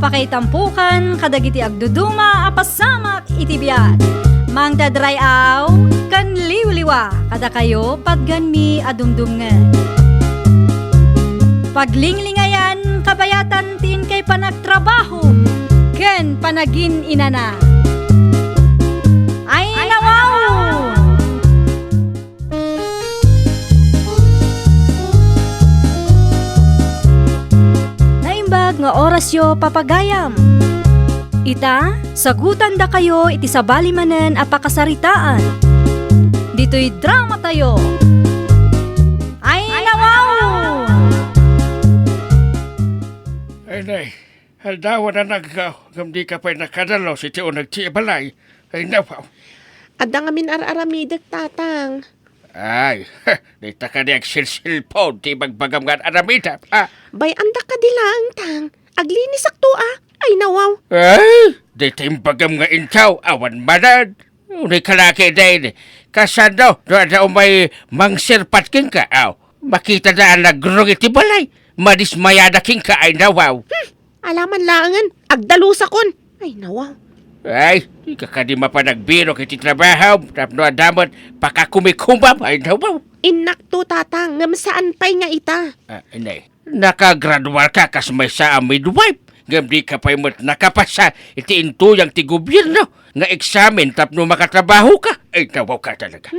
Apakaitampukan kadagiti agduduma apasamak iti biat. Mangdadrayaw kan liwliwa kada kayo patgan mi adumdumngen. Paglinglingayan kabayatan tin kay panagtrabaho ken panagin inana. Ay nawaw! Naimbag nga orasyo papagayam. Ita, sagutan da kayo iti sabali manen apakasaritaan. Dito'y drama tayo. Ay nawaw! Ay nay, haldawa na nagkaw, gamdi ka pa'y nakadalaw si tiyo nagtibalay. Ay napaw. Adda nga min aramidag tatang. Ay, dita ka ni agsilsilpon, di magbagam nga aramita, ha? Bay anda ka dilang tang. Aglinis akto Ay nawaw. Ay, dita yung bagam nga intaw, awan manad. Unay kalaki din, kasano, doon na umay mangsirpat king ka, aw. Makita na ang nagrong iti balay, madismayada king ka, ay nawaw. Alaman laangan, agdalusakon. Ay nawaw. Ay, di ka ka di mapanagbiro kiti trabaho, tapno adamot, pakakumikumbam, ay nawaw. Inakto tatang, ngam saan pa'y nga ita. Inay, nakagradual ka kas may sa midwife. Ngam di ka pa'y mo't nakapasa iti intuyang ti gobyerno nga eksamen tapno makatrabaho ka. Ay, nawaw ka talaga.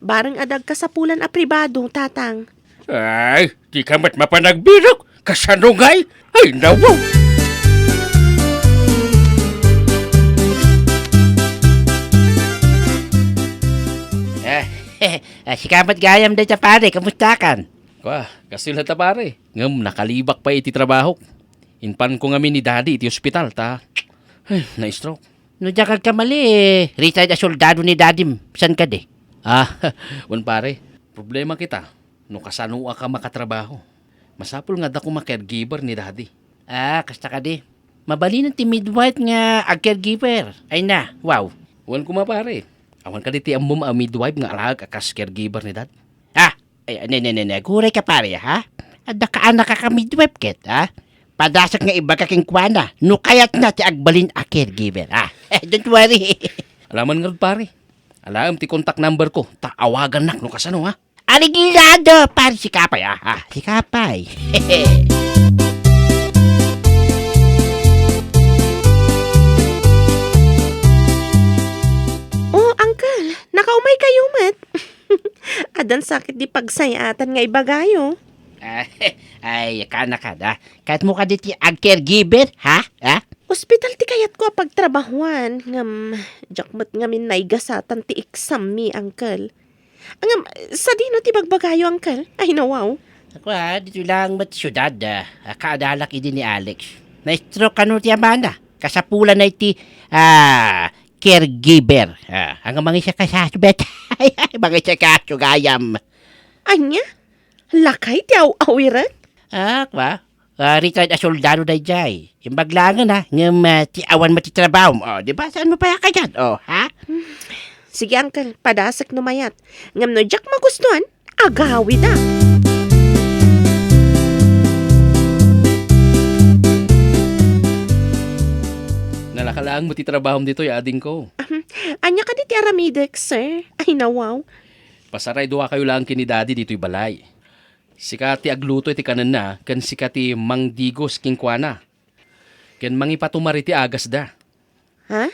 Barang adag ka sa pulan a pribado, tatang. Ay, di ka mo't mapanagbiro, kasanungay. Ay, nawaw. Sikamat gayam da pare, kamusta kan? Wah, kastilat ta pare. Ngam, nakalibak pa iti trabaho. Inpan ko ngamin ni daddy iti ospital, ta. Ay, na-stroke. No dyan ka mali retired a soldado ni dadim. San ka de? Wan pare, problema kita. No kasanua ka makatrabaho. Masapul nga da ko ma-caregiver ni daddy. Kasta ka de. Mabali ng ti midwife nga ag-caregiver. Ay na, wow. Wan ko pare. Awan ka diti amom a midwife nga alag akas caregiver ni dad. Guray ka pare, ha? Ada ka anak ka midwife ket, ha? Padasak nga iba ka king kwana. No kayat na ti agbalin a caregiver, ha? Don't worry. Alaman nga pare. Alam ti contact number ko. Taawagan nak no kasano ha. Aligilado, pare si Kapay, ha? Si Kapay. Uncle, nakaumay kayo, Mat. Adan sakit di pagsayatan nga ibagayo. Ay, kana ka da. Kahit mo ka diti ag-caregiver, ha? Hospital ti kayat ko pagtrabahuan. Ngam, jakmat ngamin naigasatan ti exam mi, Uncle. Ngam, sa dino ti bagbagayo, Uncle? Ay, nawaw. Ako dito lang mat syudad, kaadalak idi ni Alex. Na-stroke kanu ti amana. Kasapulan na iti, caregiver. Hanggang mga siya kasasubet. Mga siya kasugayam. Anya? Lakay ti awiran? Retired a soldado na jay. Yung baglangan ngam ti awan matitrabaho. Di ba? Saan mo pa kagad? Ha? Sige, Uncle, padasak numayat. Ngam no jak magustuhan, agawi da. Nalakalaang mo ti trabahom dito ading ko. Anya ka diti aramidex, sir? Ay, nawaw. Pasaray duwa kayo lang kini daddy dito'y balay. Sikati agluto iti kanan na, kan sikati mangdigos king kwana. Ken mangipatumari ti agas da. Ha?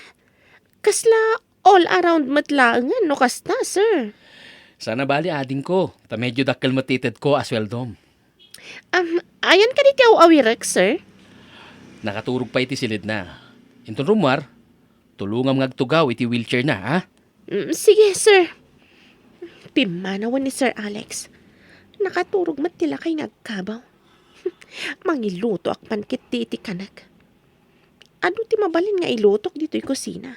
Kasla all around matlaangan, no kasta, sir? Sana bali ading ko, ta medyo dakkel matitid ko asweldom. Ayan ka diti awirex, sir? Nakaturog pa iti silid na. Inton rumar, tulungam ngagtugaw iti wheelchair na, ha? Sige, sir. Pimanawan ni Sir Alex. Nakaturog matila kay nagkabaw. Mangiluto ak pankit ti kanag. Ano ti mabalin nga ilutok dito'y kusina?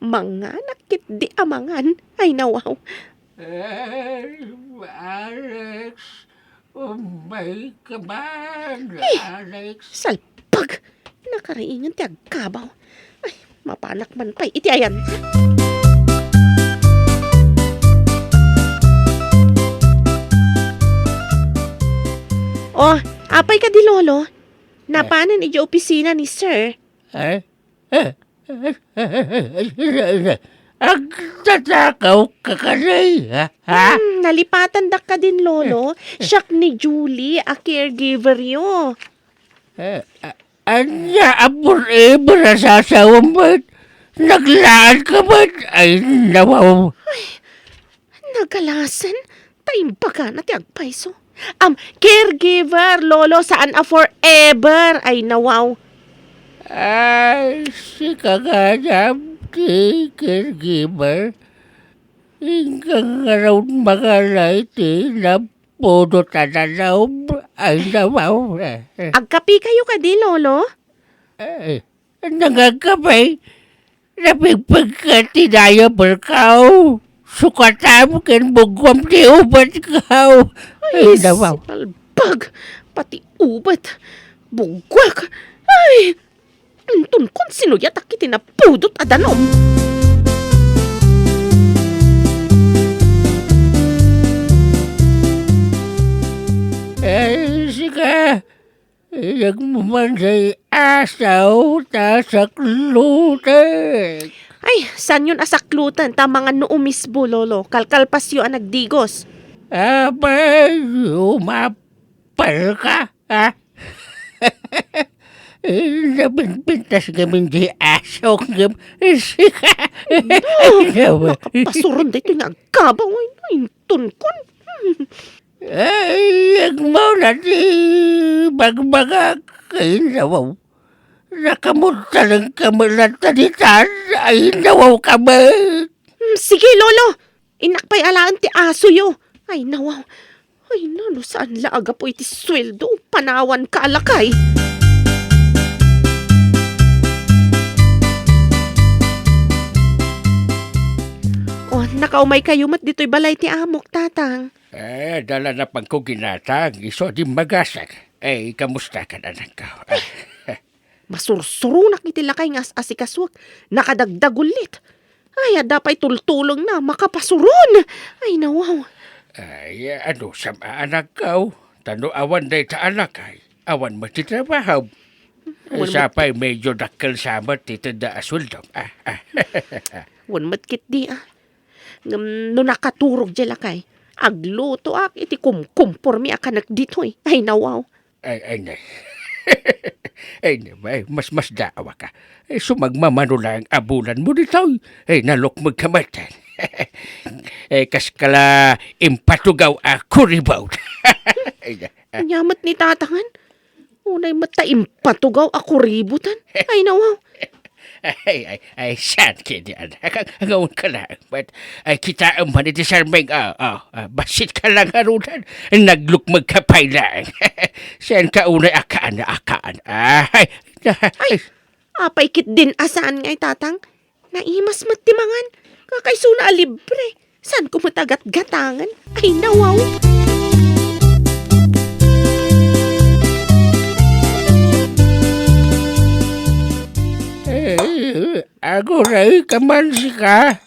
Mga nakit di amangan. Ay nawaw. Alex, umay ka man, Alex. Salpag! Nakaraingan ti agkabaw. Ay, mapanak man pa'y iti ayan. Oh, apay ka di lolo. Napanan iti opisina ni sir. Ang tatakaw ka kanay, ha? Nalipatan dak ka din, Lolo. Siyak ni Julie, a caregiver yo. Anya, abor na sasawa mo. Naglaan ka ba? Ay, nawaw. Nagalasan? Taimpa ka na ti agpaiso. Caregiver, Lolo, saan a forever? Ay, nawaw. Ay, si kaganam, ti caregiver. Hinggang araw magalay, ti napuno tananaw. Ay, nawaw. Agkapi kayo ka di, Lolo? Ay, nangagkabay. Napigpag ka tinaya berkaw. Sukatam kan bugwam ti ubat kaw. Ay, nawaw. Malbag, pati ubat, bugwak. Ay, antun kon sinuyat akiti na pudot adanom. Ay, sika. Nagmamansay asaw tasaklutay. Ay, saan yun asaklutan? Tamang ano umisbo, Lolo. Kalkalpasyo ang nagdigos. Abay, umapal ka, ha? Nabinpintas gamin di asaw gam. Sika. Pasuron dito nga agkabaw. Ay, intun kon. Ay, ang mo na di bagbaga kay nawaw. Nakamunta ng kamalatanitan ay nawaw ka ba? Sige, Lolo. Inakpay alaan ti aso yo. Ay, nawaw. Ay, nano saan laaga po iti sweldo? Panawan ka alakay. Oh, nakaumay kayo mat dito'y balay ti amok, tatang. Dala na pang ko ginatang, iso di magasak. Kamusta ka na ng kao? Masursurunak iti lakay nga asikaswak. Nakadagdag ulit. Ay, adapay tultulong na makapasuron. Ay, nawaw. Ano sa anak kao? Tano awan day ta anak ay. Awan mo titrabaho. Sapay medyo dakkel samat titinda asweldo. Wan matkit di no nakaturog di lakay. Agluto iti kumpormi akanak dito eh. Ay, nawaw. Ay, mas daawa ka. Sumagmamano lang abulan mo dito. Nalok magkamatan. Kaskala impatugaw ako ribaw. Nyamat ni tatangan. Unay mataimpatugaw ako ributan. Ay, nawaw. Saan kini anak? Hangawin ka lang. But kita man iti sarmeng, basit ka lang harunan. Naglukmag ka pay lang. Saan ka unay akaan na akaan? Ay, Apay kit din asaan ngay tatang. Naimas matimangan. Kakaysuna libre. Saan ko matagat-gatangan? Ay, nawaw. Ako rin kaman sika.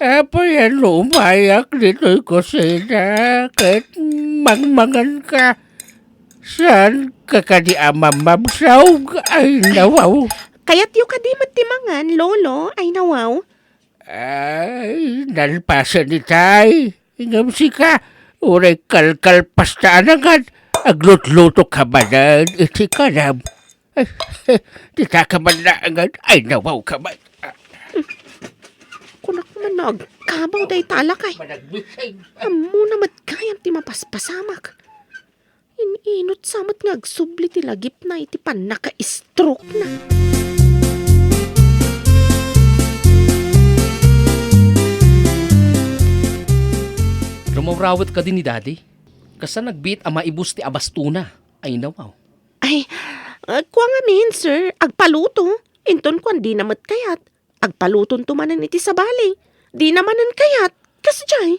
Apa yan lumayak dito'y kusina. Kahit mangmangan ka. Saan ka di amamamsaw? Ay, nawaw. Kaya't yung kadi matimangan, Lolo. Ay, nawaw. Ay, nalpasan ni tay. Ingam sika. Uray kalkal pastaan agad. Aglut-luto ka ba na iti kanam? Tita ka man na agad. Ay, nawaw ka man. Kunak man nagkabaw day talakay. Managbisay. Amo na madkayam ti mapaspasamak. Ininot samat nga agsubli ti lagip na iti pan naka-stroke na. Rumawrawat ka din ni Daddy. Kasa nagbiit ama ibus ti abastuna. Ay, nawaw. Ay, kuwa nga min, sir. Agpaluto. Inton kwan di namat kayat. Agpaluton tumanan iti sa bali. Di namanan kayat. Kasadyay.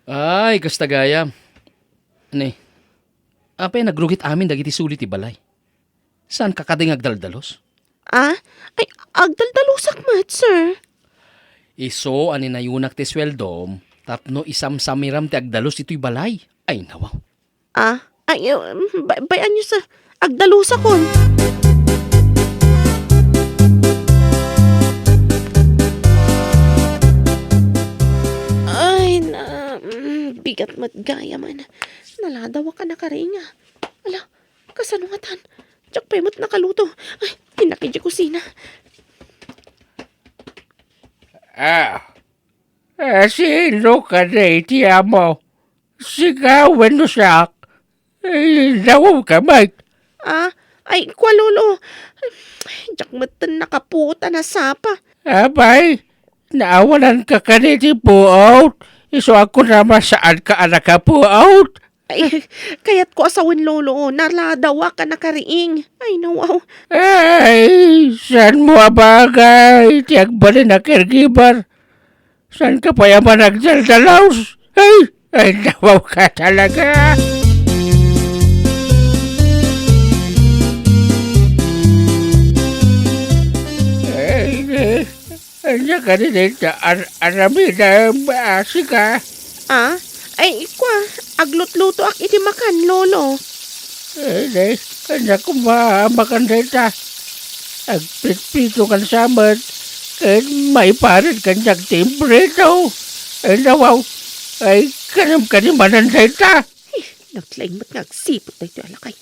Ay, kastagaya. Ani, apay nagrugit amin dagiti sulit ti balay. Saan ka kading agdaldalos? Ay, agdaldalusak mat, sir. Iso, ani nayunak ti sweldom, tapno isam-samiram ti agdalos ito'y balay. Ay, nawaw. Bayan niyo sa agdalusa kon. Ay, bigat matgaya man. Naladawa ka na karinga. Ala, kasanungatan. Tsak pa mo't nakaluto. Ay, pinakidya kusina. Sino ka na iti amo? Sigawan no sak. Nawaw ka, Mike. Ay, kwa lolo. Tsak matan nakaputa na sapa. Abay, naawalan ka kaniti puot. Iso ako naman saan ka anak ka puot. Ay, kaya't ko asawin lolo. Naladawa ka na kariing. Ay, nawaw. Ay, saan mo abagay? Tiyak ba rin na caregiver? Saan ka pa yaman nagdaldalaws? Ay, nawaw ka talaga. Anya ka rin ito, arami na maasi ka. Ay, kwa. Aglot-luto ak iti makan, lolo. Kanya ko makan dito. Agpit-pito kan samat. Kahit may parit kanyang timbrito. Ay, nawaw. Ay, kanam-kanimanan dito. Ay, naglaing mo't nagsipot na ito alakay.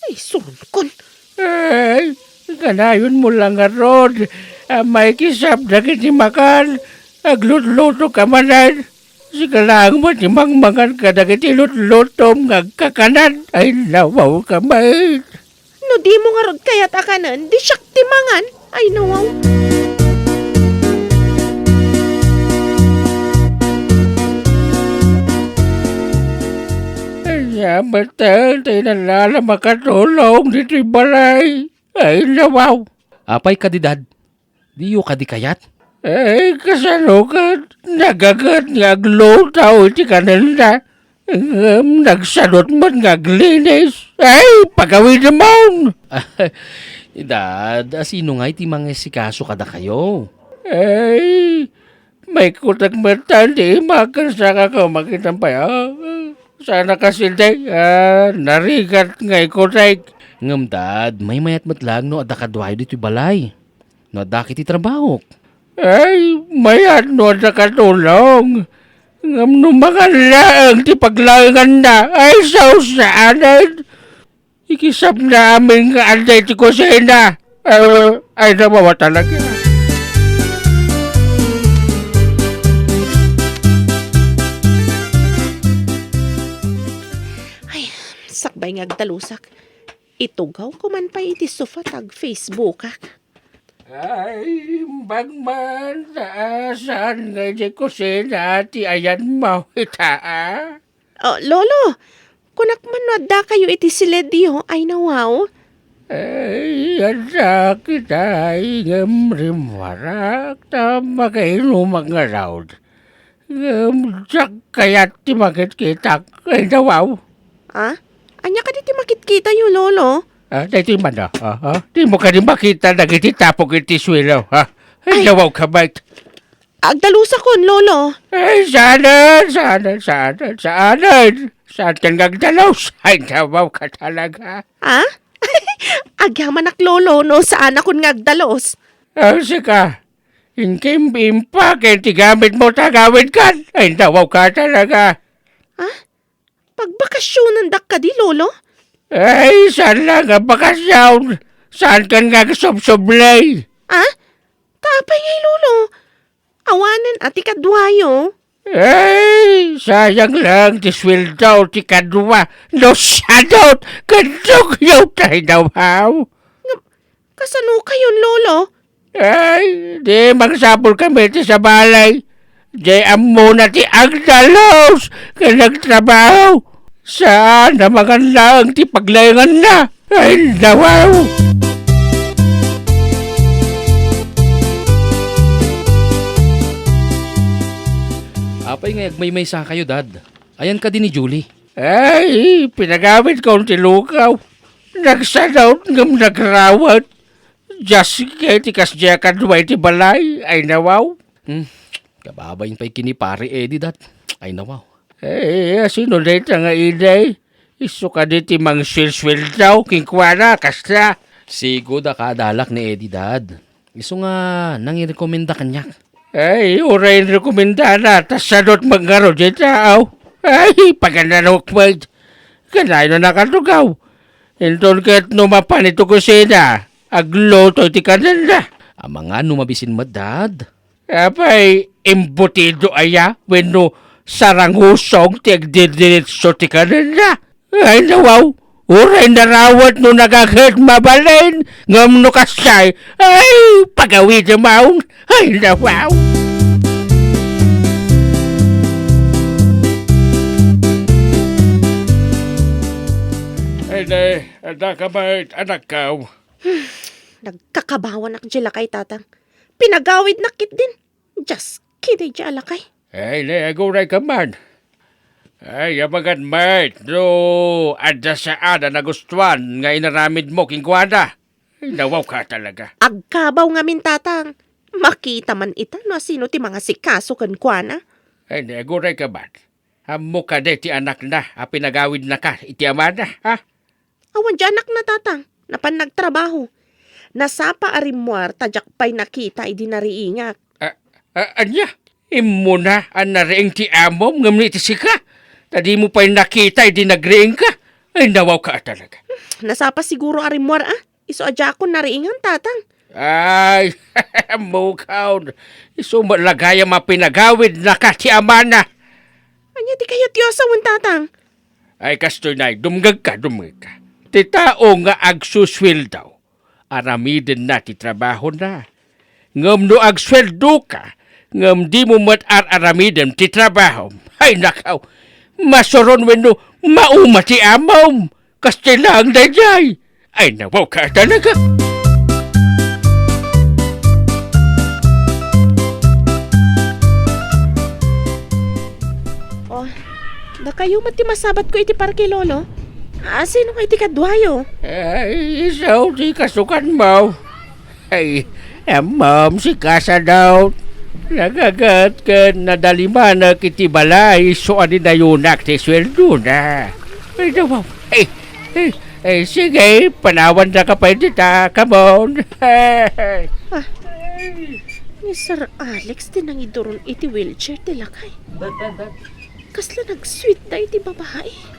Ay, surun kon. Ay, kanayon mo lang nga rod. May kisap na kiti makan. Aglut-luto ka manan. Sikalang mo timang-mangan ka na kiti lut-lutom nga kakanan. Ay, nawaw ka, mate. No di mo nga rod kaya't akanan, di siyak timangan. Ay, nawaw. Ay, matang tayo nalala makatulong dito balay. Ay, nawaw. Apay kadidad, diyo ka di kayat? Ay, kasano ka? Nagagat nga aglutaw iti kananda. Nagsalot mo nga aglinis. Ay, pagawin naman. Dad, sino nga iti mga sikaso kada kayo? Ay, may kutak mata, di makasaka ka makitang pa. Sana kasi day, narigat nga ikutak. Ngam dad, may mayat matlag no adda kadwayo dito'y balay. No adda kiti trabaho. Ay, may ano na katulong. Ngam numangan lang, ti paglangan na. Ay, sausanan. Ikisap namin nga anday ti kusina. Ay, nabawa talaga. Ay, sakbay nga agdalusak. Itugaw ko man pa iti sofa tag Facebook ak. Ay, bagman, saan nga di kusina ti ayan mo ita, Oh, lolo, kunak man no adda kayo iti siledyo, ay nawaw. Ay, yada kita rimwarak ta makainumak nga raud. Jak kayat ti makit kita, ay nawaw. Anya ka diti makit-kita yung lolo? Dito yung manda, di mo ka rin makita na iti tapok iti swilo, ha? Ay, nawaw ka, Mike. Agdalusa kon, lolo. Ay, saan kang gagdalaw? Ay, nawaw ka talaga. Agyaman ak lolo, no saan akon ngagdalos. Sika, inkimpa kaya tigamit mo tagawid ka. Ay, nawaw ka talaga. Pagbakasyonan dak ka di, lolo? Ay, saan lang ang bakasyon? Saan ka nga subsublay? Tapay ngay, lolo. Awanan ati kadwayo. Ay, sayang lang ti sweldo ti kadwa. No sadot, kadugyaw tayo daw. Kasano kayon, lolo? Ay, di magsapol kami ti sa balay. Di amo na ti agdalos ka nagtrabaho. Saan na lang ti paglayangan na. Ay, nawaw. Apay nga agmay-may sa kayo, dad. Ayan ka din ni Julie. Ay, pinagamit ko ti lukaw. Nagsadaw ngam nagrawat. Just kay ti kasya kadway ti balay. Ay, nawaw. Kababayin pa'y kinipari Eddie, dad. Ay nawaw. Eh, sino dito nga iday? Iso ka di ti mang swil-swil daw, king kuana, kasla. Sigo da kadalak ni Eddie dad. Iso nga nangirekomenda kanya. Ay, urayin rekomenda na, tas sadot manggaro di tao. Ay, pagananok mo. Kanay na nakatugaw. Inton kat numapan ito kusina, agloto ti kananda. Ang mga numabisin mo dad. Apay, embutido aya, wenno sarangusong ti agdidiritso ti kananda. Ay, nawaw. Uray narawat no nagagad mabalin. Ngam no kasay. Ay, pagawid na maong. Ay, nawaw. Ay, anak ka ba, anak ka? Nagkakabawan ak dyan lakay, tatang. Pinagawid na kit din. Just kidding dyan lakay. Ay, aguray ka man. Ay, amagan mate, no, ada sa ada na gustuan nga inaramid mo, kingkwada. Ay, nawaw ka talaga. Agkabaw nga min, tatang. Makita man ita no sino ti mga sikaso kan kuana. Ay, aguray ka man. Amo ka de ti anak na, pinagawid na ka, iti amana, ha? Awan dyan anak na, tatang. Napan nagtrabaho. Nasapa arimuar, tadyak pa'y nakita, idi nariingak. Anya, imo na ang nariing ti amom, ngamni ti sika. Tadi mo pa'y nakita, di nagriing ka. Ay, nawaw ka talaga. Nasapa siguro arimuar, Iso adya ko nariingan, tatang. Ay, mukaw. Iso malagaya mapinagawid na ka ti amana. Anya di kayo tiyosawan, tatang. Ay, kastoy na, dumgag ka. Ti tao nga agsuswil daw. Aramidin na ti trabaho na. Ngam no agsweldo ka, ngam di mo mat-aramidin ti trabaho. Ay, nakaw. Masoron wenno mauma ti amaw. Kastilang na jay. Ay, nawaw ka talaga. Oh, da kayo mati masabat ko iti parke, lolo. Sino nga iti kadwayo? Ay, isaw di kasukan mo. Ay, ma'am, si Kasa daw. Nagagat ka nadaliman kiti balay so ani na yunak ti sweldo na. Ay, nawaw. Ay, sige, panawan na ka pa dita. Come on. Ni Sir Alex din ang iduron iti wheelchair ti lakay. Kasla nag-sweet na iti babae.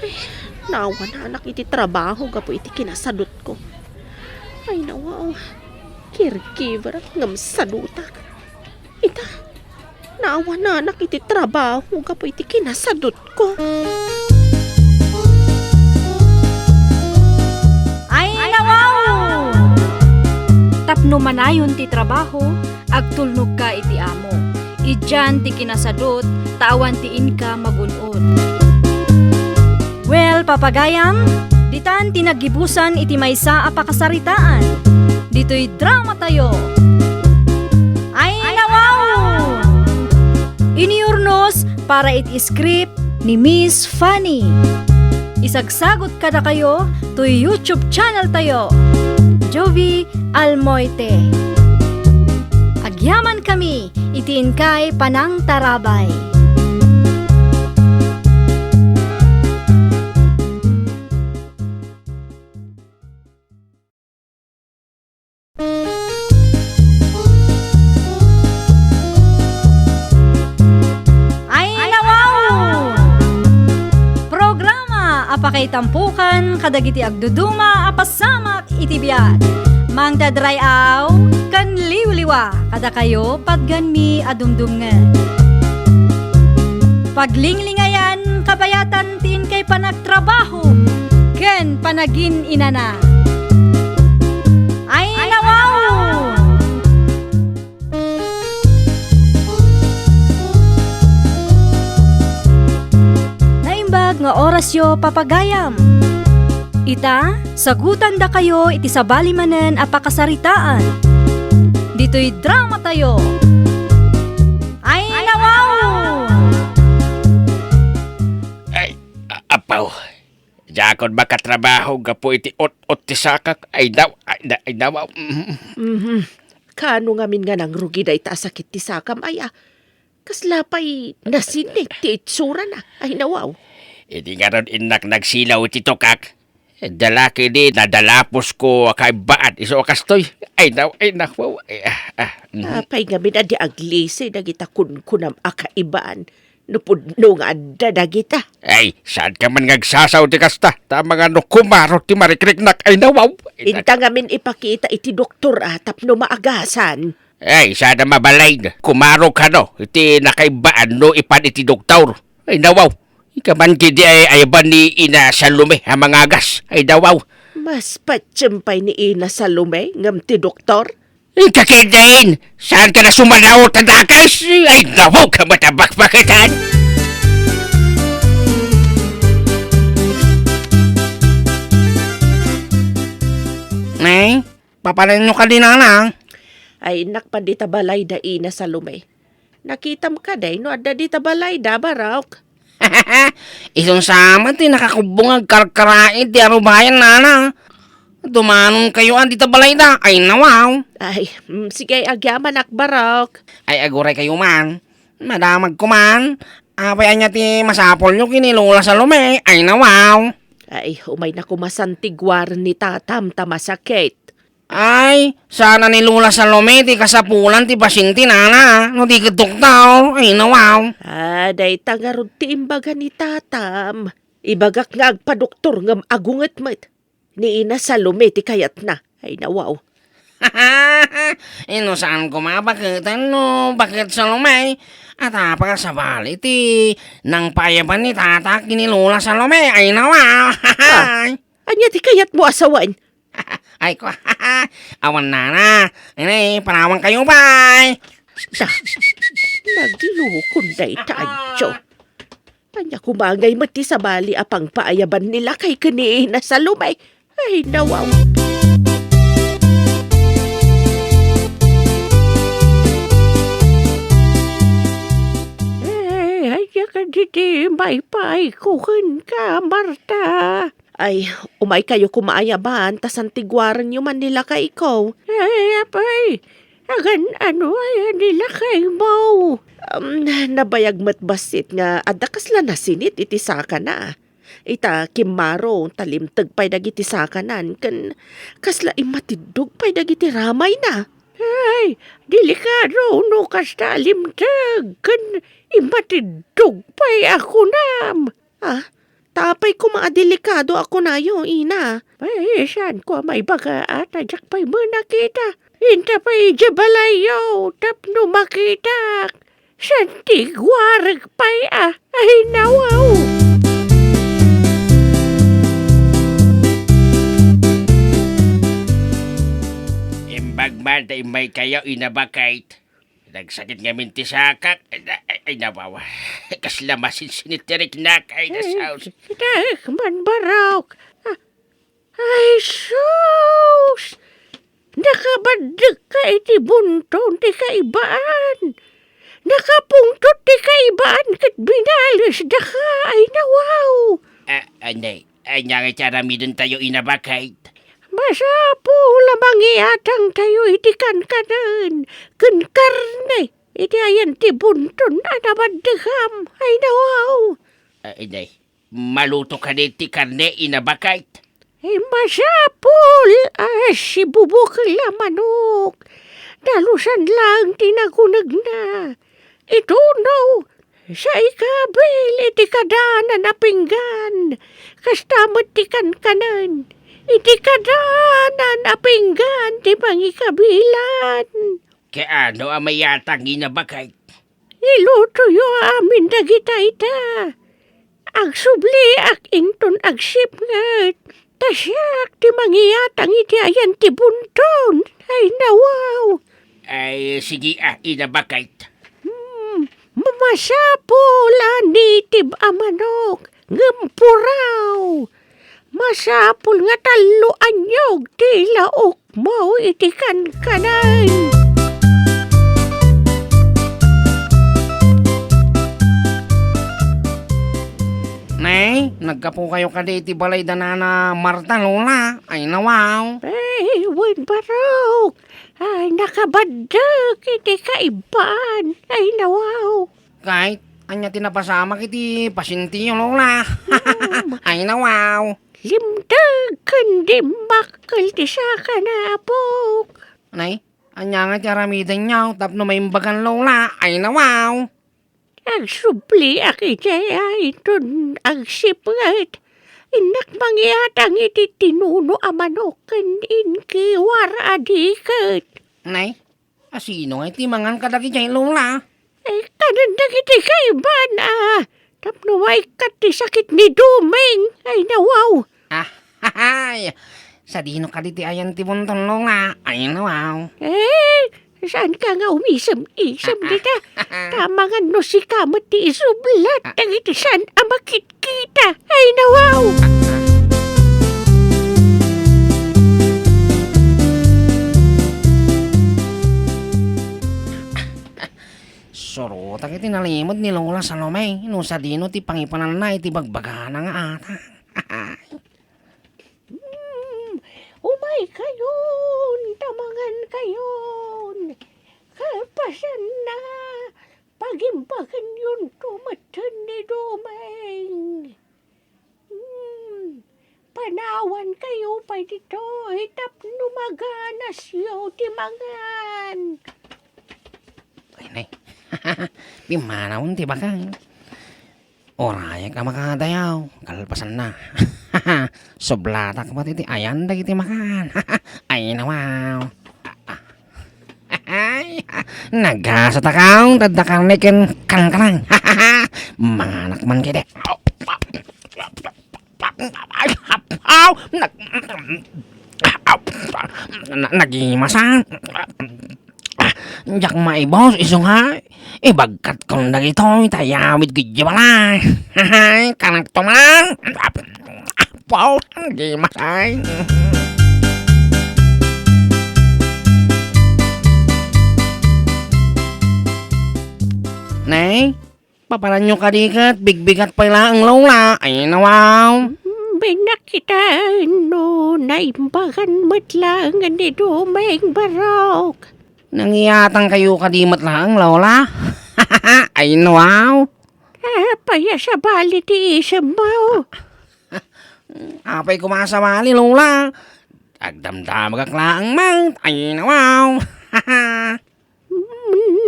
Ay, nawa na anak iti trabaho gapo iti kinasadot ko. Ay, nawa, caregiver at ngamsadutak. Ita, nawa na anak iti trabaho gapo iti kinasadot ko. Ay, nawaw! Tapno manayon ti trabaho, agtulnog ka iti amo. Idyan ti kinasadot, tawan ti inka magunod. Well, papagayam, ditan tinagibusan iti maysa a pakasaritaan. Dito'y drama tayo. Ay, nawaw! Iniurnos para iti script ni Miss Fanny. Isagsagot kada kayo to YouTube channel tayo. Jovi Almoite. Agyaman kami, itiin kay Panang Tarabay. Apakay tampukan, kadagiti agduduma, apasamak itibiyat. Mang dadrayaw, kan liwliwa, kada kayo patganmi adumdumngan. Paglinglingayan, kabayatan tin kay panagtrabaho, ken panagin inana. Ay, nawaw! Nga orasyo papagayam. Ita, sagutan da kayo iti sabali manen a pakasaritaan. Dito'y drama tayo. Ay, nawaw! Ay, apaw. Jakon makatrabaho gapo iti ot ti sakak. Ay, nawaw. Kano nga min nga nang rugi da ita sakit ti sakam ay kasla pa'y nasinit ti itsura na. Ay, nawaw. Hindi nga ron inak nagsilaw iti tukak. Dalaki di nadalapos ko kaibaan iso kastoy. Ay naw, wow. Apay nga minadi aglisi dagita kunkunam akaibaan. Nupudno nga adda dagita. Ay, saan ka man ngagsasaw di kasta? Tama nga no kumaro ti marikriknak. Ay nawaw. Inta nga min ipakita iti doktor tapno maagasan. Ay, sana mabalay na. Kumaro ka no. Iti nakaibaan no ipan iti doktor. Ay nawaw. Ikaman kidi ay ayaban ni Ina Salome ang mga agas. Ay dawaw. Mas patsyempay ni Ina Salome ngam ti doktor. Ikakidain! Saan ka na sumanaw tadakas? Ay nawaw ka matabak-bakitan! Nay, papalan nyo ka din na. Ay nakpan di tabalay da Ina Salome. Nakitam ka day no adda di tabalay da barak. Isang sama ti nakakubong ang karkarain ti arubayan nana. Dumanon kayo ang dita balay da. Ay nawaw. Ay, sige agyaman akbarok. Ay aguray kayo man. Madamag ko man. Apayan niya ti masapol nyo kinilula sa lume. Ay nawaw. Ay, umay na kumasantigwar ni tatam tamasakit. Ay, sana nilula sa lume ti kasapulan ti pasyente nana. No di kadoktaw. Ay nawaw. Day tangarod ti imbaga ni tatam. Ibagak nga agpadoktor ngam agunget met. Ni Ina Salome ti kayat na. Ay nawaw. Ino saan ko mabakitan no? Bakit sa lume? At apag sa bali ti nang payaban ni tata kinilula sa lume. Ay nawaw. Anya ti kayat mo asawan? Ay ko, awan nana. Ini, panawang kayo bay. Nagilukon day tayo. Anya kumangay mati sa bali apang paayaban nila kay kani Ina Salome. Ay nawaw. Ay, ka diti, may paikuhin ka, Marta. Ay, umay kayo kumaayaban, tas antigwaran nyo man nila kay ikaw. Ay, apay, agan ano ay nila kay mo. Nabayag matbasit nga, adakas la nasinit itisaka na. Ita kimaro, talimtag pa'y dagiti sakanan, kan kasla imatidog pa'y dagiti ramay na. Ay, delikado no kasta limtag, kan imatidog pa'y ako nam. Tapay ko mga delikado ako na yung Ina. Ay, saan ko may baga at ajak pa'y manakita. Inta pa'y jabalayo, tapno makita. Santigwarag pa'y ay nawaw. Imbagman na imay kayo inabakait. Nagsakit nga mintisakak. Ay nawawa. Kaslamasin sinitirik na kay na saus. Man barok. Ay, sus! Nakabadag ka iti bunton ti kaibaan. Nakapungtot ti kaibaan kat binalis da ka. Ay nawaw. Anay, ay nga charamidon tayo inabakait. Masapo lamang iatang tayo iti kankanan. Kan karne. Iti ayan ti bunton na nabadagam. Ay nawaw. Anay, maluto ka ti karne inabakait. Ay masapol. Si bubuk la manok. Dalusan lang tinagunag na. Ito no. Sa ikabil iti kadana na pinggan. Kastamot ti kankanan. Iti kadana na pinggan ti pangikabilan. Kaya ano ang mayatang inabakait? Iluto yo amin dagita ita. Ag subli ak inton ag sipngat. Tasyak ti mangiyatang iti ayan ti bunton. Ay nawaw. Ay sige inabakait. Masapul nitib amanok. Ngampuraw. Masapul nga talo anyog ti laok mo iti kankanan. Nay, nagkapo kayo ka di balay da nana Marta Lola. Ay nawaw. Ay, wan barok. Ay, nakabadag iti kaiban. Ay nawaw. Kahit Anya tinapasama kiti pasinti yung lola. Ay na wow. Limdag kandi makal ti siya ka na apok. Nay, anya nga ti aramidan niyaw tapno may imbagan lola. Ay na wow. Agsubli akijaya iton agsipngat. Inak mangyatang iti tinuno amanokan inki war adikat. Nay, asino nga iti mangan kadagi dyan lola. Kanan na iti kaiban Tapno ay kati sakit ni Dumeng. Ay nawaw. Ay, sa dino ka diti ayan ti bunton lola. Ay na wow. Saan ka nga umisam-isam dita? Tama nga no si kamat ti isublat. Ang iti saan amakit kita. Ay nawaw. Surutang iti nalimod ni lola sa lumay. No sa dino ti pangipanan na iti bagbaga nga ata. Umay kayon, tamangan kayon. Kalpasan na, pagimbagan yun tumatan ni Dumeng. Panawan kayo pa dito, hitap numaganas yo timangan. Ay, nay. Pimanawon ti bakang. Oraya ka makadayaw. Kalpasan na. Soblatak mo titi ayan dagiti makan. Ay na wow. Ay, nagasa takaw. Dadakang nikin kanang. Manak man kide. Nagimasan. Jak maibos isong ha. Ibagkat kong dagito. Tayawid kidya balay. Kanak toman. Wow, nagimasan. Nay, paparan nyo kadikat. Bigbigat pa ang lola. Ay na wow. Binak kita no, naimbagan matlangan ni Dumeng Barok. Nangiyatang kayo kadimat lang, lola. Ay na wow. Paya sa bali ti isam mo. Apay kumasawali, lola. Agdamdam agaklaang mang. Ay na wow.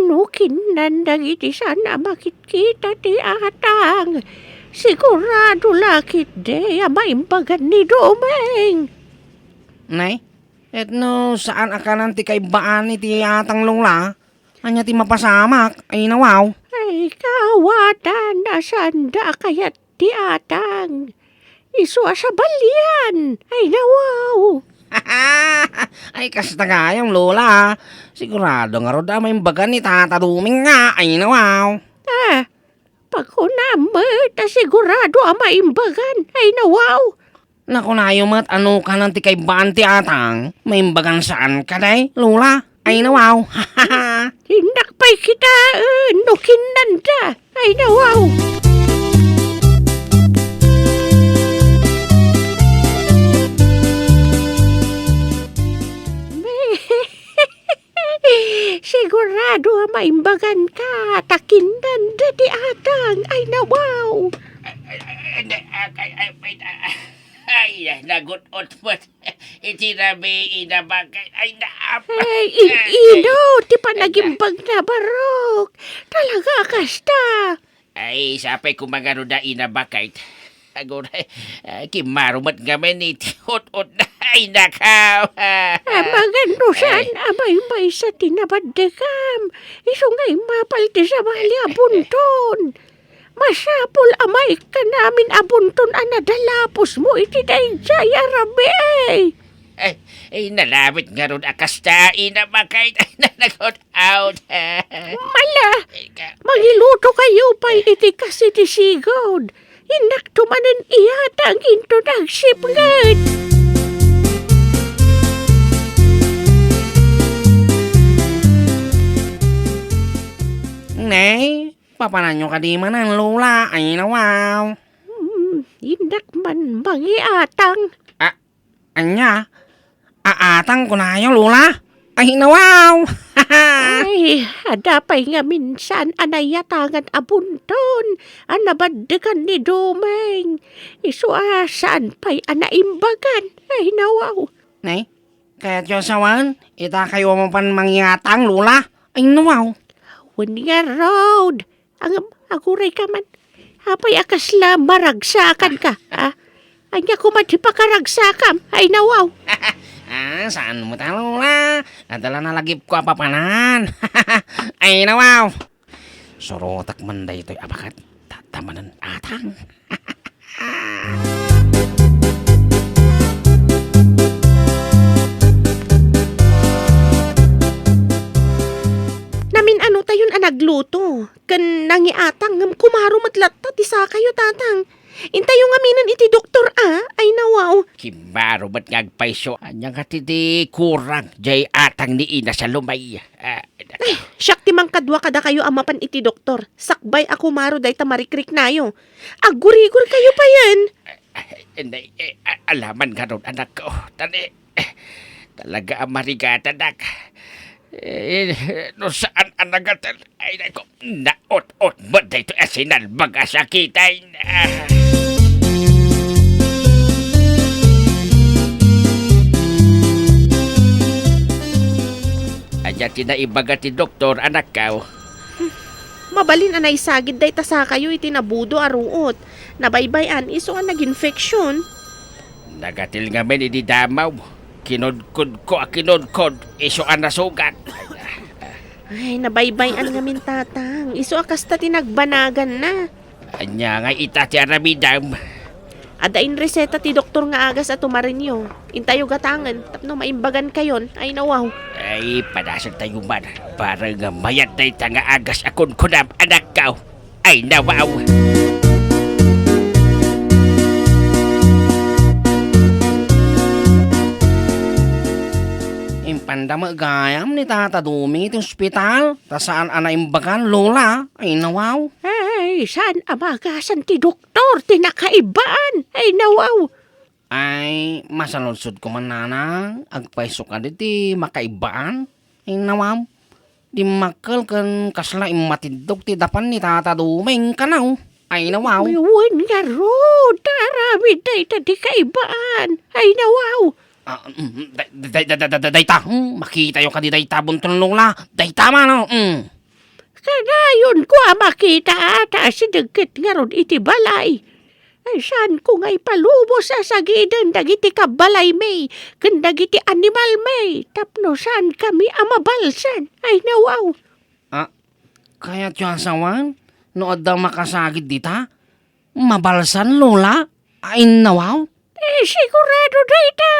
Nukin nandang iti sana makikita ti atang. Sigurado lakit de maimbagan ni Dumeng. Nay, etno saan akanan ti kay baan iti atang lola? Anya ti mapasamak. Ay na wow. Ay kawatan na sanda kayat ti atang. Iswa sa balian. Ay nawaw. Ay kasta gayang lola. Sigurado nga roda may imbagan ni Tata Dumeng nga. Ay na wow. Pag hunamit, sigurado maimbagan. Ay nawaw. Naku na mat ano ka ng ti kay baan ti atang? May imbagan saan ka day, lola? Ay na wow. Hinakpay kita, nukin nanda. Ay nawaw. Sigurado maimbagan ka. Takinan dati atang. Ay nawaw. Ay, nagutot mo. Itinabi, inabagay. Ay, naapa. Ay, ino, ti panagimbag na Barok. Talaga kasta. Ay, sapay kumagano na inabakay. Agora, kimarumat gaman ni Tihot-ot na. Ay, nakaw. Magano saan amay-may sa tinabadekam. Iso nga'y mapalti sa bali abunton. Masapol amay ka namin abunton anadalapos mo iti dayjay arabi Ay, nalabit nga ron akastain na makay. Ay, nanagot out. Mala, magiluto kayo pa iti kasi ti sigod. Inak tumanan iyata ang into nagsipngat. Nay, papanan nyo kadiman ang lola. Ay na wow. Inak man mangiatang. Anya, aatang ko na yung lola. Ay, nawaw! Ay, adapay nga minsan anayatangan abunton, anabaddegan ni Domeng. Isuasan pa'y anaimbagan. Ay, nawaw. Nay, kaya Diyosawan, ita kayo mo pan mangyatang lula. Ay, nawaw. Wanya road. Ang aguray ka man. Apay akasla maragsakan ka, ha? Anya ko man di pa karagsakam. Ay, nawaw. Saan mo ta lula? Adala na lagi ko apapanan. Ay, nawaw. Sorotak man da ito'y abakat. Tatamanan atang. Namin ano tayon nagluto. Kan nangiatang ngam kumaro matlatta ti sa kayo tatang. Intayo nga minan iti doktor ay nawaw. Kimbaro ba't ngagpaiso? Anyang katiti kurang jay atang ni ina sa lumay. Siyak ti mangkadwa kada kayo amapan iti doktor. Sakbay ako maro day tamarikrik nayo. Agurigur kayo pa yan. Alaman ka ron, anak ko. Talaga ang marigata, anak. No saan ang nagatan? Ay, nako, naot-ot mo dito asinal mag-asakitain. Anya tinaibaga ti doktor, anak ka. Mabalin anay sagid day ta sa kayo iti nabudo aruot. Nabaybayan iso nga nag-infection. Nagatil nga men ididamaw. Kinodkod ko, kinodkod. Iso ang nasugat. Ay, nabaybayan nga min tatang. Iso akas ta tinagbanagan na. Anya nga ita ti aramidam. Adain reseta ti doktor nga agas at tumarinyo. Intayo gatangan, tapno maimbagan kayon. Ay nawaw. Ay, padasag tayo man. Para nga mayat na ita nga agas akon kunam, anak ka. Ay, nawaw. Impanda magayam ni Tata Dumi iti ospital. Ta saan anaimbagan lola. Ay, nawaw. Ay, saan amagasan ti doktor? Tinakaibaan. Ay nawaw. Ay, masaludsod ko man nanang. Agpaiso ka di makaibaan. Ay, nawaw. Di makal kan kasla imatidog ti dapan ni Tata Duming kanaw. Ay, nawaw. Uwan nga ro. Tarami day tadi kaibaan. Ay nawaw. Dayta. Makita yung ka di dayta buntun lola. Dayta man, no? Kanayon ko makita ata si dagkit nga ron iti balay. Ay saan ko nga ipalubo sa sagidan dagiti kabalay may, kan dagiti animal may, tapno saan kami amabalsan. Ay nawaw. Kaya tiyasawan, nood daw makasagid dita, mabalsan lola, ay nawaw. Sigurado dayta.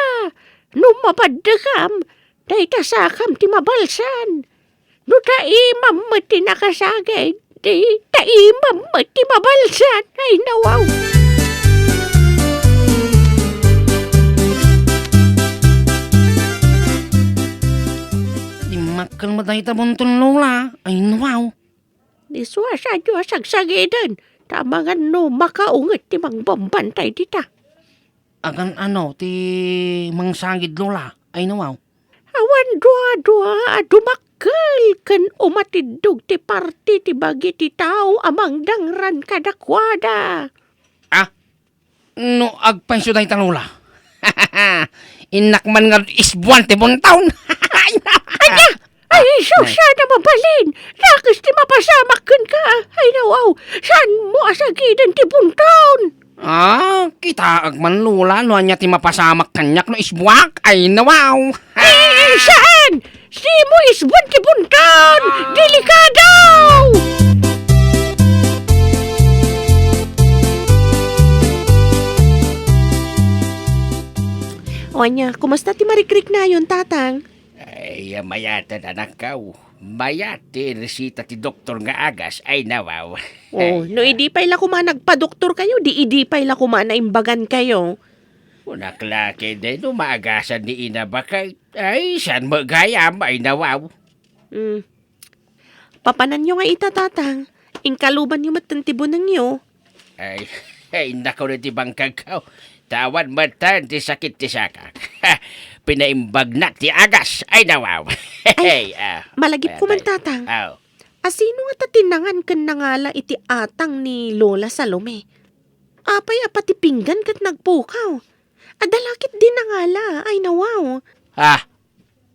Numapaddakam, dayta sakam ti mabalsan. No taimam mo ti nakasagay, di taimam mo ti mabalsan. Ay nawaw. Di makal mo dayta buntun lola, ay nawaw. Di suwasa Diyos agsagidan. Tamangan no makaungat ti mangbambantay dita. Agan ano, ti mangsagid lola, ay nawaw. Awan dua-dua dumakkel ken umatidog ti parti ti bagi ti tao amang dangran kadakwada. No, agpaiso dayta lola. Inakman nga isbuan ti buntaon. Ay, susya na mabalin. Rakas ti mapasamak ken ka. Ay nawaw, saan mo asagidan ti buntaon? Kita agman lola, no anya ti mapasamak kanyak no isbuak, ay nawaw. Saan? Si mo isbuan ti buntaon. Delikado! O anya, kumusta ti marikrik na yun, tatang? Ay, mayatan, anak ka. Mayati, resita ti doktor nga agas. Ay, nawaw. Oh, no idi pa'y la kuma nagpa-doktor kayo, di idi pa'y la kuma naimbagan kayo. Unaklaki din, umaagasan ni ina bakay. Ay, saan magayam? Ay, nawaw. Papanan nyo nga itatatang. Ingkaluban nyo matantibo ng nyo. Ay, nako na ti bangkag ka. Tawan matan ti sakit ti sakak. Pinaimbag na ti agas. Ay nawaw. Hey, Malagip ko man tatang. Aw. Asino nga tatinangan kan nangala iti atang ni Lola Salome? Apay apati pinggan kat nagpukaw. Adalakit din nangala. Ay nawaw.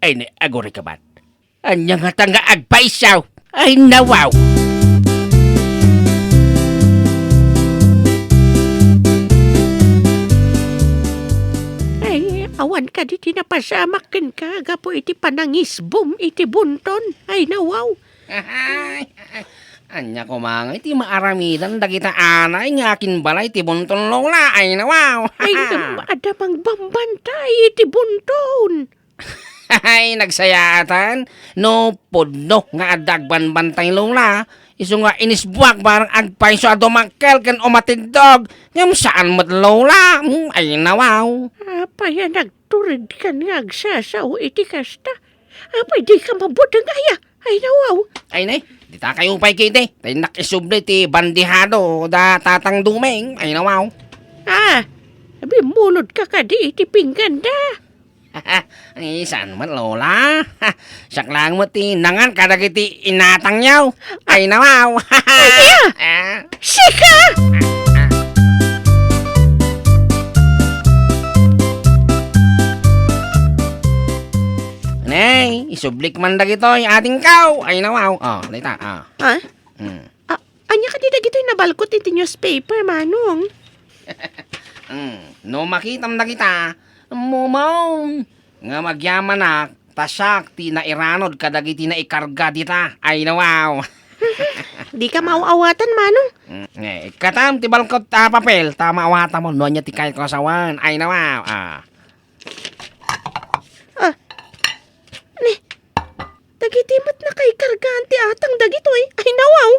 Ay ni agori ka bat. Anya nga tanga agpaisaw. Ay nawaw. Ay, awan ka di tinapasamakin ka. Gapo iti panangisbom iti bunton. Ay nawaw. Anya ko mga iti maaramidan dagita anay nga akin balay ti bunton lola ay nawaw. Ay, ada mang bambantay iti bunton. Ay, nagsayaatan. No, podno nga adagban bantay lola. Iso nga inisbuak barang agpaiso adomakkel ken umatindog. Ngam saan mat lola? Ay nawaw. Apay, nagturid ka nga agsasaw iti kasta. Apay, di ka mabutang aya. Ay nawaw. Ay nay, di ta kayo pay kiti. Tay nakisuble ti bandihado da tatang dumeng. Ay nawaw. Bimulod ka di iti pinggan da. Ay, saan man lola? Saklang mo ti nangan kadagiti inatang yaw. Ay nawaw. Sika! Nay, isublik man dagitoy ating kaw. Ay nawaw. Oh, dita. Ha? Mm. Anya ka di dagito'y nabalkot iti newspaper, manong. No makitam na kita, mumaw. Nga magyaman na, tasak ti na iranod kadagiti na ikarga dita. Ay nawaw. Di ka mauawatan, manong. Katam ti balkot papel, tama awata mo, nonya ti kay kasawan. Ay nawaw. Dagitimat na kay kargaan ti atang dagito'y. Ay nawaw.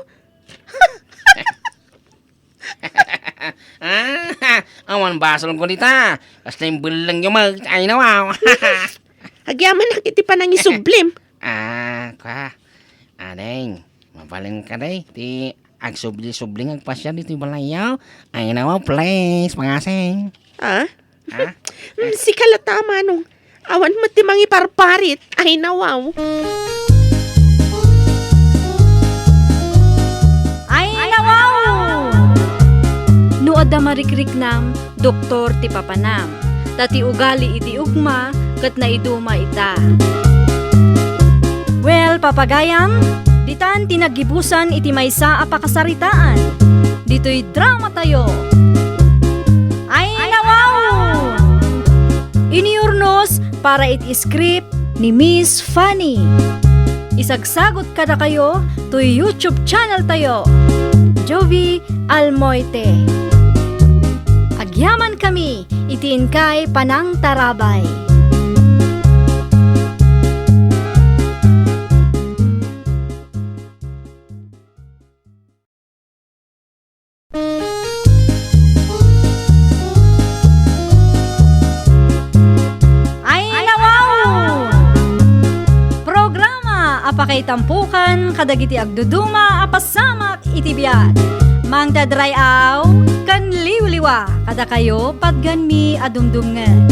Awan basol ko dita. Basta yung bulang yung mag. Ay nawaw. Agyaman na kiti pa nang isublim. Adeng, mabaling ka day. Ti agsubli-subling agpasya dito yung balayaw. Ay nawaw, please, pangasing. Si kalata, manong. Awan mo ti mangiparparit. Ay nawaw. Ay nawaw! No adda marikrik nam, doktor ti papanam. Tati ugali iti ugma, kat na iduma ita. Well, papagayam, ditan tinagibusan iti maysa a pakasaritaan. Dito'y drama tayo. Ay nawaw! Iniurnos para iti script ni Miss Fanny. Isagsagot kada kayo to YouTube channel tayo. Jovi Almoite. Agyaman kami, itiin kay Panang Tarabay. Ay nawaw! Programa apakay tampukan kadagiti agduduma apasamak iti biyak. Mang dadray aw kan liwliwa kada kayo padganmi adumdumngan.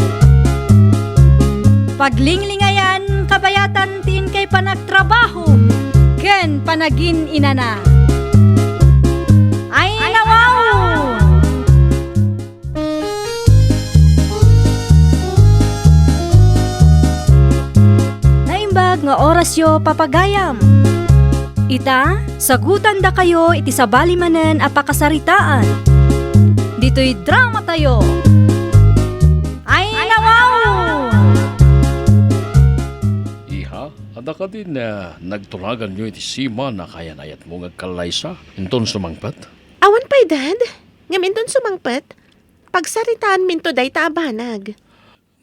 Paglinglingayan kabayatan tin kay panagtrabaho ken panagin inana. Ay nawaw! Naimbag nga orasyo papagayam. Ita, sagutan da kayo iti sabali manen a pakasaritaan. Dito'y drama tayo. Ay nawaw! Iha, ada ka din na nagtulagan nyo iti sima na kaya nayat mo ngagkalaysa. Inton sumangpat. Awan pa'y dad. Ngaminton sumangpet. Pagsaritaan minto day taabanag.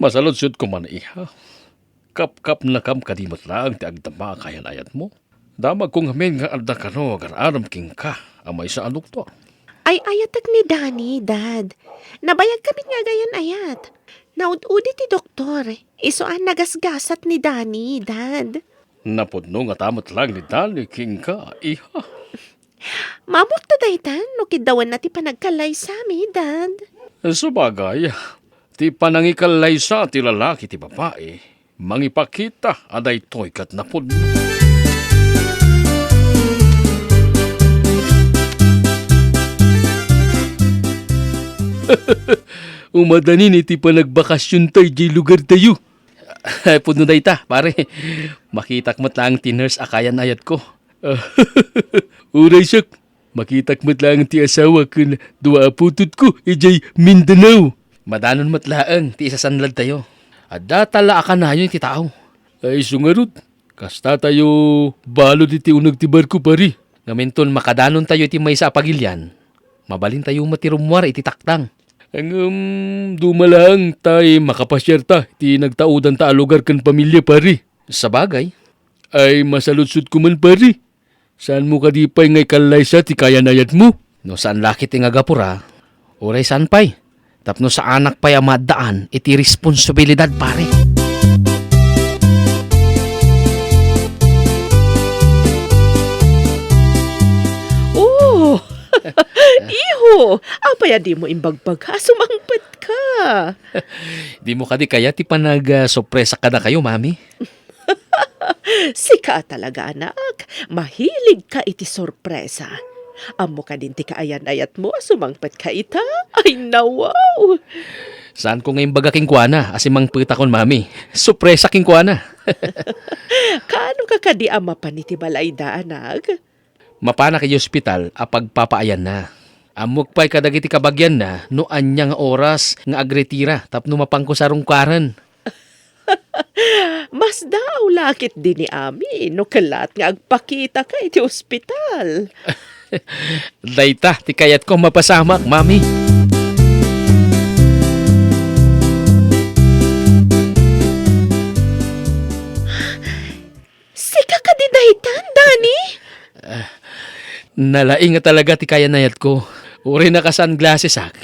Masalodsod ko man iha. Kap-kap na kam kadimot lang ti agdama kaya nayat mo. Damag kong hamin nga alda ka no, aram king ka, amay sa alok to. Ay ayatag ni Danny, dad. Nabayag kami nga gayan ayat. Naud-udi ti doktor. Isoan nagasgasat ni Danny, dad. Napudno nga tamot lang ni Dali king ka, iha. Mamot ta daytan, no kidawan na ti panagkalay sa mi, dad. Sabagay, ti panangikalay sa ti lalaki ti babae, mangipakita aday to'y katnapod. Umadani ni ti panagbakasyon tayo di lugar tayo. Puno na ita, pare. Makitak mo't lang ti nurse akayan ayat ko. Uray sak, makitak mo't lang ti asawa ko na dua putot ko, ijay Mindanao. Madanon mo't lang ti isasanlad tayo. At datala ka na yun ti tao. Ay sungarot, kasta tayo balo di ti unag ti barko pari. Ngaminton makadanon tayo ti may sa pagilyan. Mabalin tayo matirumwar iti taktang. Ang dumalang tay makapasyar ta, ti nagtaudan ta alugar kan pamilya pari. Sa bagay, ay masaludsud ko man pari. Saan mo kadipay ngay kalay sa ti kayanayat mo? No saan lakit nga gapura, oray saan pay? Tapno sa anak pay amadaan, iti responsibilidad pare. Oh, iho, apaya di mo imbagbag ha, sumangpet ka. Di mo kadi kaya ti panag-sorpresa ka na kayo, mami? Sika talaga, anak. Mahilig ka iti sorpresa. Amo ka din ti kaayan-ayat mo, sumangpet ka ita. Ay, nawaw. Saan ko ngayon baga king kuana, asimang pita kon mami. Sorpresa king kuana. Kaano ka kadi ama pa ni ti balayda, anak? Mapana kay ospital apag papaayan na. Amok pa'y kadagiti kabagyan na no anya nga oras nga agretira tapno mapangko sa rungkaran. Mas daw lakit din ni Ami, no kalat nga agpakita ka iti ospital. Dayta, ti kayat ko mapasamak, mami. Sika ka di dahitan, Dani? Nalaing nga talaga ti kayanayat ko. Uri na ka sunglasses ak.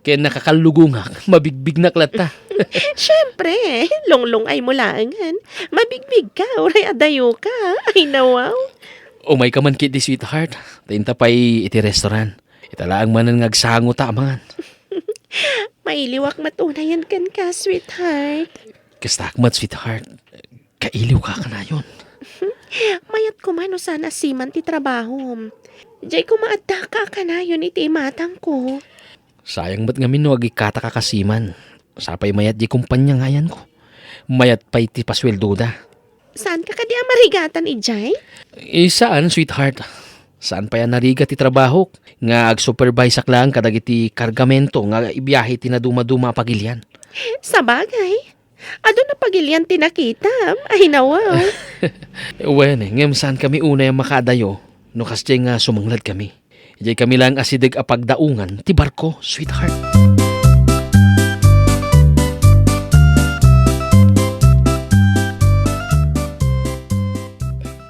Kaya nakakalugungak, mabigbig na klata. Siyempre, longlong ay mulangan. Mabigbig ka, oray adayo ka. Ay, nawaw. Umay ka man kiti sweetheart. Tainta pa'y iti restaurant. Italaang manan ngagsango taman. Mailiwak matunayan kan ka, sweetheart. Kastakmat sweetheart. Kailiw ka na yun. Mayat ko man o sana siman ti trabaho. Diyay ko maadda ka na yun iti matang ko. Sayang ba't nga minuag ikata ka kasiman. Sapay mayat di kumpanya ngayan ko. Mayat pa'y ti pasweldo da. Saan ka kadi marigatan, Ijay? Saan, sweetheart? Saan pa yan nariga ti trabaho? Nga ag-supervise ak lang kadagiti kargamento nga ibiyahe ti na duma-duma pagilyan. Sa bagay. Ado na pagilyan tinakita. Ay, nawaw. Bueno, ngem saan kami una yung makadayo no kasya nga sumanglad kami. Ijay kami lang asidig apagdaungan ti barko, sweetheart.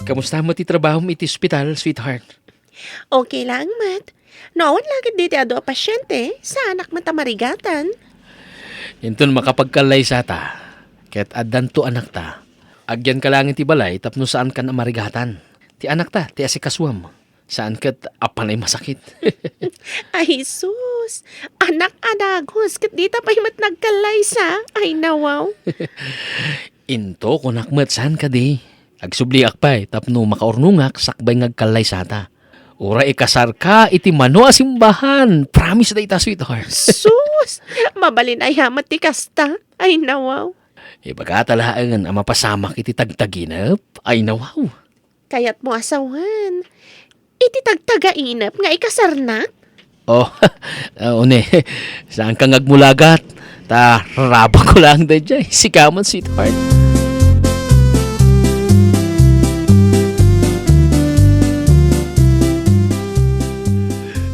Kamusta mo ti trabaho mo iti ospital, sweetheart? Okay lang, Mat. Noon lagit diti ado a pasyente sa anak matamarigatan. Inton makapagkalay sa ta, ket addan to anak ta. Agyan ka lang iti balay tapno saan ka na marigatan. Ti anak ta, ti asikaswam. Saan ket apanay masakit. Ay, sus. Anak-anagos. Kat dita pa himat nagkalay sa. Ay, nawaw. Into kunakmet saan ka di. Agsubliak pa tapno makaurnungak sakbay ngagkalay sa ta. Ura ikasar ka iti mano asimbahan. Promise da ita, sweetheart. Sus. Mabalin ay hamat ti kasta. Ay, nawaw. Ibagatalaan ang mapasamak iti tagtaginap. Ay nawaw. Kaya't mo asawan. Iti tagtagainap nga ikasar na. Oh, une. Saan ka ngagmulagat? Ta, raraba ko lang da dyan. Sikaman, sweetheart.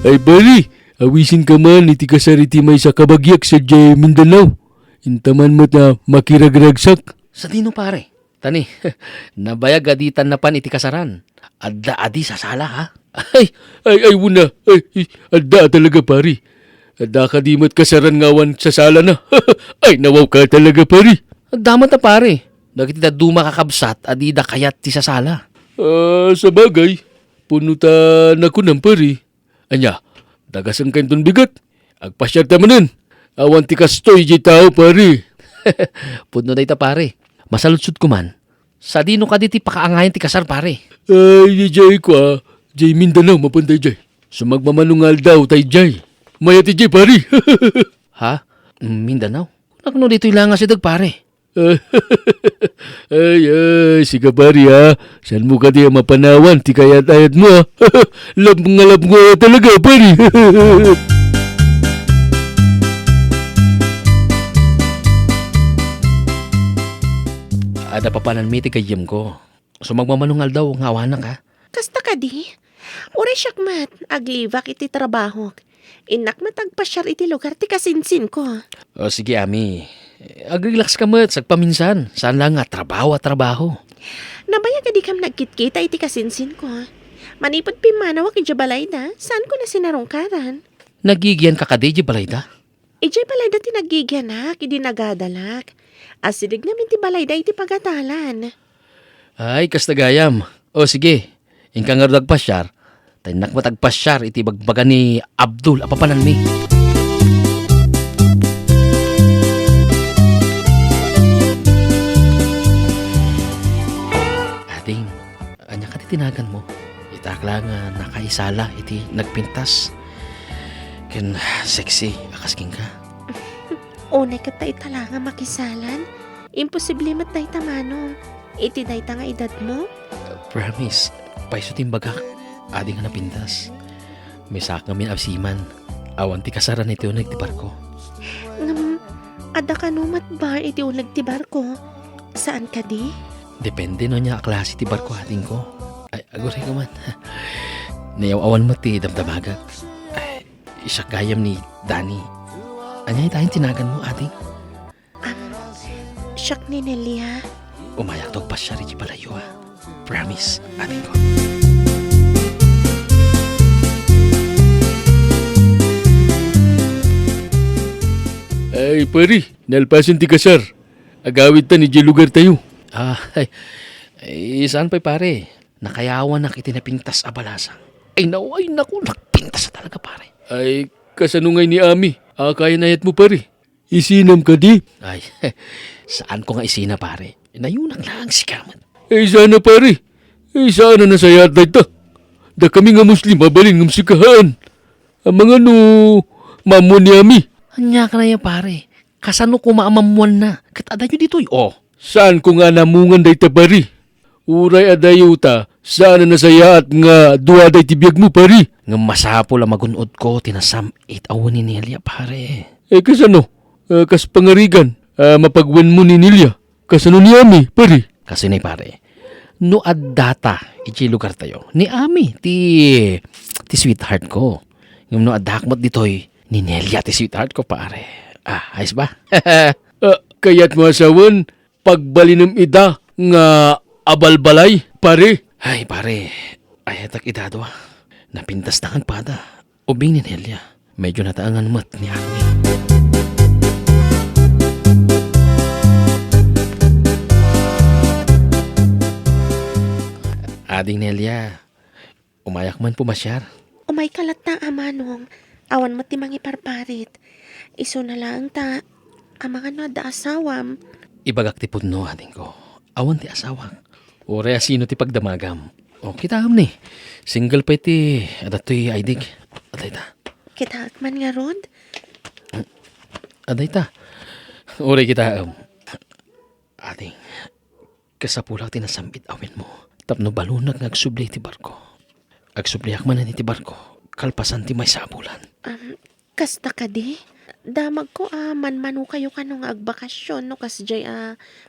Ay bari, awisin ka man iti kasariti may sa kabagyak sa Jay Mindanao. Intaman mo na makiragragsak. Sa dino pare? Tani, nabayag aditan na pan iti kasaran. Adda adi sa sala ha? Ay, wuna. Ay, adda talaga pare. Adda ka di mo't kasaran ngawan sa sala na. Ay, nawaw ka talaga pare. Damat na pare. Dagiti da duma kakabsat, adi da kayat ti sa sala. Sa bagay, punutan ako ng pare. Anya, dagasang kain ton bigat. Agpasyar tamanan. Awan ti kastoy jay tao pare. Pudno dayta pare. Masaludsud ko man. Sa dino ka di ti pakaangayan ti kasar pare. Ay, jay ko Jay Mindanao mapunday jay. Sumagmamanungal daw tay jay. Maya ti jay pare. Ha? Mindanao? Nakno dito ilanga si dag pare. Ay, siga pare ha. Saan mo ka di mapanawan ti kayat-ayat mo ha. Lab mo talaga pare. Ada papanan mi ti kayem ko. Sumagmamanungal daw nga awanak ha. Kasta ka di? Uri syakmat, aglivak iti trabaho. Inak matagpasyar iti lugar ti kasinsin ko. O sige ami. Agrelax ka mat, sagpaminsan. Saan lang nga, trabaho. Nabaya ka di kam nagkitkita iti kasinsin ko. Manipod pimanawak iti balayda, saan ko na sinarungkaran? Nagigyan ka kadi, balayda? Iti balayda ti nagigyanak, iti nagadalak. Asidig namin ti balayda iti pagatalan. Ay, kastagayam. O sige, ingka nga dagpasyar. Tanak matagpasyar iti bagbaga ni Abdul apapanan mi. Ating, anya ka titinagan mo. Itakla nga nakaisala iti nagpintas. Ken sexy, akasking ka. Unay ka tayo talaga makisalan. Imposible mat tayo tamano. Iti day nga edad mo. Promise, paiso timbagak. Adi nga napintas. May sak nga min absiman. Awan ti kasaran iti unag ti barko. Ada ka numat bar iti unag ti barko. Saan ka di? Depende no niya klase ti barko ating ko. Ay, agoray ka man. Nayaw-awan mo ti damdamagak. Ay, isyak gayam ni Danny. Anyay tayong tinagan mo ating? Siyak ni Nelia. Umayak tog pa siya rin palayo ha. Promise, ating ko. Ay, pari, nalpasin ti kasar. Agawid ta ni di lugar tayo. Saan pa'y pare? Nakayawan na kitinapintas abalasang. Ay, naku, nakpintas na talaga pare. Ay, kasanungay ni Ami. Kaya nayat mo pare. Isinam ka di? Ay, saan ko nga isina pare? Nayunak lang si Kaman. Ay, sana pare. Ay, sana nasayat na ito. Da kami nga Muslim, mabalin ng sikahaan. Ang mga mamon ni Ami. Anya ka na yan pare. Kasano ko maamamuan na. Katada nyo dito'y. Oh. Saan ko nga namungan day pari? Uray adayuta. Saan na nasaya at nga duwaday tibiyag mo pari? Nga masapo la magunod ko. Tinasam 8 awan ni Nelia pare. Kasano? Kas pangarigan. Mapagwan mo ni Nelia. Kasano ni Ami pari? Kasi na pare. No ad data. Iti lugar tayo. Ni Ami. Ti sweetheart ko. Yung no ad dakmat dito'y. Ni Nelia ti sweetheart ko pare. Ayos ba? Kaya't mo asawan, pagbalinam ida nga abalbalay, pare. Ay, pare, ayatak idadwa. Napintas na ang pada. Ubing ni Nelia, medyo nataangan mat ni Ami. Ading Nelia, umayak man pumasyar. Umay kalat na amanong. Awan mo ti mangiparparit. Iso na lang ta. Amang ano da asawam. Ibagak ti pudno ating ko. Awan ti asawang. Ure asino ti pagdamagam. O kita am ni. Single pa iti adato'y aidig. Aday ta. Kita man nga rod. Aday ta. Ure kita am. Ating. Kasapulak tinasambit awin mo. Tapno balunag nga agsubli ti barko. Agsubliak man na ti barko. Kalpasan ti may sabulan. Kasta ka di? Damag ko manmano kayo kanong agbakasyon no kasjay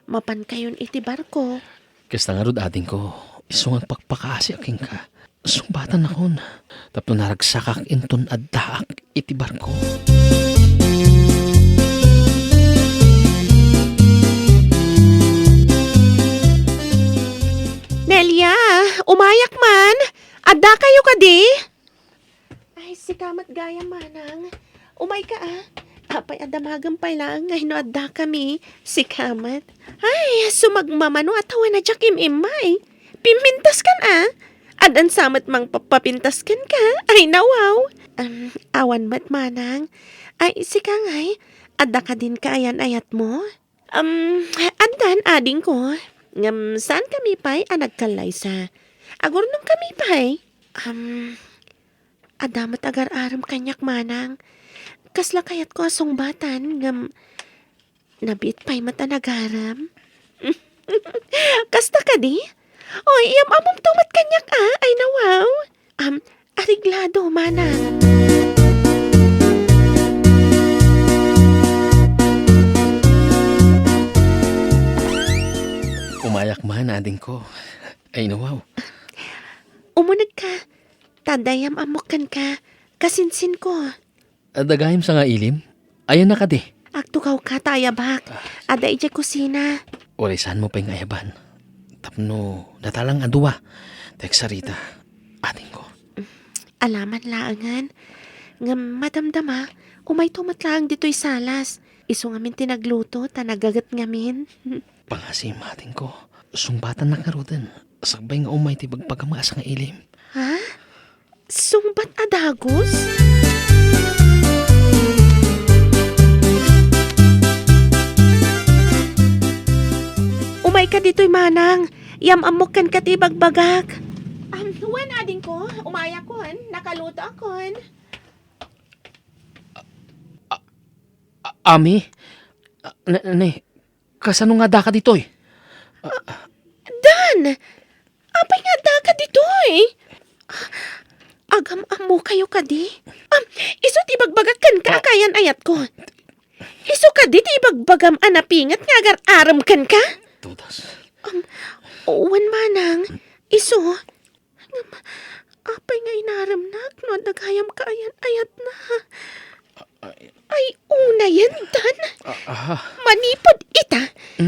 mapan kayon iti barko. Kasta nga rod ating ko. Isong pagpakaasi aking ka. Sumbatan akon. Tapno naragsakak inton addaak iti barko. Nelia, umayak man. Adda kayo ka di? Ay, si kamat gaya manang. Umay ka Apay adamagam pa lang ngay no adda kami. Si kamat. Ay, sumagmamano at tawa na jak imimay. Pimintas kan Adan samat mang papapintas kan ka. Ay nawaw. Awan mat manang. Ay sika ngay. Adda ka din ka ayan ayat mo. Adan ading ko. Saan kami pa'y anagkalay sa? Agor nung kami pa'y. Adamat agar-aram kanyak manang. Kasla kayat ko asong batan. Nabit pa'y mata nagaram. Kasta ka di? Oy, iyam among tumat kanyak ay nawaw. Ariglado manang. Umayak man ading ko. Ay nawaw. Umunag ka. Tadayam amokan ka. Kasinsin ko. Adagayim sa nga ilim. Ayan na ka di. Agtukaw ka tayabak. Ada ije kusina. Orisan mo pa yung ayaban. Tapno, datalang aduwa. Teksarita, ading ko. Alaman laangan. Madamdama. Umay tumatlaang dito'y salas. Iso ngamin tinagluto. Tanagagat ngamin. Pangasim ading ko. Sumbatan na karudan. Sagbay nga umay tibag pagkamaas nga ilim. Ha? Sumbat adagos? Umay ka dito'y manang. Yam amukan ka tibagbagak. Huwan ading ko. Umaya kon. Nakaluto akon. Ami? Kasano nga da ka ditoy? Dan! Apay nga da ka dito'y. Agam amo kayo ka di. Iso tibagbagakan ka akayan ayat ko. Iso ka di tibagbagam anapingat nga agar-aram kan ka. Tudas. Uwan manang. Iso. Apay nga inaramnak no nagayam ka ayan ayat na. Ay una yan dan. Manipod ita.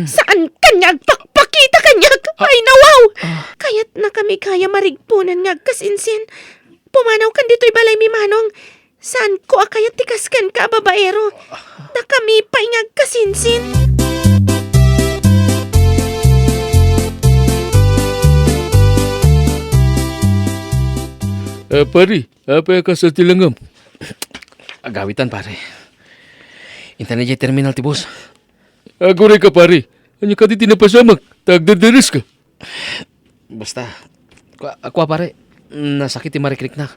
Saan kanyag pakpakita kanyag. Ay nawaw. Kaya't na kami kaya marigpunan nga kasinsin. Pumanaw kan dito'y balay mi manong. Saan ko akayat tikaskan ka babaero. Na kami paingag kasinsin. Pari, apa ka sa tilangam? Agawitan, pare. Intan na terminal ti boss. Agore ka, pare. Anya ka di tinapasamak. Tagdadaris ka. Basta. Ako, pare. Nasakit ti marikrik na.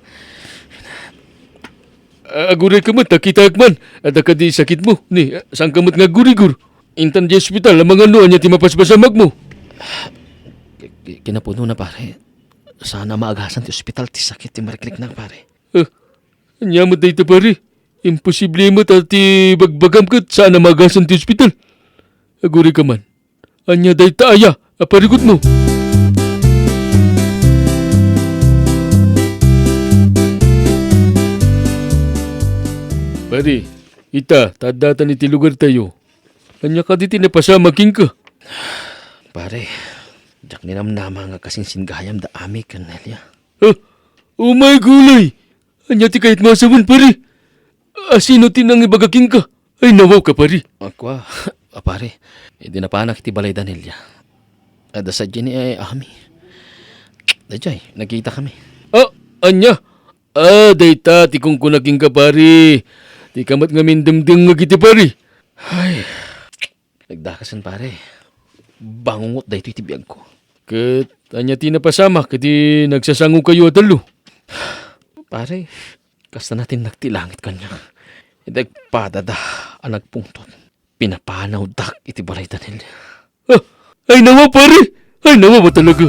Agure ka mat, takitagman. Ada ka di sakit mo. Ni, saan ka mat nga gurigur? Intan di hospital, ang mga anya ti mapaspasamag mo. Kinapuno na, pare. Sana maagasan ti ospital ti sakit ti mariklik na, pare. Anyamat na ito, pare. Imposible mo ti bagbagam kat sana maagasan ti ospital. Aguri ka man. Anya day taaya, aparigot mo. Pare, ita, tadatan iti lugar tayo. Anya ka di tinapasamaking ka. Pare, jak ninamnama nga kasing singgayam da ami kanelya. Oh my gulay! Anya ti kahit masawan, pare. Sino tinang ibagaking ka? Ay nawaw ka, pare. Ako, pare. Hindi na panak ti balay danilya. Ada sa dyan ay ami. Dajay, nagkita kami. Anya? Dayta, ti kung kunaking ka, pare. Ti kamat nga mindamdang nga kiti, pare. Ay, nagdakasan, pare. Bangungot dayto iti biyag ko. Kat, anya ti napasama, kati nagsasango kayo at alo. Pare, kasta natin nagtilangit kanya. Idagpadada, ang nagpungtot. Pinapanaw dak iti balay tanil. Ay nawa, pare! Ay nawa ba talaga?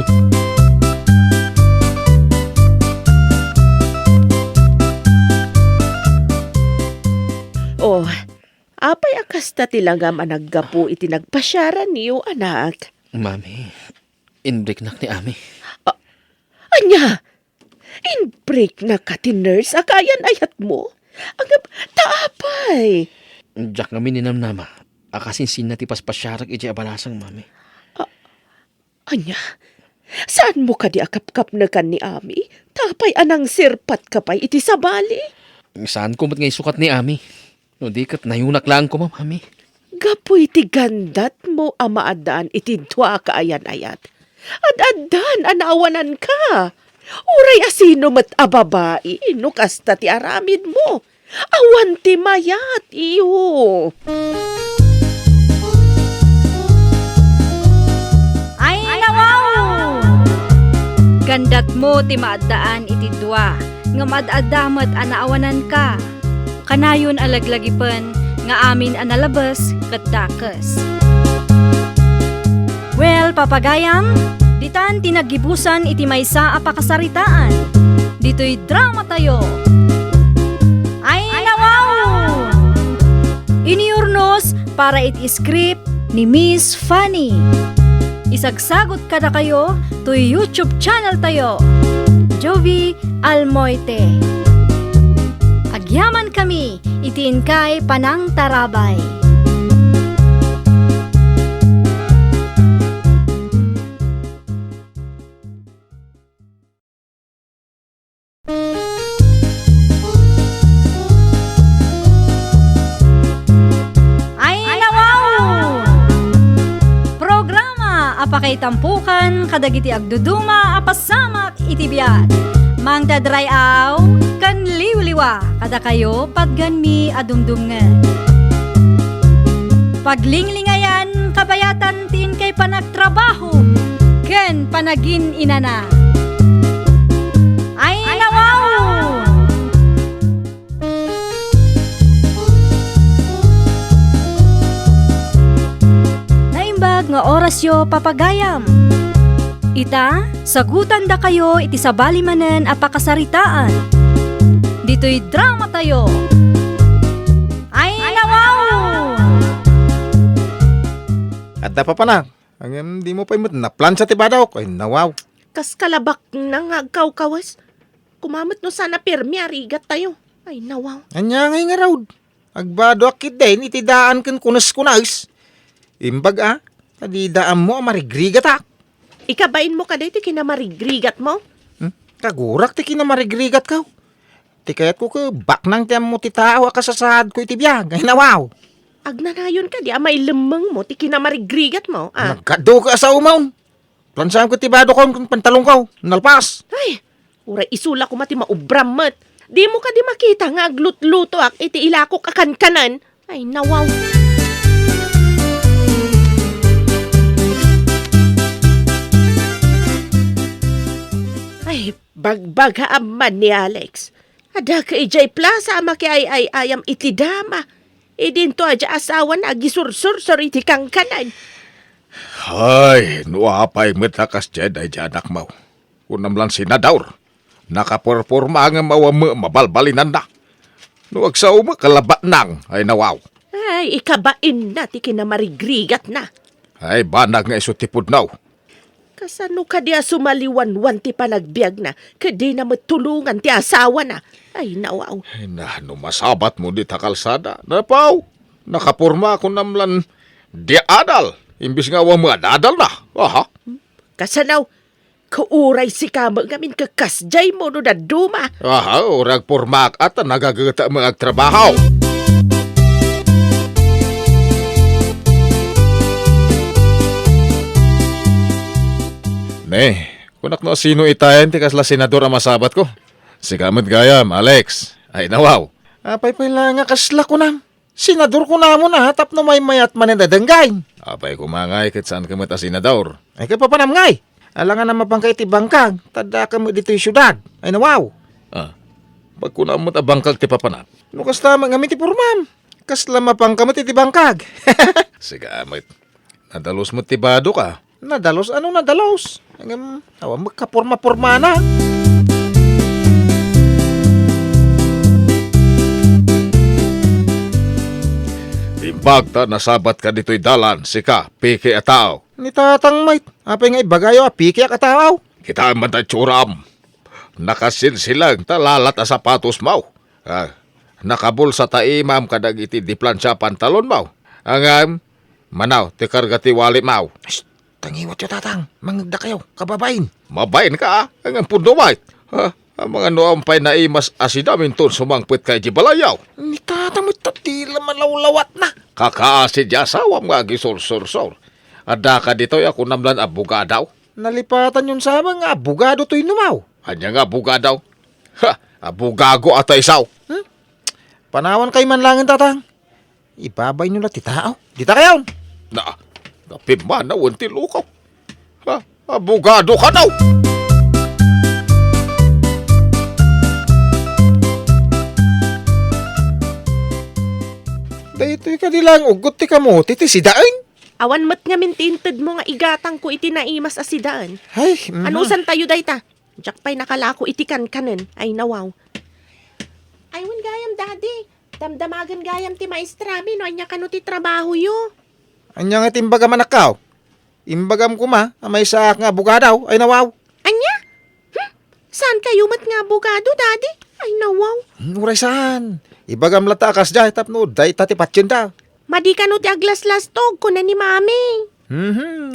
Oh, apay akasta tilangam anaggapo iti nagpasyaran niyo, anak. Mami, in-break nak ni Ami. Anya, in-break na ka ti nurse, akayan ayat mo. Agap, taapay. Diyak kami ninamnama. Akasinsin na ti paspasyarag iti abalasang, mami. Anya, saan mo ka di akap-kap na kan ni Ami? Tapay anang sirpat ka pa'y iti sabali. Saan ko mat ngay sukat ni Ami? No, di kat nayunak lang ko, mami. Gapoy ti gandat mo amaadaan iti dua ka ayan-ayat. Ad-adan anawanan ka. Uray asino mat ababae, no kasta ti aramid mo. Awan ti mayat, iyo. Ay nawaw! Gandat mo ti maadaan iti dua, nga maadadamat anaawanan ka. Kanayon alaglagipan, nga amin analabas kat dakas. Well, papagayam, ditan tinagibusan iti maysa a pakasaritaan. Dito'y drama tayo. Ay nawaw! Iniurnos para iti script ni Miss Fanny. Isagsagot kada kayo to YouTube channel tayo. Jovi Almoite. Agyaman kami, itiin kay Panang Tarabay. Ay nawaw! Programa apakay tampukan kadagiti agduduma apasamak iti biag. Mang dadrayaw kan liwliwa kada kayo patgan mi adumdumngan. Paglinglingayan kabayatan tin kay panagtrabaho ken panagin inana. Ay nawaw! Naimbag nga orasyo papagayam. Ita, sagutan da kayo iti sabali manen a pakasaritaan. Dito'y drama tayo. Ay nawaw! At da pa na. Ang di mo pa imot na plan sa tibadaw. Ay nawaw. Kas kalabak na nga agkaw-kawas. Kumamot no sana pirmi arigat tayo. Ay nawaw. Anya ngay nga raw. Agbado akit din itidaan kan kunas. Imbag tadidaan mo marigrigat Ikabain mo ka dito kinamarigrigat mo? Kagurak ti kinamarigrigat ka. Ti kayat ko ka baknang ti mo ti tao akasasad ko itibiyag. Ay nawaw. Agnanayon ka di may lemeng mo ti kinamarigrigat mo. Nagkado ka sa umaw. Plansaan ko tibado ko kung pantalong ko. Nalpas. Ay, ura isula ko mati maubrammet. Di mo ka di makita nga aglut-luto iti ilakok akan kanan. Ay nawaw. Ay, baghaaman ni Alex. Ada ka ijay plaza maki ay ayam iti dama. Idinto aja asawan agisursur iti kangkanan. Ay, nuapay metakas dyan ay dyan anak mo. Unam lang sinadaur. Nakapurpurma nga mabalbalinan na. Nuwag sa kalabat nang ay nawaw. Ay, ikabain na ti kinamarigrigat na. Ay, banag nga iso tipod naw. Kasano ka diya sumaliwan-wan ti panagbiag na, kadi na matulungan ti asawa na. Ay, nawaw. Ay na, masabat mo di takalsada. Napaw, nakapurma ako namlan di adal. Imbis nga wang mga dadal na. Aha. Kasanaw, kauray si kama ngamin kakasjay mo no na duma. Aha, urag purmak at nagagata mga trabaho. Ne, kunak no sino itayan ti kasla senador ang masabat ko. Si Kamad Gayam, Alex. Ay nawaw. Apay pala nga kasla ko na. Senador ko na mo na, tap no may mayat manendadanggay. Apay kumangay kat saan kamot a senador. Ay kaya papanamngay. Alangan na mapangkay ti bangkag. Tada ka mo dito yung syudad. Ay nawaw. Pag kunamot a bangkag ti papanap. No kasta mangamit ti purmam. Kasla mapangkamot ti bangkag. Sige amit. Nadalos mo ti bado ka. Nadalos? Anong nadalos? Magkapurma-purma na. Imbag ta nasabat ka dito'y dalan, sika, piki at tao. Ni tatang mait, apay nga ibagayo, piki at tao. Kita man tayo tsuram. Nakasilsilang talalat a sapatos mau. Nakabul sa taimam kadag iti di plansya pantalon mau. Ang manaw, ti kargati wali mau. Tangiwat yung tatang, mangagda kayo, kababain. Mabain ka ang pundo mait. Ang mga noampay na imas asidamin ton sumangpit kay Jibalayaw. Ni tatang mo tatila malawlawat na. Kakaasid ya asawa mga gisor-sor-sor. Ada ka dito ako namlan abogadaw. Nalipatan yun sa mga abogado to'y numaw. Anya nga buga daw. Ha, abugago ata isaw. Panawan kay man langin tatang. Ibabay nyo na titao. Dita kayaw. Napimman na wanti lukaw. Ha, abugado ka daw. Dahito ka nilang ugot ti kamo, titi sidain. Awan mat nga mintinted mo nga igatang ko iti naimas asidaan. Ay, Ano san tayo dayta? Jack pa'y nakalako iti kanen. Ay nawaw. Aywan gayam daddy. Damdamagan gayam ti maestrami no anya kano ti trabaho yo. Anya nga timbaga manakaw. Imbagam ko ma, amay sa nga bugadaw, ay nawaw. Anya? Saan kayo mat nga abogado daddy? Ay nawaw. Uray saan? Ibagam lata akas jay tapno, day tati patsin da. Madi kano ti aglas-las tog ko na ni mami.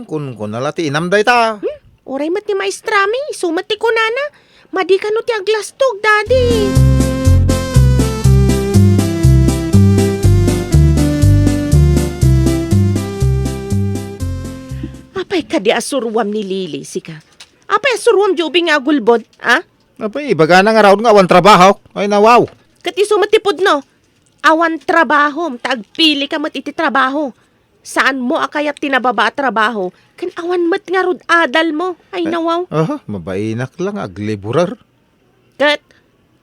Kun nalati inam day ta. Oray mat ni maestrami, sumat ti kunana. Madi kano ti aglas tog daddy. Apay ka di asurwam ni Lily, sika. Apay asurwam jubing nga gulbod, ha? Apay, ibaga na nga raw nga awan trabaho, ay nawaw. Kati sumatipod no. Awan trabaho, tagpili ka mat iti trabaho. Saan mo akayat tinababa trabaho? Kan awan mat nga rod adal mo. Ay nawaw. Mabainak lang agliburar. Kat,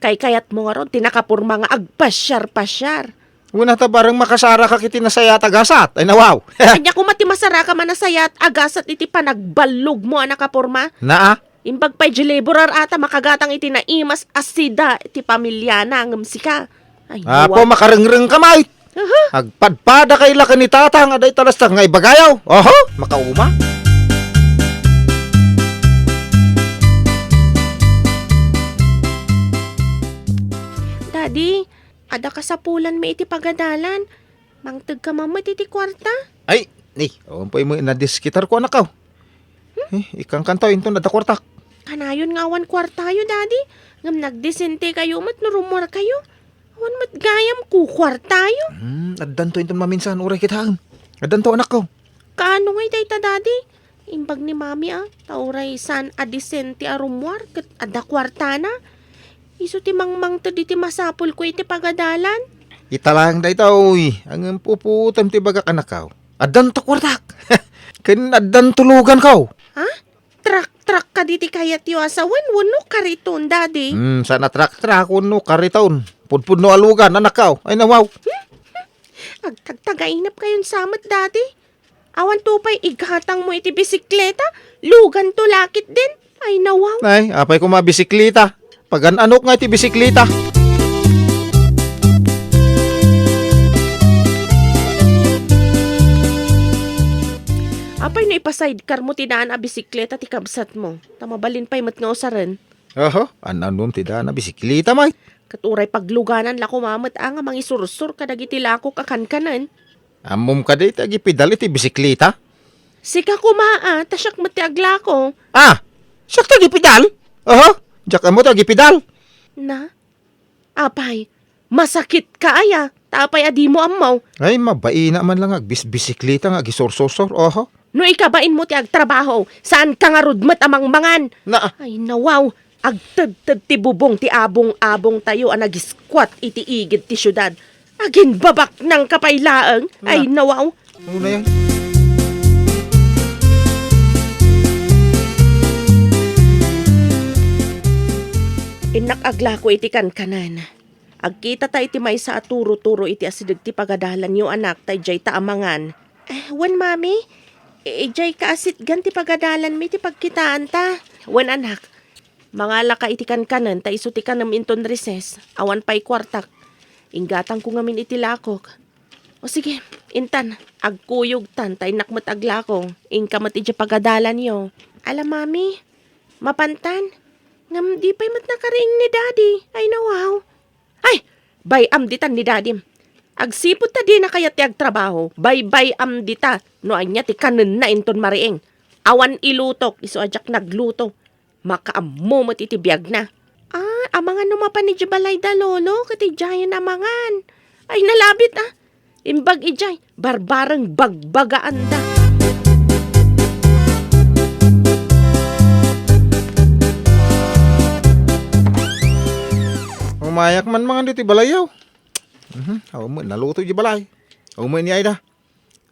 kay kayat mo nga rod, tinakapurma nga agpasyar-pasyar. Una ta barang makasara ka kiti nasaya tagasat, ay nawaw. Kanya kung mati masara ka manasayat, agasat iti panagbalog mo anakapurma. Naa? Imbag pa'y jiliburar ata makagatang iti naimas asida iti pamilya na sika. Ay Apo nawaw. makarengreng kamay. Agpadpada kay laki ni tatang aday talastak nga ibagayaw. Oho, makauma. Daddy, ada ka sa pulan may iti pagadalan. Mangtag ka mamat iti kwarta. Ay, ni, umpay mo inadiskitar ko anak ko. Ikang kanto into nadakwartak. Kanayon nga awan kwarta yo, Daddy. Ngam nagdesente kayo mat nurumor kayo. Awan mat gayam ku kwarta yo. Addan to into maminsan uray kita. Addan to anak ko. Kaano ngay dayta, Daddy? Imbag ni Mami tauray san adisente arumwar ket ada kwarta na. Isu ti mangmang to diti masapul ko iti pagadalan. Italang day uy. Ang puputam ti baga kanakaw. Addan to kwartak. Ken addan tulugan ko. Ha? Trak ka diti kayat yo asawan wano kariton, Daddy. Sana trak uno kariton. Pudpud no alugan anak ko. Ay nawaw. Agtagtagainap kayon samat, Daddy. Awan tupay ighatang mo iti bisikleta. Lugan to lakit din. Ay nawaw. Ay, apay ko mabisiklita. Pagan-anok nga iti bisiklita. Apay na ipasidecar mo tinaan a bisikleta ti kabsat mo. Tamabalin pa'y mat nga usaran. Oho, ananum ti na bisiklita may. Katuray pagluganan lako mamat nga mangisursur kadagiti lako kakankanan. Amom ka day tagi pedal iti bisiklita. Sika kumaa, tasyak mo ti aglako. Siyak tagi pedal? Oho, jak mo tagi pedal. Na? Apay, masakit ka aya. Tapay adi mo amaw. Ay, mabaina man lang bisiklita nga gisorsosor. Oho. No ikabain mo ti agtrabaho. Saan ka nga rudmat amang mangan? Ay nawaw. Agtad-tad ti bubong ti abong-abong tayo ang nagiskwat iti igid ti syudad. Agin babak ng kapaylaang. Ay nawaw. Ano na yan? Inakagla ko iti kankanan. Agkita ta iti may sa aturo-turo iti asidag ti pagadalan yo anak tay jay taamangan. Wan mami, jay kaasit gan ti pagadalan mi ti pagkitaan ta. Wan anak, mangala ka iti kankanan ta iso ti kanam inton recess. Awan pa'y kwartak. Inggatang ko ngamin iti lakok. O sige, intan, agkuyog tan tay nakmat aglakong. Ingkamat iti pagadalan yo. Alam mami, mapantan. Ngam di pa'y mat nakaring ni daddy. Ay nawaw. Ay, bay amditan ni daddy. Agsipot ta di na kaya ti agtrabaho. Bay amdita. No anya ti kanen na inton marieng. Awan ilutok. Iso ajak nagluto. Makaammo mo iti biyag na. Amangan numapan ni Jibalay da lolo. Kati jayan amangan. Ay nalabit Imbag ijay. Barbarang bagbagaan da. mayak man mga dito balayaw. Aw mo naluto di balay. Aw mo ni Aida.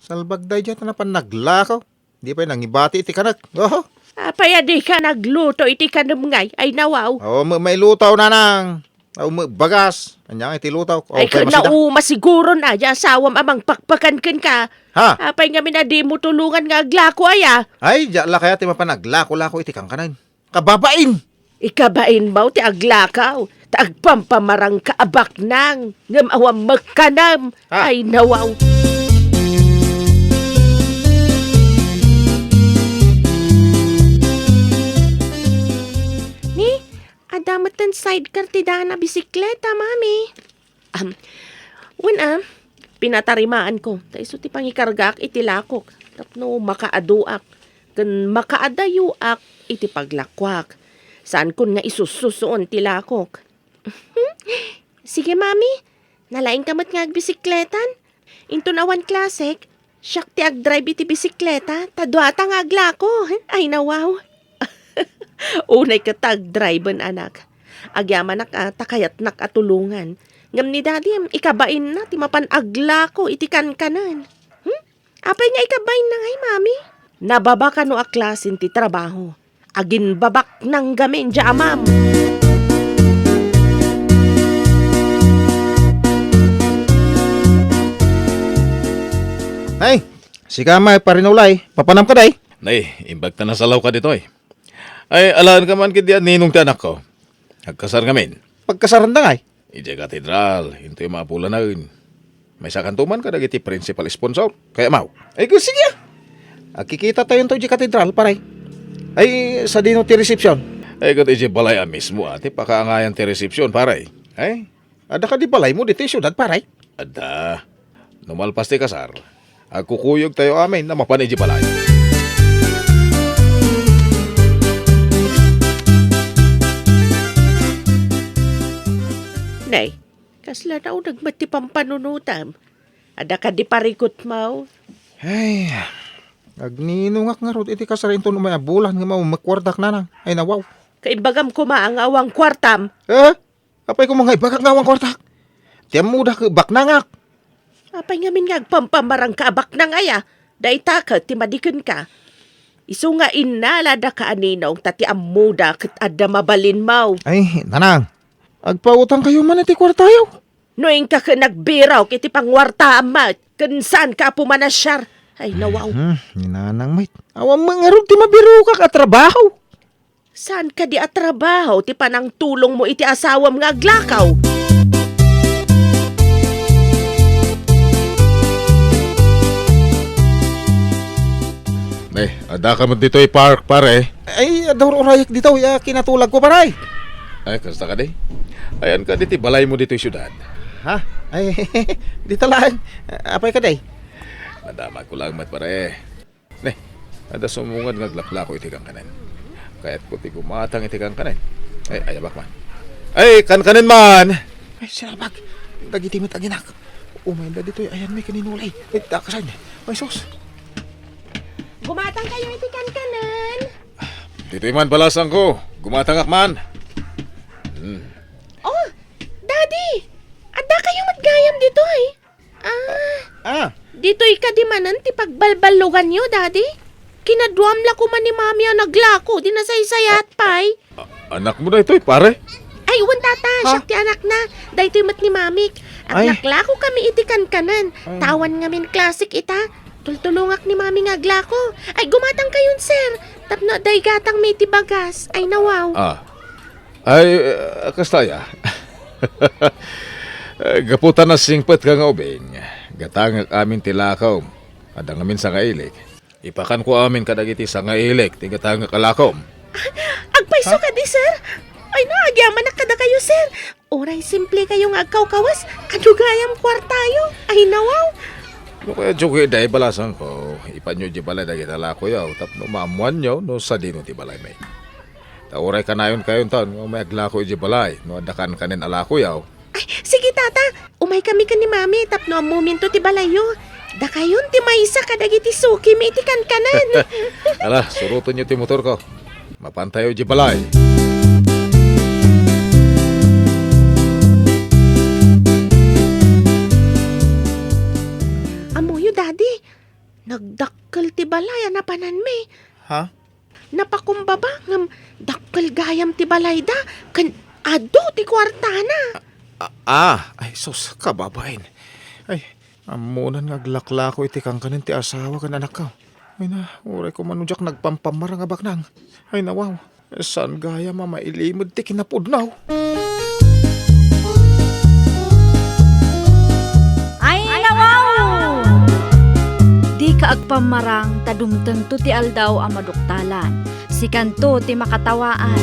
Salbagday dyan na pan naglakaw. Di pa nangibati iti kanak. Oh. Apay di ka nagluto iti kanam ngay. Ay nawaw. Aw mo may lutaw na nang. Aw mo bagas. Anyang iti lutaw. Ay ka nauma siguro na. Ya asawam amang pakpakan ken ka. Ha? Apay nga na di mo tulungan nga aglako aya. Ay, diya la kaya ti mapanaglako-lako iti kang kanan. Kababain. Ikabain baw ti aglakaw. Tagpampamarang kaabak nang. Ngam awam magkanam. Ha? Ay nawaw. Ni, adamat ng sidecar ti Dana bisikleta, mami. Pinatarimaan ko. Taiso ti pangikargak iti lakok. Tapno makaaduak. Kan makaadayuak iti paglakwak. Saan kun nga isususoon ti lakok. Sige, mami. Nalaing kamat nga agbisikletan. Into nawan klasik. Siyak ti agdrive iti bisikleta. Tadwata nga aglako. Ay nawaw. Unay ka tag-drive anak. Agyaman takayat nakatulungan. Ngam ni daddy, ikabain na, ti mapanagla ko, iti kankanan. Apay nga ikabain na ngay, mami? Nababa ka no aklasin ti trabaho. Agin babak nang gamin dya, ma'am. Ay, si Kamay parinulay. Papanam ka day. Nay, imbag ta nasalaw ka dito eh. Ay, alaan ka man kiti ninong ti anak ko. Nagkasar ngamin. Pagkasaran na ngay. Ije katedral, hinto yung mga pula na yun. May sakantuman ka dagiti principal sponsor. Kaya mau. Ay, sige. Kikita tayo ito ije katedral, paray. Ay, sa dino ti reception. Ay, kat ije balay mismo ati, pakaangayan ti reception, paray. Ay, ada ka di balay mo dito syudad, paray. Ada. Numalpas ti kasar. Agkukuyog tayo amin na mapan ije balay. Nay, kasla na nagmati pampanunutam. Ada ka di parikot mau. Ay, agninungak nga rod iti kasarin to numaya bulan nga mau makwardak na nang. Ay nawaw. Kaimbagam ko maangawang kwartam. Apay ko mga ibagak nga awang kwartak. Tiyam muda ka baknangak. Apay ngamin nga agpampamarang kaabak na ngaya. Daita ka, timadikan ka. Isu nga inalada ka aninong tati amuda kat adda mabalin mau. Ay, nanang. Agpautang kayo man iti kwartayo. Noing ka nagbiraw kiti pangwarta amat. Kansan ka pumanasyar. Ay nawaw. Ninanang mait. Awang mga rod ti mabiru ka katrabaho. Saan ka di atrabaho ti panang tulong mo iti asawam nga aglakaw? Ay, ada ka mo dito park pare. Ay, ador orayak dito. Kinatulag ko paray. Ay, kasta ka di? Ayan ka diti balay mo dito syudad. Ha? Ay, dito lang. Apay ka day? Nadama ko lang mat pare. Ada sumungad nga glaplako iti kang kanan. Kaya't ko ti gumatang iti kang kanan. Ay, ayabak man. Ay, kanan man! Ay, sinabag. Dagiti mit aginak. Umenda dito, ayan may kaninulay. Ay, takasan. Ay, sus. Gumatang kayo iti kankanan. Dito'y man balasan ko. Gumatangak man. Oh, Daddy! Ada kayo matgayam dito eh. Dito'y kadimanan ti pagbalbalugan nyo, Daddy. Kinaduam la ko man ni Mami ang naglako. Di nasaysayat pa'y. Anak mo na ito'y pare. Ay, uwan tata. Siyak ti anak na. Dahito'y mat ni Mamik. Ang Ay. naglako kami iti kankanan. Tawan nga min klasik ita. Tultulungak ni Mami nga aglako. Ay, gumatang kayon, sir. Tapno, day gatang may tibagas. Ay, nawaw. Ay, kastaya. Gaputan na singpet ka nga ubing. Gatangak amin tilakaw. Adang amin sa ngailik. Ipakan ko amin kadagiti sa ngailik. Tigatangak alakom. Agpaiso ka di, sir. Ay, naagyaman na kada kayo, sir. Oray, simple kayong agkaw-kawas. Kadugayam kwartayo. Ay, nawaw. No kaya joke day balasan ko. Ipanyo di balay dagiti alako yaw. Tapno maamuan nyo no sa dino ti balay may. Tauray ka na yun kayon taon. May aglako di balay. No adakan kanin alako yaw. Ay, sige, tata. Umay kami ka ni Mami. Tapno ang momento ti balayo. Da kayon ti maysa kadagiti suki may iti kankanan. Ala, suruto nyo ti motor ko. Mapantayo di balay. napanan me. Ha? Napakumbaba ngam dakkel gayam ti balay da. Kan ado ti kwartana. Ay sus, kababain. Ay, amunan nga glakla ko iti kang kanin ti asawa kan anak ka. Ay na, uray ko manudyak nagpampamara nga baknang. Ay nawaw, saan gaya mamailimod ti kinapudnaw? Ay nawaw! Di ka agpamarang tadumteng to ti aldaw ang maduktalan. Si kanto ti makatawaan.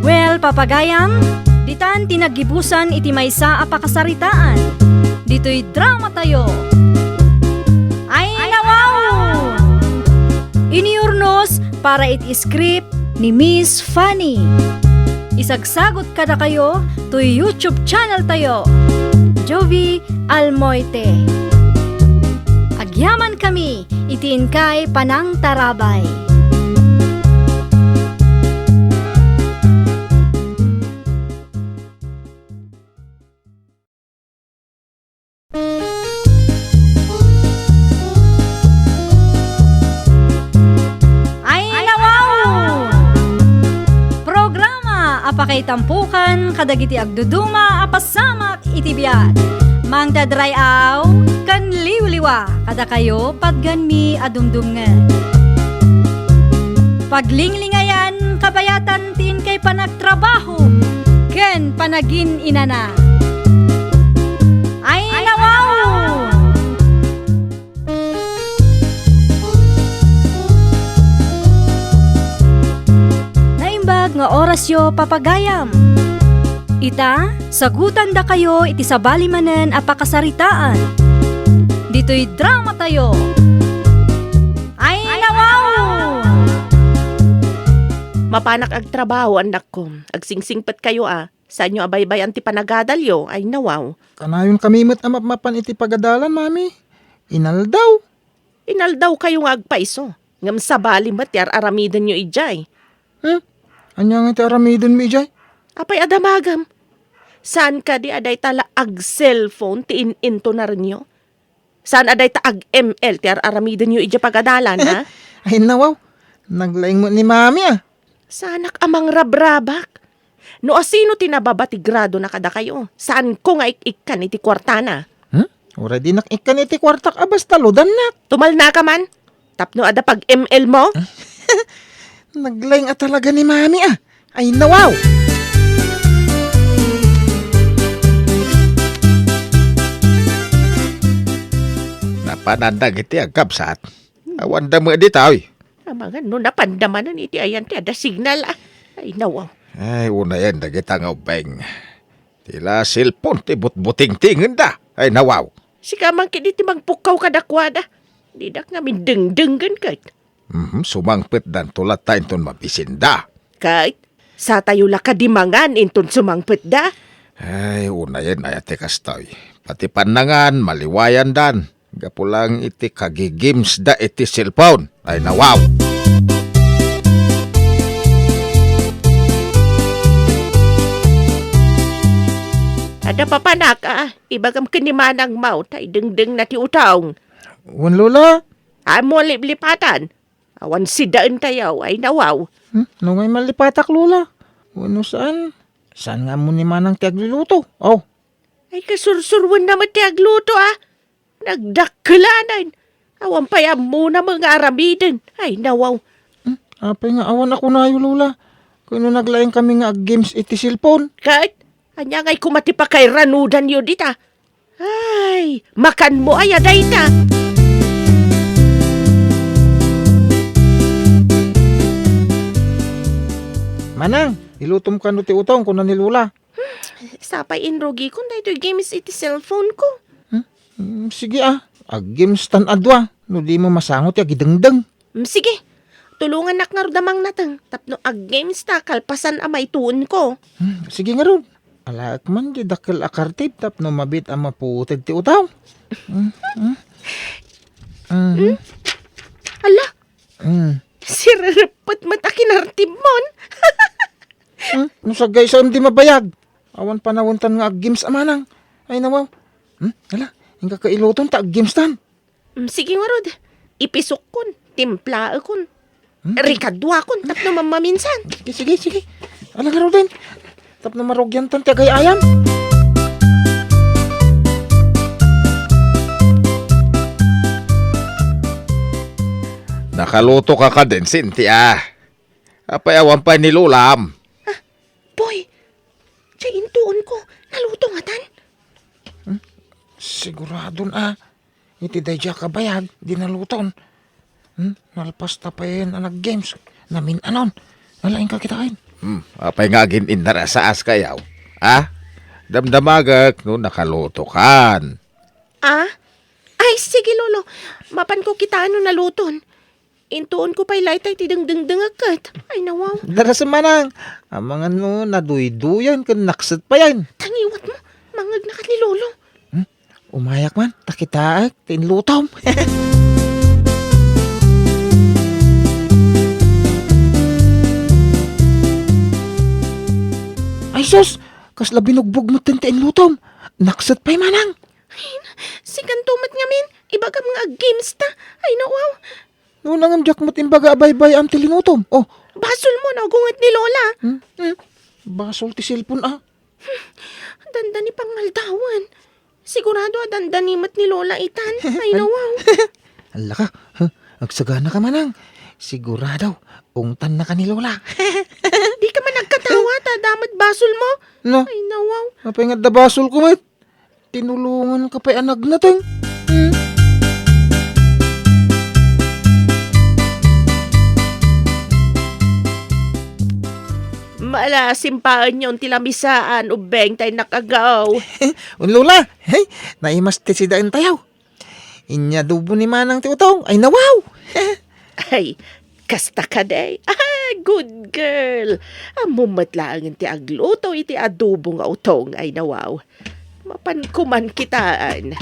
Well, papagayam, ditan tinagibusan iti maysa a pakasaritaan. Dito'y drama tayo. Ay nawaw! Iniurnos para iti script ni Miss Fanny. Isagsagot kada kayo to YouTube channel tayo. Jovi Almoite. Agyaman kami, itiin kay Panang Tarabay. Ay nawaw! Programa apakay tampukan kadagiti agduduma apasamak iti biag. Mang dadrayaw kan liwliwa kada kayo padgan mi adumdumngan. Paglinglingayan kabayatan tin kay panagtrabaho ken panagin inana. Ay nawaw! Naimbag nga orasyo papagayam. Ita, sagutan da kayo iti sabali manen a pakasaritaan. Dito'y drama tayo. Ay nawaw! Mapanak ag trabaho anak ko. Agsingsingpet kayo Saan nyo abaybayan ti panagadalyo? Ay nawaw. Kanayon kami met mapan iti pagadalan, mami. Inaldaw. Inaldaw kayo nga agpaiso. Ngam sabali mat yar aramidan nyo ijay. Anya nga iti aramidon mi, Jay? Apay adamagam. Saan ka di aday tala ag cellphone ti in-into na rin nyo? Saan aday ta ag ML ti aramidan nyo ija pagadalan, ha? Ay nawaw. Naglaing mo ni mami, Sanak amang rabrabak. No asino tinababa ti grado na kada kayo? Saan ko nga ikan iti kwartana? Ura di nakikan iti kwartak abas taludan na. Tumal na ka man? Tapno ada pag ML mo? Naglaing talaga ni mami, Ay nawaw. Napanandag iti agkapsat. Awan da mo di taoy. Amangan no napandamanan iti ayan ti ada signal, Ay nawaw. Ay, una yan, dagita nga ubeng. Tila silpon, ti butbuting tingin da. Ay, nawaw. Si kamang kini ti magpukaw kadakwada. Didak nga mindeng-denggan kahit. Sumangpit dan tulat tayo ton mabisin da. Kahit sa tayo lakadimangan inton sumangpet da. Ay, una yan, ayate kastoy. Pati panangan, maliwayan dan. Gapulang iti kagigims da iti cellphone. Ay, nawaw. Ada papanak, ibagam kinimanang maut ay dengdeng na ti utaong. Wan lola. Amo liplipatan. Awan sidaan tayaw ay nawaw. Nungay malipatak lola. Wano saan? Saan nga mo ni manang ti agluluto? Oh, Ay kasursurwan naman ti agluto Nagdakkalanan. Awan payam muna mga aramidin. Ay nawaw. apay nga awan ako na lola. Kano naglaing kami nga games iti cellphone. Kahit, anya ngay kumati pa kay ranudan yun dita. Ay, makan mo ay aday na. Manang, ilutom ka no ti utong kuno ni lola. Sapay inrogi ko na ito games iti cellphone ko. Sige ag-games tan adwa. No di mo masangot ya gidengdeng. Sige, tulungan nak nga damang natang. Tapno ag-games ta kalpasan amay tuon ko. Sige nga ron. Alaak man di dakkel akartip tapno mabit ang maputed ti utaw. Ala, Mm. sirarapot matakinartib mon. No sa guys di mabayag. Awan panawuntan nga ag-games amanang. Ay nawaw. Hala, hingga kailuton ta ag-games tan. Sige nga rod, ipisok kon, timpla kon. Rikadwa kon, tapno mamaminsan. Sige. Alang araw din. Tap na marugyan tan tiagay ayam. Nakaluto ka din, Cynthia. Apayawan pa ni Lulam. Boy, siya intuon ko, naluto nga tan. Siguradon iti day siya kabayag, di naluton. Nalpas tapayin anag games. Namin anon. Nalaing ka kitain. Apay nga ginin na sa kayaw. Damdamagak no nakaluto kan. Ay, sige lolo. Mapan ko kita ano naluton. Intuon ko pa'y laytay ti dengdeng agkat. Ay, nawaw. Dara sa manang. Ang mga no, naduy-duyan, kan naksat pa yan. Tangiwat mo. Mangag na ka ni lolo. Umayak man, takitaak, tinlutom. Ay sus, kasla binugbog mo tintiin lutom. Naksat pa'y manang. Si kantumat nga min. Ibaga mga games ta. Ay, nawaw. Noon ang amjak mo timbaga abay-bay am tilinutom. Oh, Basol mo na gungat ni lola. basol ti cellphone Danda ni pangaldawan. Sigurado danda ni mat ni lola itan. Ay, nawaw. Ala ka, agsagana ka manang. Sigurado, ungtan na ka ni Lola. Di ka man nagkatawa ta. Damat basol mo. No, Ay, nawaw. apay nga da basol ko met. Tinulungan ka pa'y anag na ting. Malasimpaan yung tilamisaan. Ubeng tayo nakagaw. Lola, hey, naimas ti si dain tayaw. Inya dubo ni manang ti utong. Ay nawaw. Ay, kasta ka day. Good girl. Amumat lang ti agluto iti adobo nga utong. Ay, nawaw. Mapankuman kitaan.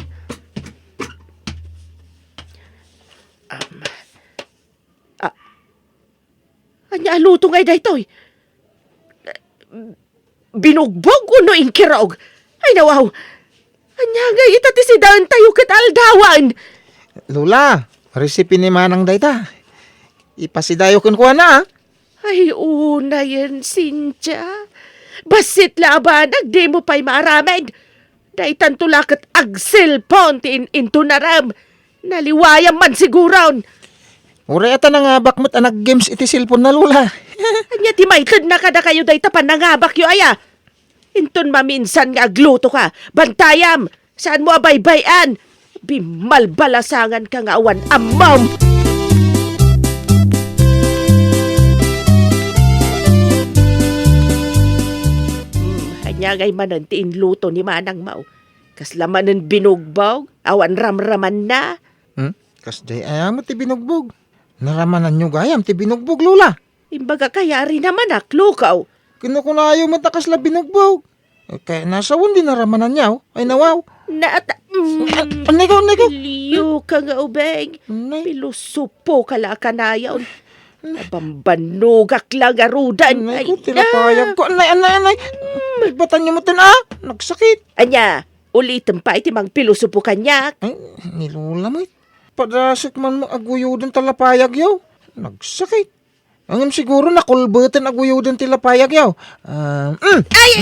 Anya aluto ngay daytoy. Binugbog uno inkirog. Ay, nawaw. Anya nga itati si daan tayo kat aldawan. Lola, resipi ni manang dayta. Ipasidayo kun kuha na. Ay, una yan, Cynthia. Basit laban, agdi mo pa'y maramid. Daitan tulakat ag cellphone tin into naram. Naliwayam man siguron. Uri ata nga bakmat anak games iti cellphone na Lola. Anya ti maitid na kada kayo dayta panangabak yu aya. Inton maminsan nga agluto ka. Bantayam, saan mo abay-bayan? Bimalbalasangan ka nga awan amam. Hanyagay manan ti inluto ni Manang Mau. Kaslamanan binugbog, awan ramraman na. Kasday ayam ti binugbog. Naramanan nyo gayam ti binugbog Lola. Imbaga kaya rin naman aklukaw. Kinukunayo matakas la binugbog. Kaya nasa din naramanan niya. Ay nawaw. Anay ko. Liyo ka nga ubeng. Anay. Pilusupo ka la kanayaw. Nabambanugak lang arudan. Anay ko, tilapayag ko. Anay. Batan niyo mo tin nagsakit. Anya, ulitin pa iti mang pilusupo kanya. Ay, nilula mo. Padasik man mo aguyodin talapayag yaw. Nagsakit. Ang siguro nakulbutan aguyodin tilapayag yaw. Ay,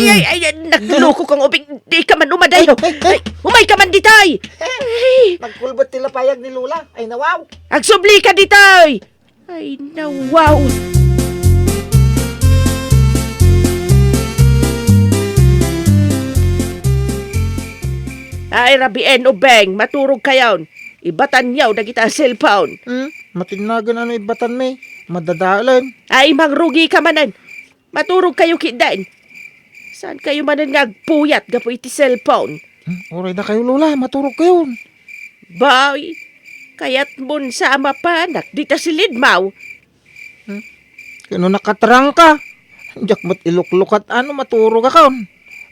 nagloko kang ubing. Di ka man umadayo. Ay, umay ka man ditay. Nagkulbot tilapayag ni Lola. Ay nawaw. Agsubli ka ditay. Ay, nawaw. Ay, rabien ubeng. Maturog kayaw. Ibatan yaw na kita cellphone. Matinagan ano ibatan may. Madadalan. Ay, mangrugi ka manan. Maturog kayo kidan. Saan kayo manan ngagpuyat gapo iti cellphone? Oray na kayo Lola. Maturog kayo. Boy, kayat mun sa amapanak, dita si Lidmaw. Kano nakatrang ka. Diyak mo't iluklukat ano maturog ka.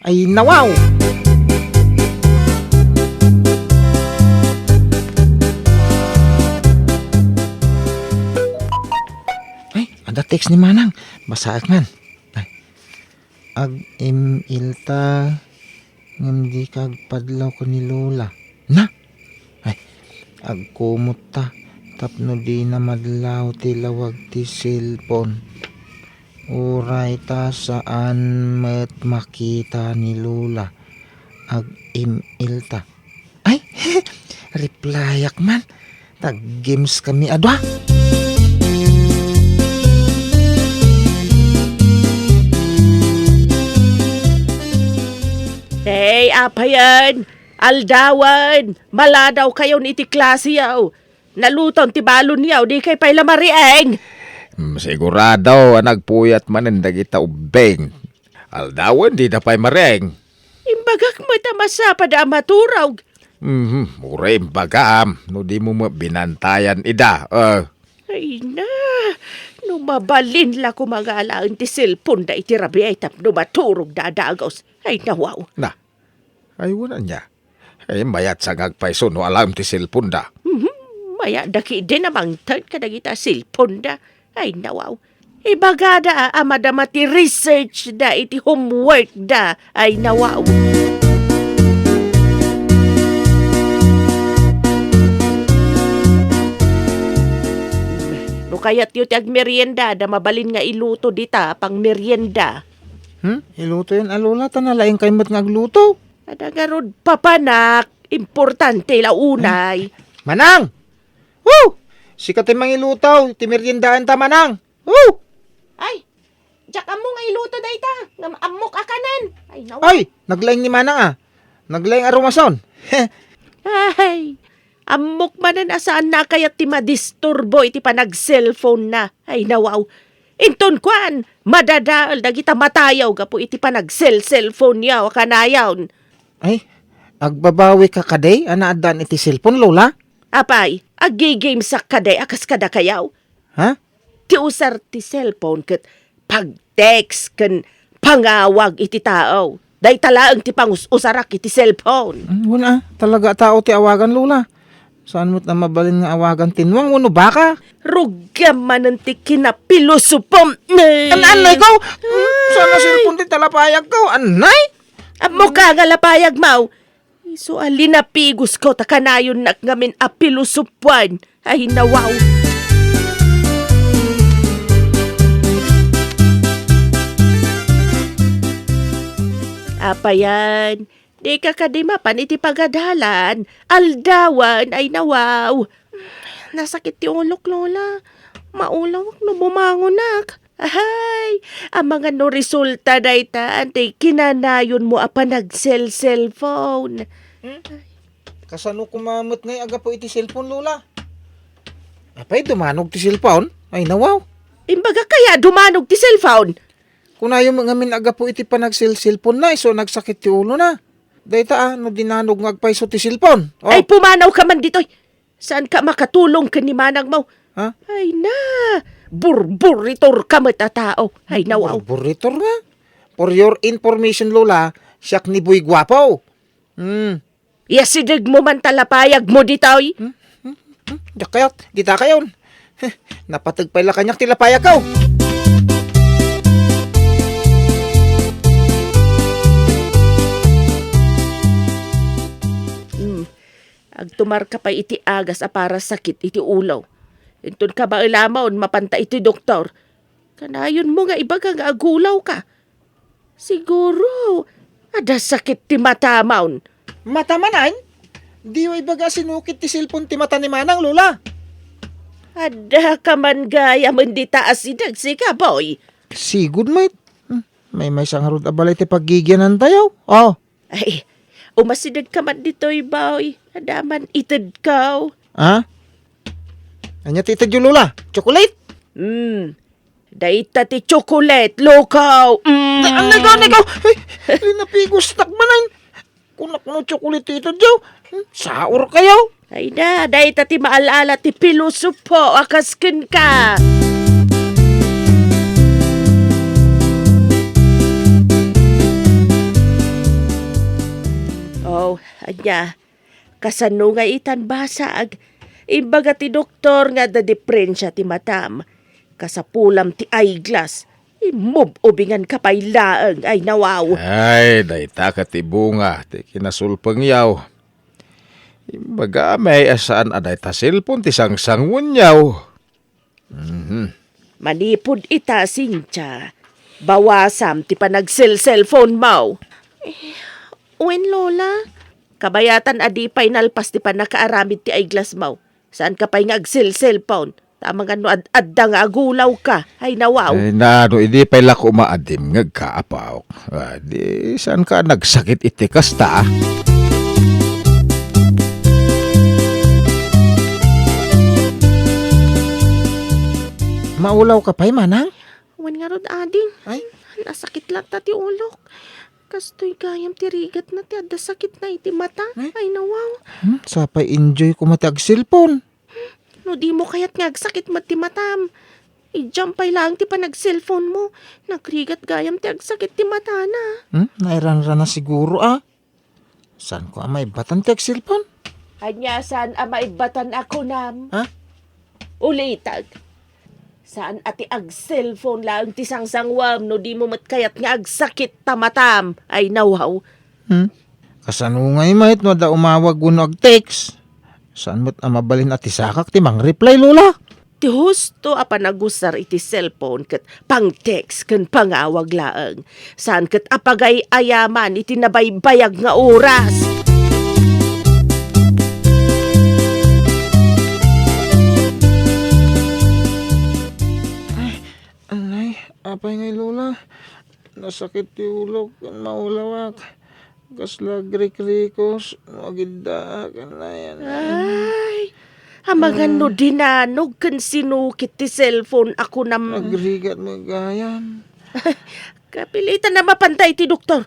Ay nawaw. Ada text ni Manang. Basaak man. Ay. Ag ilta ngam di kag padlaw ko ni Lola. Na. Ay. Ag kumot ta. Tapno di na madlaw ti lawag ti cellphone. Uray ta saan met makita ni Lula. Ag email ta. Ay, replyak man. Tag games kami adwa. Hey, apa yan? Aldawan, maladaw kayo ni ti klase yaw. Naluton ti balon yaw, di kay pay lamarieng. Sigurado nagpuyat manen dagita ubeng. Aldawan di na pa'y mareng. Imbagak mo tamasa pa da maturaw. Muray bagam. No di mo binantayan ida. Ay na, numabalin la kumagalaan ti cellphone da iti rabi ay tapno maturog dadagos. Ay nawaw. Na, ay wala niya. Ay mayat sa ngagpaiso no alam ti cellphone da. Maya daki din namang tad kadagita cellphone da. Ay nawaw. Ibagada amadama ti research da iti homework da. Ay nawaw. No kayat yu ti ag merienda da mabalin nga iluto dita pang merienda. Iluto yun, Lola. Tanalaing kay mat ngagluto. Adagarod papanak, importante la unay. Manang! Woo! Sikat yung mangilutaw. Timiryendaan ta, Manang. Woo! Ay, jak amo nga iluto da ita, nga amok akanan. Ay, nawa. Ay, naglaing ni Manang ah. Naglaing arumason. Ay, amok manan asaan na kayat ti madisturbo iti panag-cellphone na. Ay, nawaw. Inton kwan, madadaal dagita matayaw gapo iti panag-cellphone yaw kanayaw. Ay, agbabawi ka kaday, anaadan iti cellphone, Lola? Apay, agi-game sa kaday akas kada kayaw. Ha? Ti usar ti cellphone ket pag-text ken pangawag iti tao. Day talaang ti pangusarak iti cellphone. Wala, talaga tao ti awagan, Lola. Saan mo't na mabalin nga awagan tinwang, uno baka? Rugam manan ti kinapilusupom. Anay ko? Sana cellphone ti talapayag ko, anay? Amo ka nga lapayag mau. So alinapigos ko takanayon nak ngamin apilusupuan. Ay nawaw. Apa yan? Di ka kadimapan iti pagadalan. Aldawan ay nawaw. Nasakit yung ulok, Lola. Maulawak no bumangonak. Ahay, ang mga no resulta na ita, ante kinanayon mo apa nag-cellphone. Kasano kumamot ngay aga po iti cellphone, Lola? Apay, dumanog ti cellphone? Ay, nawaw. Imbaga kaya dumanog ti cellphone. Kung ayaw mo ngamin aga po iti panag-cellphone na, so nagsakit ti ulo na. Dahita no dinanog ngagpaiso ti cellphone. Oh. Ay pumanaw ka man ditoy. Saan ka makatulong ka ni manang mo? Ha? Ay na, burburitor ka matatao. Ay nawaw. Burritor nga. For your information, Lola, siyak ni Boy Guapo. Yasidig mo man talapayag mo ditoy. Diyak kayat, kita kayon. Napatagpay la kanyak tilapaya kaw. Agtumar ka pa iti agas a para sakit iti ulaw. Inton ka ba ilamon mapanta iti doktor. Kanayon mo nga ibaga nga agulaw ka. Siguro, ada sakit ti mata maun. Mata manan? Di way baga sinukit ti cellphone ti mata ni Manang, Lola. Ada ka man gaya man di taas idagsi ka, boy. Sigud, mate. May sangarod abalay ti paggigyanan tayo. Oh. Ay, umasidag ka man dito'y, boy. Adaman itid ka. Ha? Anya ti itad yung, Lola? Chocolate? Daita ti chocolate, lokaw. Ikaw. Ay, napigos takmanan. Kunak no chocolate itad yung. Saur kayo. Ay na, daita ti maalala ti pilusupo, akaskin ka. Oh, anya, kasano nga itan basag. Imbaga ti doktor nga da diferensya ti matam. Kasapulam ti eyeglass. Imub ubingan kapay laeng ay nawaw. Ay, dayta ka ti bunga. Ti kinasulpang yaw. Baga may asaan aday ta cellphone ti sangsangon yaw. Manipod ita, Cynthia. Bawasam ti panag-cellphone mo. Uwen, Lola. Kabayatan adi pa'y nalpas ti panakaaramid ti eyeglass mo. Saan ka pa'y ngag-cellphone? Tamang ano adda nga agulaw ka. Ay nawaw. Ay nano, hindi pa lako maadim ngagkaapaw. Di saan ka nagsakit iti kasta? Maulaw ka pa'y manang? Uwen nga rod ading. Ay? Nasakit lang ta ti ulok. Kastoy gayam ti rigat na ti adda sakit na iti mata. Ay nawaw. Sapay enjoy ko matag cellphone. No di mo kayat ngagsakit ti matam. I-jumpay lang ti panag-cellphone mo. Nagrigat gayam ti agsakit ti mata na. Nairanra na siguro Saan ko amay batan ti cellphone? Anya saan maibatan ako nam? Ha? Ulitag. Saan ati ag-cellphone lang ti sangsangwam no di mo matkayat nga agsakit tamatam. Ay nawaw. Kasanungay mahit no da umawag uno ag text. Saan mo't amabalin at isakak ti mang reply, Lola? Ti husto panagusar iti cellphone ket pang-text ken pangawag laeng. Saan ket apagay ayaman iti nabaybayag nga oras. Alay, apay ngay, Lola. Nasakit ti ulog, maulawak. Kasla grikos, magida, kanayan. Ay, hamagan no dinanog ken sinukit ti cellphone ako nam. Agrigat magayan. Kapilitan na mapantay ti doktor.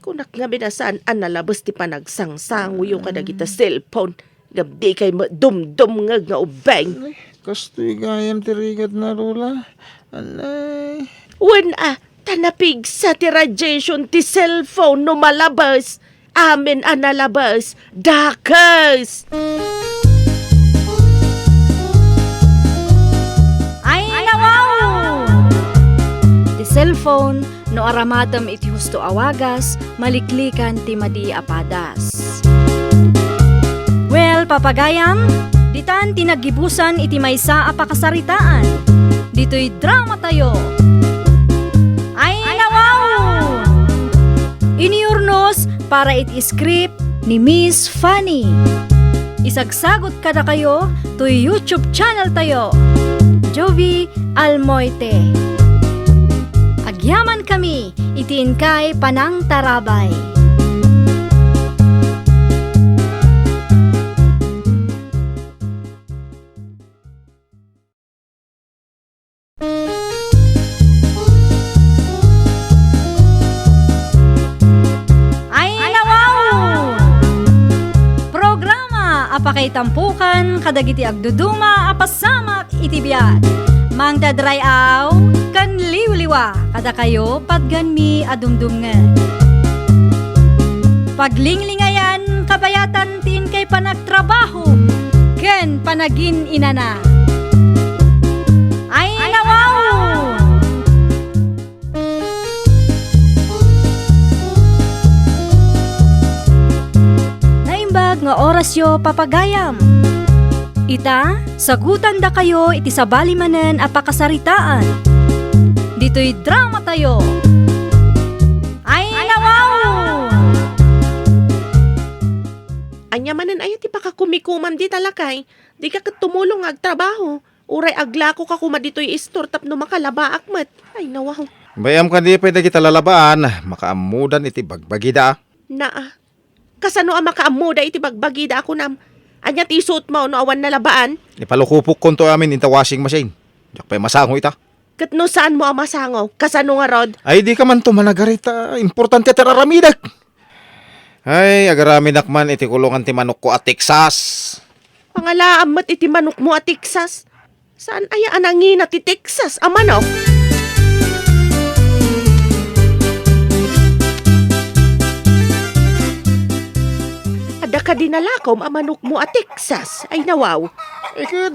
Kunak nga binasaan analabas ti panagsangsanguyo ka na kita cellphone. Gabdi kay dumdum nga ubeng. Kastoy gayam ti rigat na, Lola. Alay. Wen tanapig sa ti radiation ti cellphone no malabas. Amin analabas. Dakas! Ay nawaw! Ti cellphone no aramatam iti husto awagas, maliklikan ti madi apadas. Well, papagayam, ditan tinagibusan iti maysa a pakasaritaan. Dito'y drama tayo. Ay nawaw! Iniurnos para iti script ni Miss Fanny. Isagsagot kada kayo to YouTube channel tayo. Jovi Almoite. Agyaman kami, itiin kay Panang Tarabay. Ay nawaw! Programa apakay tampukan kadagiti agduduma apasamak iti biag. Mang dadray aw kan liwliwa kada kayo patgan mi adumdumngan. Paglinglingayan kabayatan tin kay panagtrabaho ken panagin inana. Ay nawaw! Naimbag nga orasyo papagayam. Ita, sagutan da kayo iti sabali manen a pakasaritaan. Dito'y drama tayo. Ay nawaw! Anya manen ayo ti pakakumikumam di talakay. Di ka tumulong agtrabaho. Uray aglako ka kuma dito'y istor tapno makalaba akmat. Ay nawaw. Bayam ka di pwede kita lalabaan, makaamudan iti bagbagida. Kasano makaamuda iti bagbagida ako nam. Anya ti suot mo no awan na labaan. Ipalukupok konto amin into washing machine. Diyak pa'y masango ita. Kat no saan mo amasango? Kasano nga rod? Ay di ka man tumanagarita, importante at aramidak. Ay, agaramidak man iti kulungan ti manok ko at Texas. Pangalaam mat iti manok mo at Texas. Saan aya anangin at Texas? Amanok? Ada ka dinalakom amanok mo at Texas. Ay nawaw.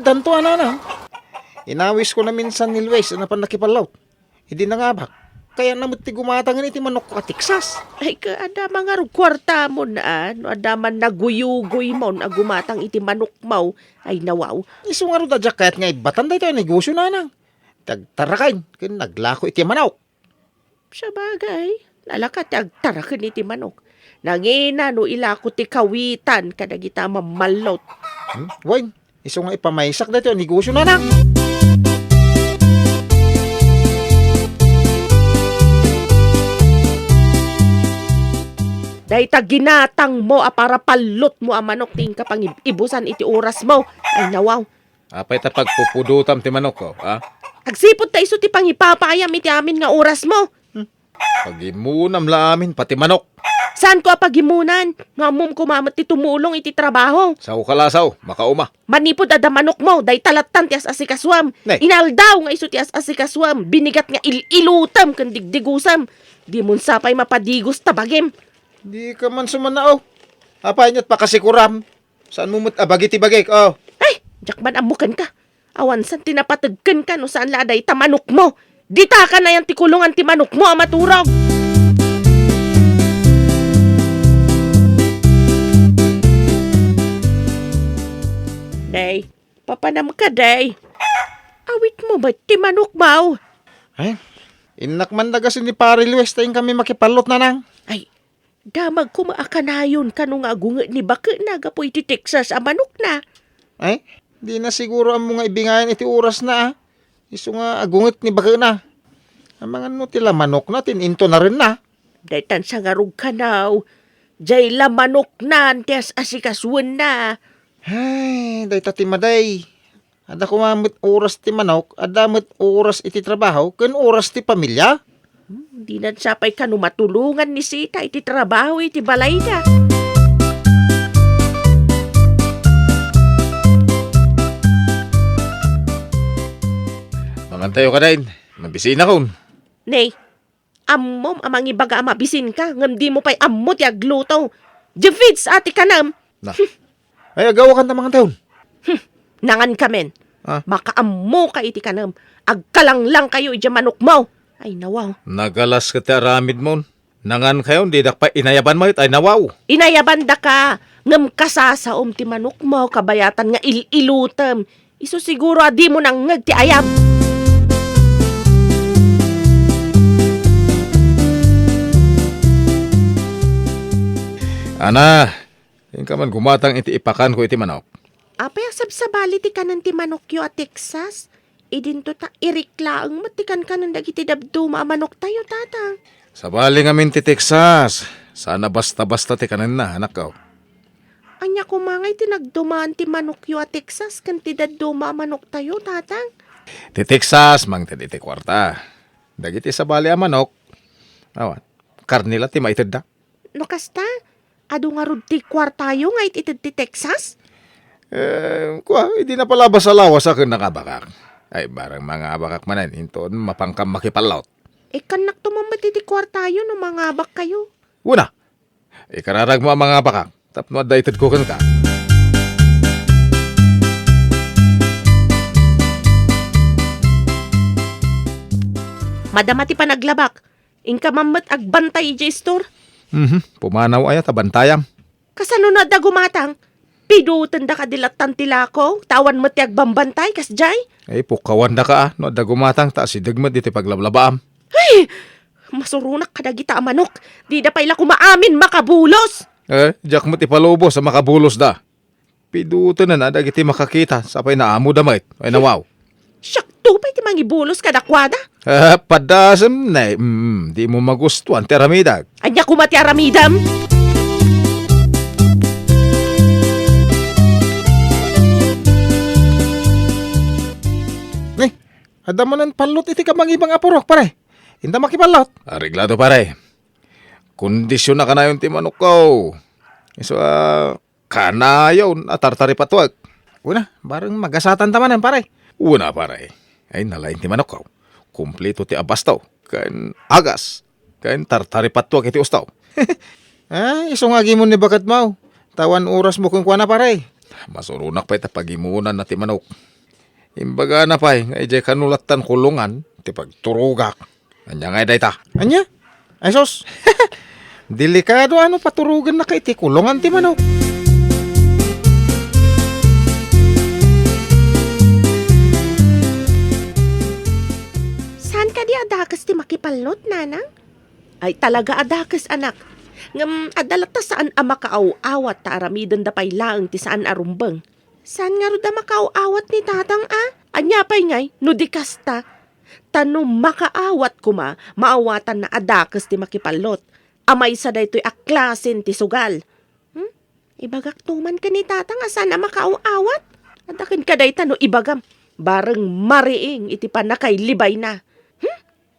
Danto na. Inawis ko na minsan ni Luis na pan nakipalaw. Hindi na nga ba? Kaya namit ti gumatangan iti manok ka Texas. Ay ka, ada mga kwarta mo na, no, ada man naguyugoy mo, na gumatang iti manok mo, ay nawaw. Iso nga ro da jacket nga ibatan da ito negosyo na nang. Tagtarakain, kin naglako iti manok. Sa bagay, nalakat agtarakan iti manok. Nangina no ilako ti kawitan, kadagita mamalot. Wine, iso nga ipamaysak da ito negosyo na nang. Dahil ginatang mo, para palot mo ang manok, ting kapang ibusan iti oras mo. Ay nawaw. Apay ta pagpupudutam ti manok ko, ha? Agsipot ta iso ti pangipapayam iti amin nga oras mo. Pagimunam la amin pati manok. Saan ko apagimunan? Nga mum kumamat ti tumulong iti trabaho. Sa ukalasaw, makauma. Manipod ada manok mo, day talatan ti asikaswam. Nay. Inaldaw nga iso ti asikaswam. Binigat nga ilutam kan digdigusam. Di mun sapay mapadigos tabagim. Di ka man sumanao. Apay niya't pakasikuram. Saan mo mo't abagi ti bagay? Oh. Ay, jakman amukan ka. Awan san tinapatagkan ka no saan laday tamanok mo. Dita ka na yan ti kulungan ti manok mo, amaturog. Day, papanam ka, day. Awit mo ba ti manok mo? Ay, inak man dagasin ni Pare Luis tayong kami makipalot na nang. Ay, damag kumaakanayon ka nung agunga ni baka nagapoy ti Texas a manok na. Ay, di na siguro ang mga ibingayan iti oras na, ah. Iso nga agungit ni baka na. Ang mga no tila manok natin, into na rin na. Daytan sa ngarug ka now. Jay la manok na, antes asikaswan na. Ay, day tati maday. Ada kumamit oras ti manok, adamit oras iti trabaho, kan oras ti pamilya. Di na sapay ka no matulungan ni Sita iti trabaho iti balay na. Mangantayo ka din, mabisina kon. Nay, ammom amang ibaga amabisin ka, ngam di mo pa'y ammo ti agluto. Jefits ati kanam, Na. Ay, agawa ka na mga taon. nangan kamen. Ah? Makaammo ka iti kanam, agkalang lang kayo iti manok mo. Ay nawaw, Nagalas ka ti aramid mo. Nangan kayo, di pa inayaban mo, ay nawaw. inayabanda ka, ngam kasasaom ti manok mo, kabayatan nga ilutam. Iso siguro adi mo nang ngag ti ayam. Ana, yung ka man gumatang iti ipakan ko iti manok. Apay sabsabali ti kanan ti manok yo at Texas. Idinto ta iriklaang matikan kanan dagiti dabduma manok tayo tatang. Sabali nga min ti Texas. Sana basta-basta ti kanan na, anak ko. Anya kumangay ti nagdumaan ti manok yo at Texas kan ti dabduma manok tayo tatang. Ti Texas, mang ti kwarta. Dagiti sabali a manok. Awan, karnila ti maitid da. No kasta, ado nga rod ti kwartayo nga itid ti Texas? Hindi na palabas sa lawas akin nakabakak. Ay, barang mga abakak manan, inton mapangkam makipalaut. Kanak tumamati ti kwartayo no mga bak kayo. Una, ikararag mo ang mga abakak. Tapno daitid ko kan ka. Madama ti panaglabak. Inka mamat agbantay iti store. Pumanaw ay tabantayam. Kasano na da gumatang? Pidutan da kadilatan tilako, tawan mo ti agbambantay, kasjay? Ay, pukawan da ka no da gumatang ta si dagmad iti paglablabaam. Masurunak kadagita a manok, di da paila kumaamin makabulos. Diyak mo't ipalubos sa makabulos da. Pidutan na dagiti makakita, sapay na amo damit. Ay nawaw. Siyak tupay ti mangibulos kadakwada. Padasam na, di mo magustuhan, teramidag. Anya kumati aramidam. Adamanan palot iti kamang ibang apurok, pare. Hinda makipalot. Ariglado, pare. Kondisyon na ka na yung timanok ko. So, kanayaw na tartari patuwag. Una, barang magasatan tamanan, pare. Una, pare. Ay, nalain timanok ko. Kumplito ti abastaw. Kan agas. Kan tartari patuwag iti ustaw. Isungagi mo ni bakat mau. Tawan oras mo kung kuwana, pare. Masurunak pa ita pagimunan na timanok. Imbaga na pa'y, nga ijay kanulatan kulungan, ti pagturugak. Anya nga day ta. Anya? Ay sos. Delikado ano paturugan na kay ti kulungan ti manok. Saan ka di adakas ti makipalot, nanang? Ay talaga adakas, anak. Ngam adalata saan a makaaw-awat ta aramidon da pay laeng ti saan arumbeng. Saan nga ro da makaaw-awat ni tatang Anya pay ngay, no di kasta. Tano makaawat kuma, maawatan na adakas ti makipalot. Amay sa daytoy aklasin ti sugal. Ibagak tuman ka ni tatang asan a makaaw-awat? Adakin ka day tano ibagam. Bareng mariing iti panakay libay na.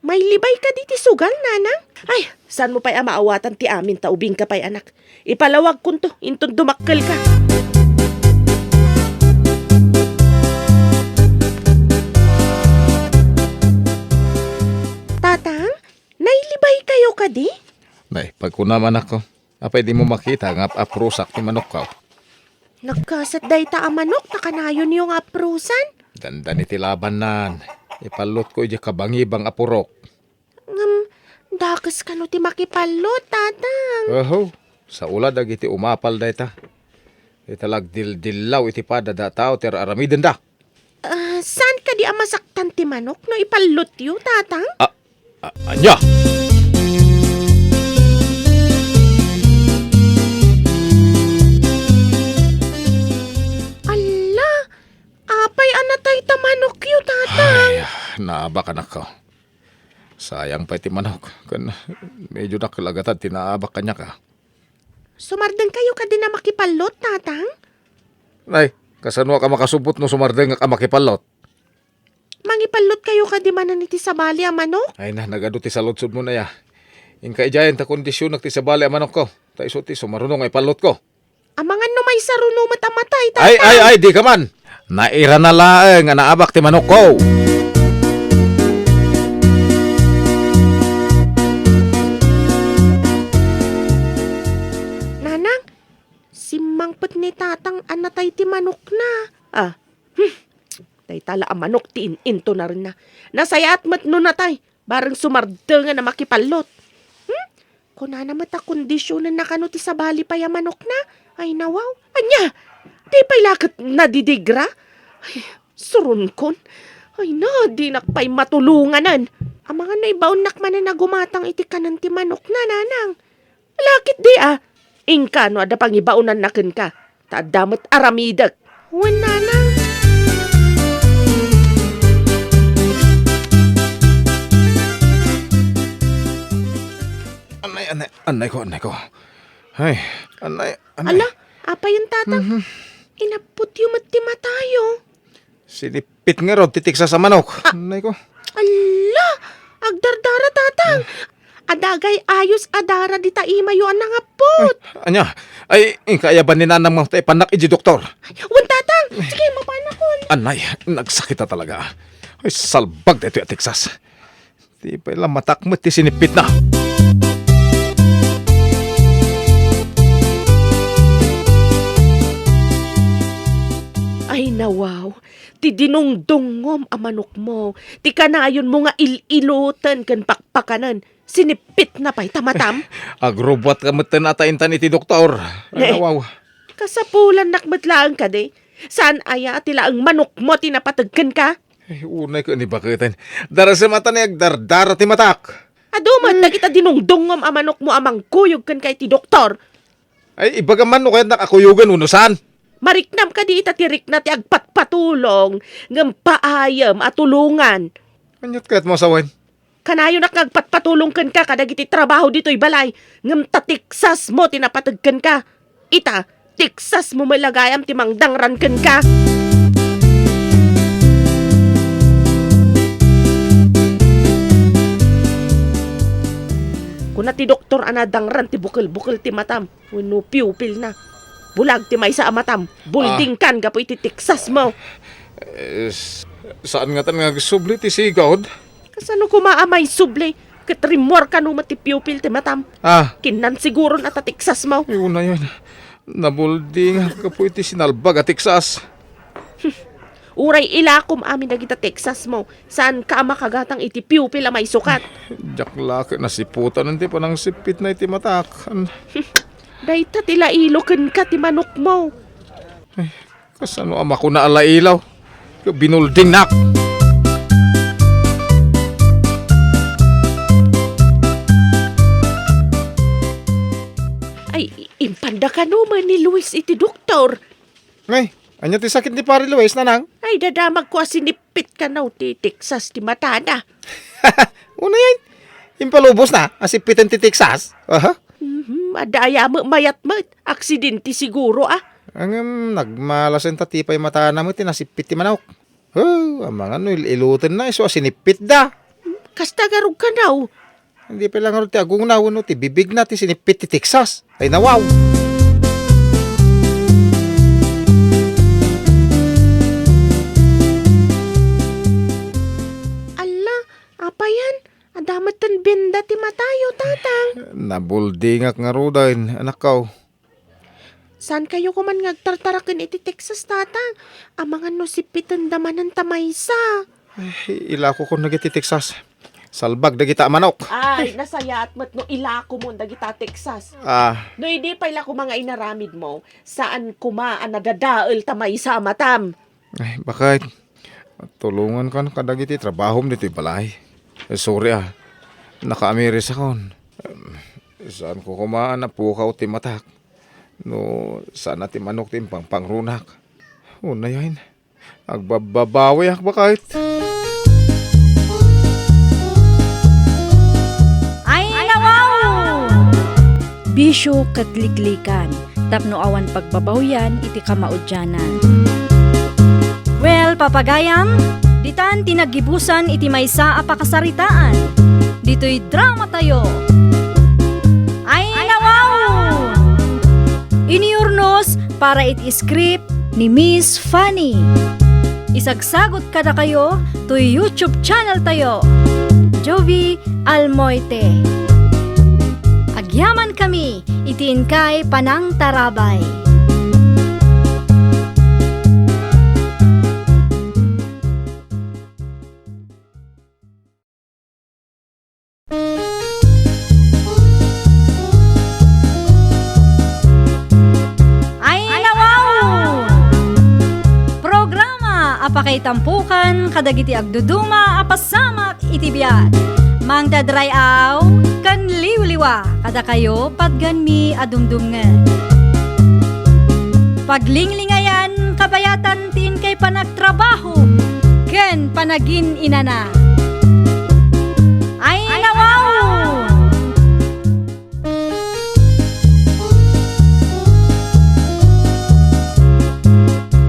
May libay ka di ti sugal, nanang? Ay, saan mo pa'y maawatan ti amin taubing ka pa'y anak? Ipalawag kun to, intun dumakkel ka. Tatang, nailibay kayo ka di? Nay, pag kunaman ako, apay di mo makita nga aprusak ti manok ka. Nagkasat day ta amanok, nakanayon yung aprusan. Dandan iti laban nan. Ipalot ko iti kabangibang apurok. Dakas ka no ti makipalot, tatang. Oho, sa ulad iti umapal day ta. Italag dildilaw iti padada tao ter aramiden da. Saan ka di amasaktan ti manok no ipalot yu, tatang? Anya! Ala, apay anatay ta manok yu, tatang. Ay, naaba ka na ko. Sayang pa iti manok. Kan medyo nakalagatan tinaaba kanya ka. Sumardeng kayo ka din na makipalot, tatang? Nay, kasanwa ka makasubot no sumardeng ka makipalot. Mangipalot kayo ka di manan iti sabali ang manok? Ay na, nagado ti saludsod mo na ya. Inka ijayan ta kondisyon ti sabali ang manok ko. Ta iso ti sumarunong ay palot ko. Amangan no may sarunumat amatay, Ay, tatang. di ka man. Naira na laeng nga naabak ti manok ko. Nanang, simangpet ni tatang anatay ti manok na. Tay tala ang manok ti into na rin na. Nasayat mat no natay, bareng sumardengan na makipalot. Kuna na mata kondisyonan na kano ti sabali pa yung manok na. Ay nawaw, anya, di pa'y lakat nadidigra. Ay, surun kon. Ay na, di nakpay matulunganan. Ang mga naibaon nakman na nagumatang iti kanan ti manok na, nanang. Lakit di Ingka no ada pangibaunan naken ka. Taadamot aramidag. Wen nanang. Anay ko. Ay, anay. Ala, apa yung tatang? Inapot yung mati matayo. Sinipit nga ro, titiksa sa manok. Anay ko. Ala, agdardara tatang. Adagay ayos adara di taimayo ang nangapot. Anya, ay, inkayaban ni nanang mo tayo panak iji doktor. Wen tatang, sige mapanakon. Anay, nagsakit na talaga. Ay, salbag dito yung Texas. Di pa ilang matakmot ti sinipit na. Ay nawaw, ti dinungdungom ang manok mo. Ti kanayon mo nga ililutan kan pakpakanan. Sinipit na pa'y tamatam. Agrobot ka matan ataintan iti doktor. Ay, wow. Kasapulan nakmatlaan ka de. Saan aya tila ang manok mo tinapatagkan ka? Ay, unay ko ni bakitin. Dara sa mata ni agdardara ti matak. Aduman na kita dinungdungom ang manok mo amang kuyog kan kay ti doktor. Ay, ibaga man no kaya nakakuyugan unusan. Mariknam ka di itatirik na ti agpatpatulong ngam paayam at tulungan. Anyot kaya't mo sawain. Kanayo na kagpatpatulong kan ka kadagiti trabaho dito'y balay ngam tatiksas mo tinapatagkan ka. Ita, tiksas mo malagayam ti mangdangran kan ka. Kuna ti doktor anadangran ti bukil-bukil ti matam. Wano piupil na. Bulag ti may sa amatam. Bulding kan gapo iti tiksas mo. Saan nga tan nga subli ti sigod? Kasano kumaamay suble? Katrimor ka nung matipupil ti matam. Kinan siguro na tatiksas mo. Yun na yun. Nabulding ka po iti sinalbag at Texas. Uray ilakom amin dagita Texas mo. Saan ka makagatang iti pupil may sukat. Jaklaki na siputan nanti pa ng sipit na iti matakan. Dayta tila iloken ka ti manok mo. Kasano ama ko na alailaw? Binulding nak! Ay, impanda ka naman ni Luis iti doktor. Ngay, anya ti sakit ni Pari Luis nanang? Ay, dadamag ko asinipit ka na ti Texas ti matada. Una yan. Impalubos na, asipitan ti Texas. Aha. Adaya mo mayat mo. Aksidente siguro Ang nagmalasin ta tipay mata na mo, tinasipit ti manok. Oh, ang mga ilutin na, iso asinipit da. Kasta garog ka na. Hindi pa lang ti agong na, no, ti bibig na, ti sinipit ti Texas. Ay nawaw. Ala, apa yan? Adamat tan benda ti matayo, tatang. Nabuldingak nga rudain, anak kaw. Saan kayo kuman ngagtartarakin iti Texas, tatang? Amangan no sipitan daman ng tamaysa. Ila ko kung nagiti Texas. Salbag dagita manok. Ay, nasaya at mat no ilako mo dagita Texas. No hindi pa ila ko mga inaramid mo. Saan kumaan nadadaal tamaysa matam. Ay, bakit? Tulungan ka na kadagiti trabaho mo dito balay. Sorry naka-amiris ako. Saan ko kumaan na pukaw ti matak? No, sana ti manok ti pangrunak. Una yan. Agbababawi bakit? Ay, nawaw! Bisyo katliklikan, tapno awan pagbabawyan iti kamaudyanan. Well, papagayam, ditan tinagibusan iti maysa a pakasaritaan. Dito'y drama tayo. Ay, nawaw! Iniurnos para iti script ni Miss Fanny. Isagsagot kada kayo to YouTube channel tayo. Jovi Almoite. Agyaman kami, itiin kay Panang Tarabay. Ay, nawaw! Programa apakay tampukan kadagiti agduduma apasamak itibiyat. Mang dadrayaw kan liwliwa kada kayo padgan mi adumdumngan. Paglinglingayan kabayatan tin kay panagtrabaho ken panagin inana. Ay, nawaw!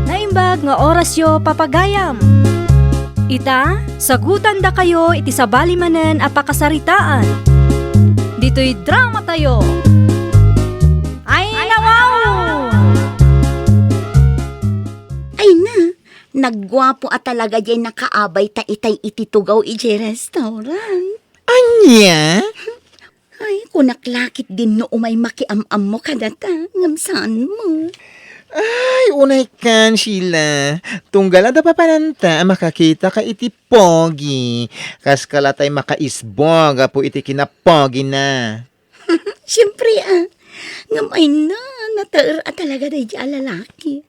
Naimbag nga orasyo papagayam. Ita, sagutan da kayo iti sabali manen a pakasaritaan. Dito'y drama tayo. Ay, nawaw! Ay na, naggwapo at talaga dyan nakaabay ta itay ititugaw iti restaurant. Anya? Ay, kunaklakit din no umay makiamam mo kadata, ngamsaan mo. Ay, unay kan, Sheila. Tunggala da pa pananta, makakita ka iti pogi. Kas kalatay makaisbog, po iti kinapogi na. Siyempre ngamay na, nataer at talaga day di alalaki.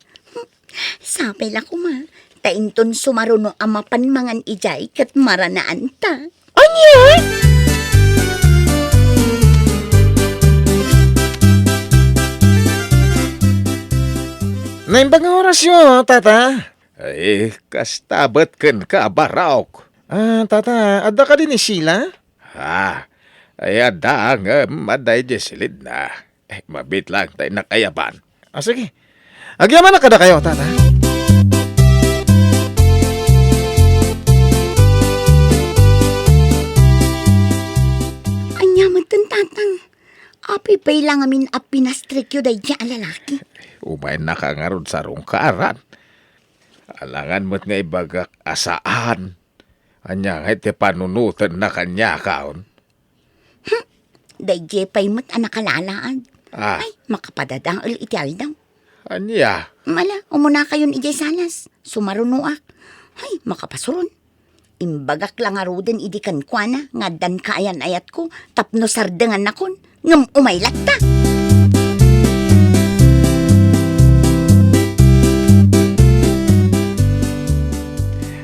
Sapay lang ko ma, tainton sumaruno ang mapanmangan ijay kat maranaan ta. Naimbag nga orasyon, tata. Ay, kastabat ken ka barawk. Tata, adda ka din ni Sheila? Ay ada nga maday jesilid na. Mabit lang tayo nakayaban. Sige. Agyaman na kada kayo, tata. Anyaman tan tatang, api pa'y lang amin a pinastrikyo day di alalaki. Umay nakangarod sa rungkaran. Alangan mo't nga ibagak asaan. Anya nga iti panunutan na kanya kaon. Day di pa'y mo't anakalalaan. Ah, Ay, makapadadang iti aldaw. anya. Mala, umuna kayon ijay salas. Sumarunuak. Ay, makapasuron. Imbagak lang arudan idikan kwa na, nga dan kaayan ayat ko, tapno sardengan nakon, ngam umaylat ta.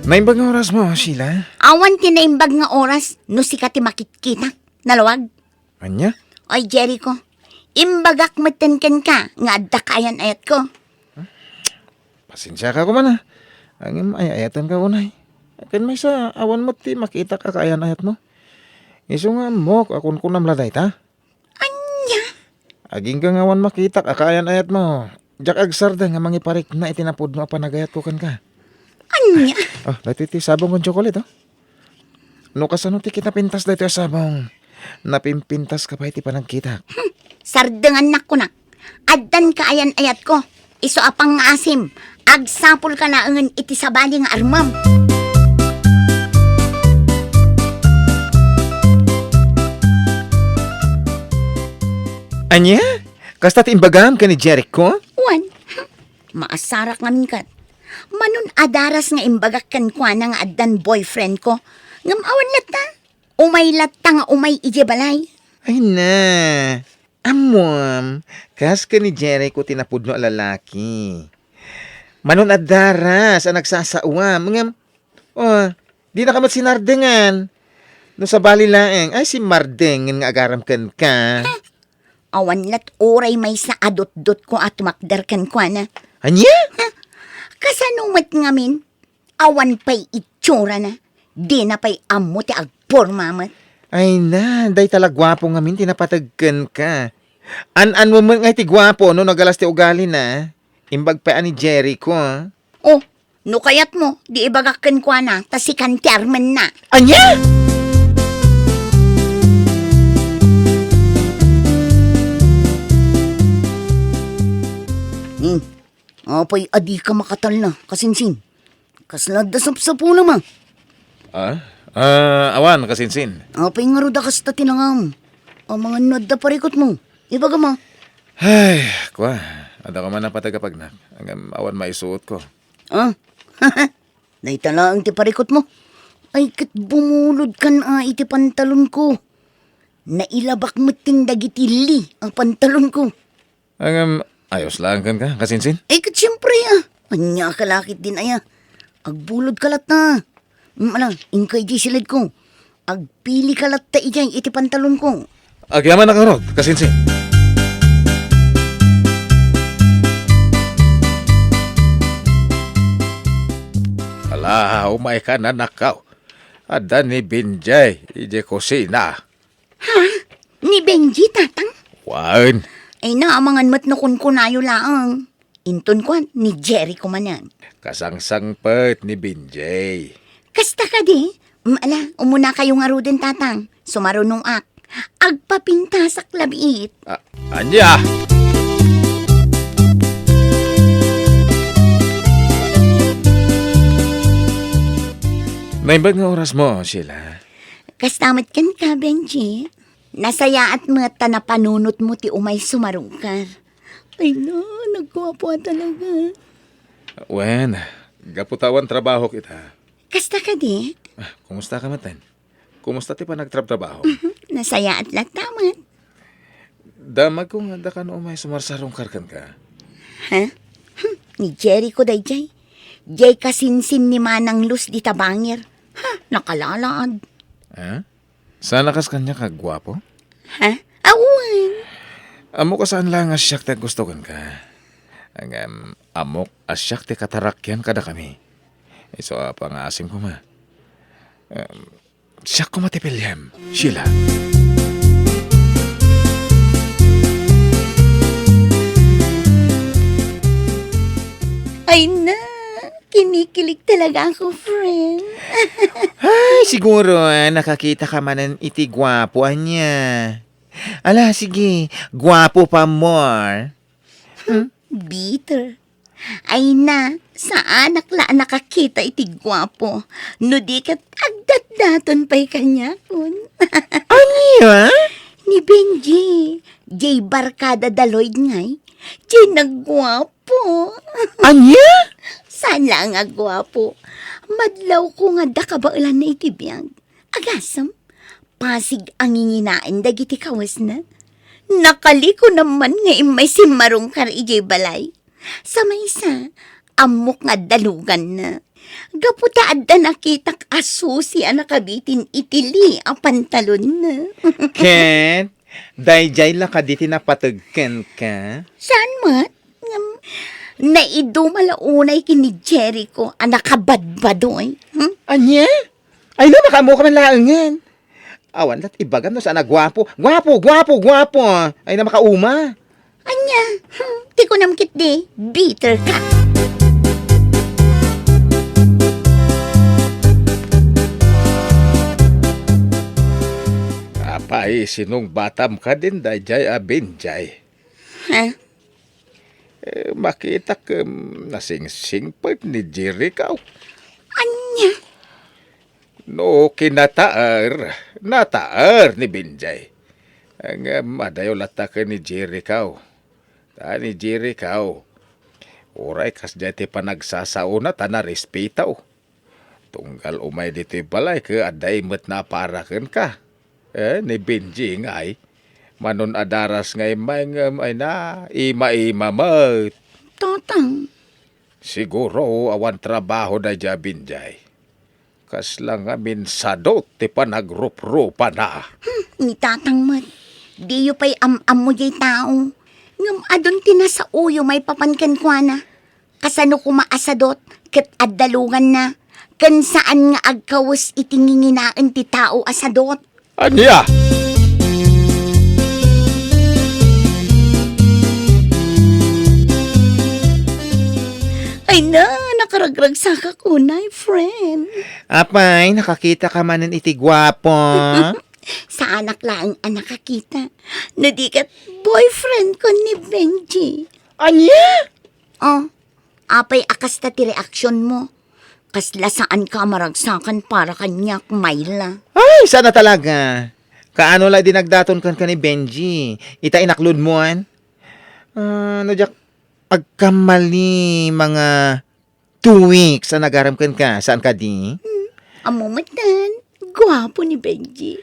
Naimbag nga oras mo, Sheila? Awan tinaimbag nga oras, no sikati makitkita. Nalawag. Anya? Oy, Jericho, imbagak matenken ka, nga adda kaayan ayat ko. Pasensya ka ko man, ang ayayatan ka unay. Kan may sa awan mo ti makita ka kaayan ayat mo. Iso nga mo, akon ko namladay ta. Anya? Aging ka nga awan makita ka kaayan ayat mo. Jak agsarda nga mangiparik na itinapod mo panagayat ko kan ka. Anya? Oh, dati ti sabong kong chocolate, oh. No kasano ti kita pintas dati sabong. Napimpintas ka pa iti panagkita. Sardengan na ko na. Addan kaayan ayat ko. Iso apang nga asim. Agsapol ka na ngan iti sabali nga armam. Anya? Kasta ti imbagam ka ni Jericho? Wan, maasarak ngamin kat. Manon adaras nga imbagak kan kwa na nga addan boyfriend ko. Ngam awan lata. Umay lata nga umay ije balay. Ay na. Amom, kas ka ni Jericho tinapod no lalaki. Manon adaras ang nagsasawa. Mga, oh, di na kamat sinardengan. No sa bali laeng, ay si Mardeng nga agaram kan ka. Awan lat oray may sa adot-dot ko at makdar kan kwa na. Anya? Kasanumat ngamin, awan pa'y itsura na. Di na pa'y amo ti agpormamat. Ay na, day talagwapo nga min, tinapatagkan ka. An mo man nga ti gwapo, no, nagalas ti ugali na. Imbag pa ni Jericho, ah. Oh, no kayat mo, di ibagakan kwa na, tas si Kanterman na. Anya? Apay adi ka makatal na, kasinsin. Kaslad da sapsapo naman. Awan, kasinsin. Apay nga ruda kasta tinangam. Ang mga nadda parikot mo. Ibaga mo. Ay, kwa. Ada ka man na patagapagnak. Hanggang awan maisuot ko. Ah, naitala ang ti parikot mo. Ay kat bumulod kan iti pantalon ko. Nailabak mo tindagitili ang pantalon ko. Hanggang ayos lang kan ka, kasinsin. Ay kat siyempre Anya kalakit din aya. Agbulod kalat na. Malang, inkay di silid ko. Agpili kalat ta ijay iti pantalon ko. Agyaman na karod, kasinsin. Ala, umay ka na nakaw. Ada ni Binjay, ije kusina. Ni Benji tatang. Wan, Ay naamangan mat na kunkunayo laang. Inton ko ni Jerry kumanan. kasangsang pet ni Binjay. Kasta ka di? Ala, umuna kayo nga ruden tatang. Sumarunong ak. Agpapinta sa klabiit. Anya! Naimbag nga oras mo, Sheila. Kastamat kan ka, Benji. Nasaya at mata na panunot mo ti umay sumarungkar. Ay na, nagkwapo talaga. Wen, gaputawan trabaho kita. Kasta ka di? Kumusta ka matan? Kumusta ti pa nagtrabaho? Nasaya at latamat. Damag kong handa ka no umay sumarsarong karkan ka. Ha? Ni Jerry ko day jay. Jay kasinsin ni Manang Luz di tabangir. Ha? Nakalalaan. Ha? Sana kas kanya kagwapo? Ha? Awan. Amo ka saan lang asyak te gusto kan ka. Ang amok asyak te katarakyan kada kami. Iso pangasim ko ma. Siyak ko matipilhem, Sheila. Ay na, kinikilig talaga ako, friend. Ay, siguro nakakita ka man ng iti gwapo niya. Ala, sige, gwapo pa more. Bitter. Ay na, saan nakla nakakita iti gwapo. No di kat agdat-daton pa'y kanya kun. Anya? Ni Benji, Jay Barkada Daloyd ngay, Jay nagwapo. Anya? Sana nga gwapo. Madlaw ko nga dakabailan na itibiyag. Agasam, pasig ang inginain dagiti kawas na. Nakaliko naman nga imay si Marong kar ijay balay. Sa may isa, amok nga dalugan na. Gaputa adda nakitak asusi ang nakabitin itili ang pantalon na. Ken, dayjay la ka diti napatagken ka. Saan mat? Naidumalaunay kini Jericho ang nakabadbadoy. Anya? Ay na, makamo ka man laangan. Awan, lat ibagan no sana gwapo. Gwapo. Ay na makauma. Anya, di ko namkit di, bitter ka. Apay, sinong batam ka din, dayjay abinjay. Ha? Makita ka nasingsing pa ni Jericho. Anya? No, nataar ni Binjay. Ang madayo lata ka ni Jericho. Ni Jericho. Uray kas jati pa nagsasauna ta na respetaw. Tunggal umay dito'y balay ka aday met na parakan ka. Ni Binjay ngay. Manon adaras ngay may na ima-ima mat. Totang. Siguro awan trabaho na dya Binjay. Kas lang amin sadot ti panagrup-rupa na. Ni tatang mat. Di yu pa'y am-am mo jay tao. Ngam adon tinasa uyo may papankan kwa na. Kasano kumaasadot kat addalungan na. Kan saan nga agkawas itinginginaan ti tao asadot. Anya? Ay na, nakaragrag sa kakunay, friend. Apay, nakakita ka manan iti gwapo. Sa anak lang ang nakakita. Nadikat boyfriend ko ni Benji. Anya? Oh, apay akas ta ti reaksyon mo. Kasla saan ka maragsakan para kanyak, Myla. Ay, sana talaga. Kaano lang dinagdaton kan ni Benji. Ita inaklod mo an? No, Jack, pagkamali mga 2 weeks na nagaramkan ka. Saan ka di? Amumatan, gwapo ni Benji.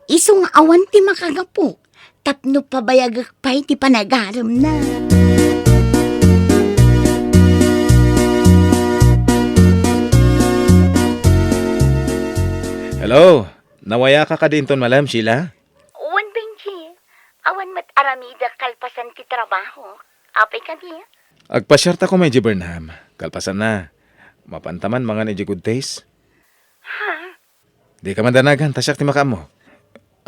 Isong awan ti makagapo. Tapno pabayagak pa'y ti panagaram na. Hello? Nawaya ka dinton malam, Sheila? Uwan, Benji. Awan mat aramida kalpasan ti trabaho. Apay ka di? Agpasyarta ko may Burnham. Kalpasan na. Mapantaman mga ni good taste. Ha? Di ka mandanagan, tasyak ti makamo.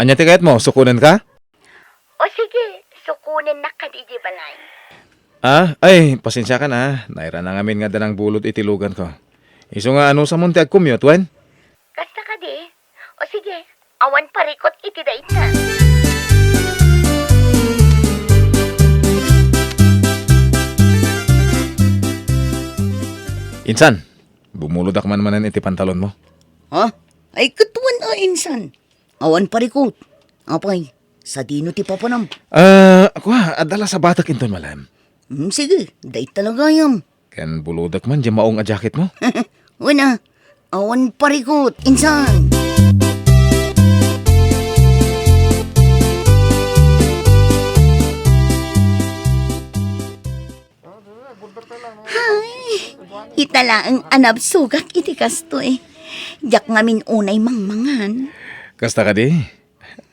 Anya ti kayat mo, sukunan ka? O sige, sukunin na ka di balay. Ay, pasensya ka na. Naira na ngamin nga danang bulot itilugan ko. Iso nga ano sa munti agkumyot, wan? Kasta ka di? O sige, awan parikot iti dait na. Insan, bumuludak man manan iti pantalon mo. Ha? Ay katuan a insan. Awan parikot. Apay, sa dino ti papanam. Ako adala sa batak inton malam. Sige, day talaga yam. Kan buludak man, di maong a jacket mo. Wana, awan parikot, insan. Itala ang anab sugak iti kasto eh. Jak ngamin unay mangmangan. Kasta ka di?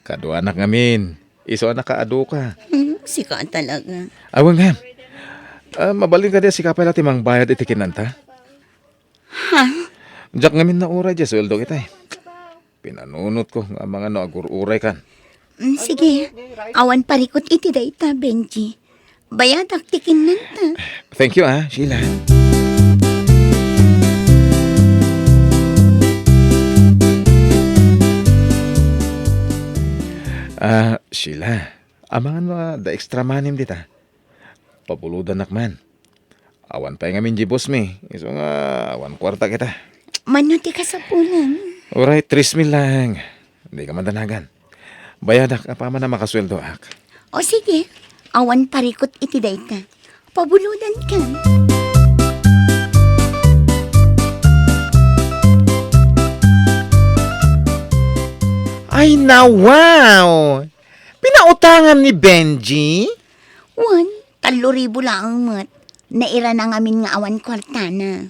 Kado anak ngamin. Iso anak ka ado ka. Sika talaga. Awang nga. Mabalin ka di si kapay lati mang bayad iti kinanta. Ha? Jak ngamin na uray di sweldo kita eh. Pinanunot ko nga mga no agur-uray kan. Sige, awan parikot iti dayta, Benji. Bayadak tikin nanta. Thank you Sheila. Sheila, amangan mo da extra manim dita. Pabuludan nakman. Awan pa nga min jibos mi. Iso nga, awan kwarta kita. Manuti ka sa pulang. Alright, 3,000 lang. Hindi ka mandanagan. Bayadak, apa man na makasweldo ak. O sige, awan parikot iti dayta. Pabuludan ka. Ay, wow! Pinautangan ni Benji? 3,000 lang mat. Naira na ngamin nga awan kwarta na.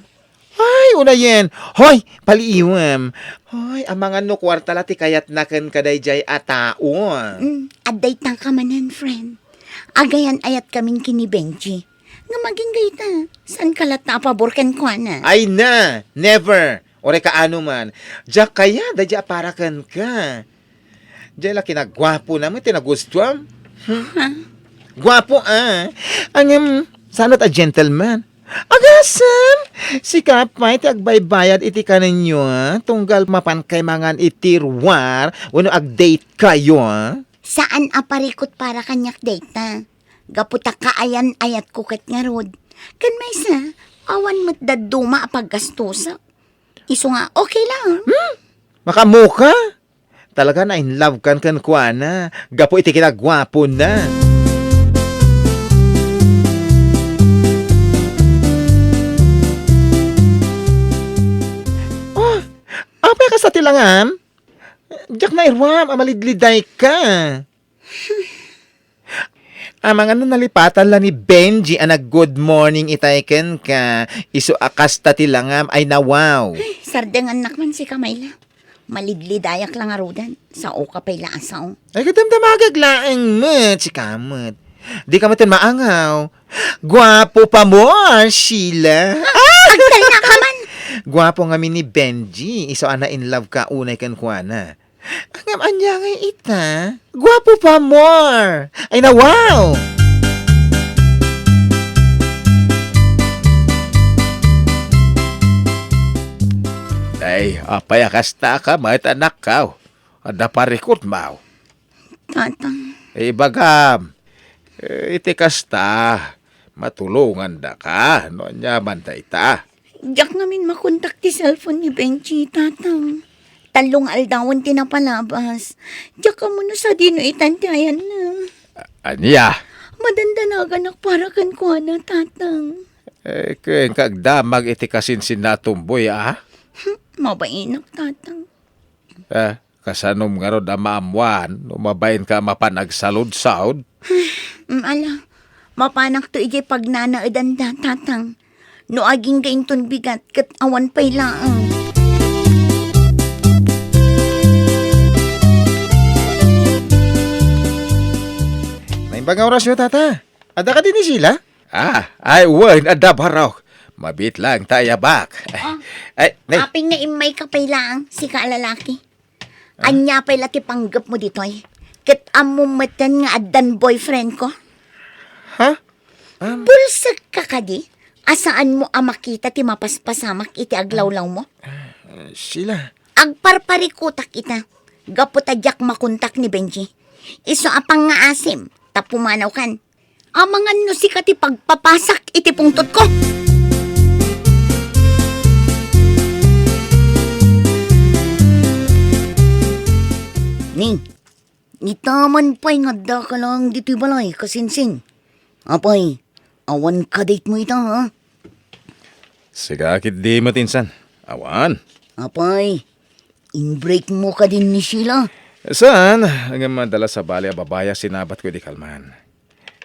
Ay, una yen. Hoy, paliiwam. Hoy, ang mga no kwarta lati kayat nakan kaday jay atao. Aday tang kamanan, friend. Agayan ayat kaming kini Benji. Nga maging gayta. San kalat na pabor ken kwa na? Ay na, never. Ore ka ano man. Diya kaya, dadya aparakan ka. Diya laki na gwapo naman, tinagustuam. Gwapo Ang sanat a gentleman. Agasam! Si Kapay, ti agbaybayad iti ka ninyo, tunggal mapan kay mangan itirwar, wano ag-date kayo, Saan aparikot para kanyak data? Gaputa kaayan ayat kukat nga rod. Kan may sa, awan mat daduma apaggastusa. Iso nga, okay lang. Makamuka? Talaga na in love kan kuana. Gapo iti kinagwapo na. Oh, apa ka sa tilangan? Diyak na irwam, amalidliday ka. Amang ano nalipatan lang ni Benji anag good morning itayken ka. Isu akas ta tilangam ay nawaw. Sardeng anak man si Kamayla. Malidlidayak lang arudan. Sa o ka pa'y laasaw. Ay kadamdamagag laeng met si kamot. Di ka matin maangaw. Gwapo pa mo, Sheila. Agtal na ka man! Gwapo nga ni Benji. Iso ana in love ka unay kan kuana. Ang anya nga ita. Gwapo pa more. Ay na wow. Ay, apay akasta ka, may anak ka. Ada parikot mau. Tatang, Bagam. Iti kasta. Matulungan da ka. No nya bantay ta. diyak ngamin makontak ti cellphone ni Benji, tatang. Talong aldawan tinapalabas. Diyak ka muna sa dino itantayan na. Anya. Madandanagan para kan kuha na, tatang. Keng kagdamag iti kasinsin natumboy Mabainak, tatang. Kasanom nga ro da maamuan. Umabayin ka mapanagsalod-saod. Ala, mapanak to ijay pagnanaadan da, tatang. No aging gainton bigat kat awan pa'y laang. Naimbang oras yun, tata. Ada ka din ni sila? Ay, wan, ada baraw. Mabit lang tayo bak. Ay, nay. Aping na imay ka pa'y laang, si kaalalaki. Anya pa'y lati panggap mo dito'y. Kat amumatan nga adan boyfriend ko. Ha? Bulsag ka kadi. Asaan mo makita ti mapaspasamak iti aglawlaw mo? Sila. Agparparikutak ita. Gaputadyak makontak ni Benji. Iso apang nga asim. Tapumanaw kan. Amangan no si kati pagpapasak iti pungtot ko. Ning, itaman pa'y nga ka lang dito'y balay, kasinsing. Apay, awan ka date mo ita, ha? Sigakit di matinsan. Awan. Apay, in-break mo ka din ni Sheila. Saan? Ang madala sa bali a babaya sinabat ko di kalman.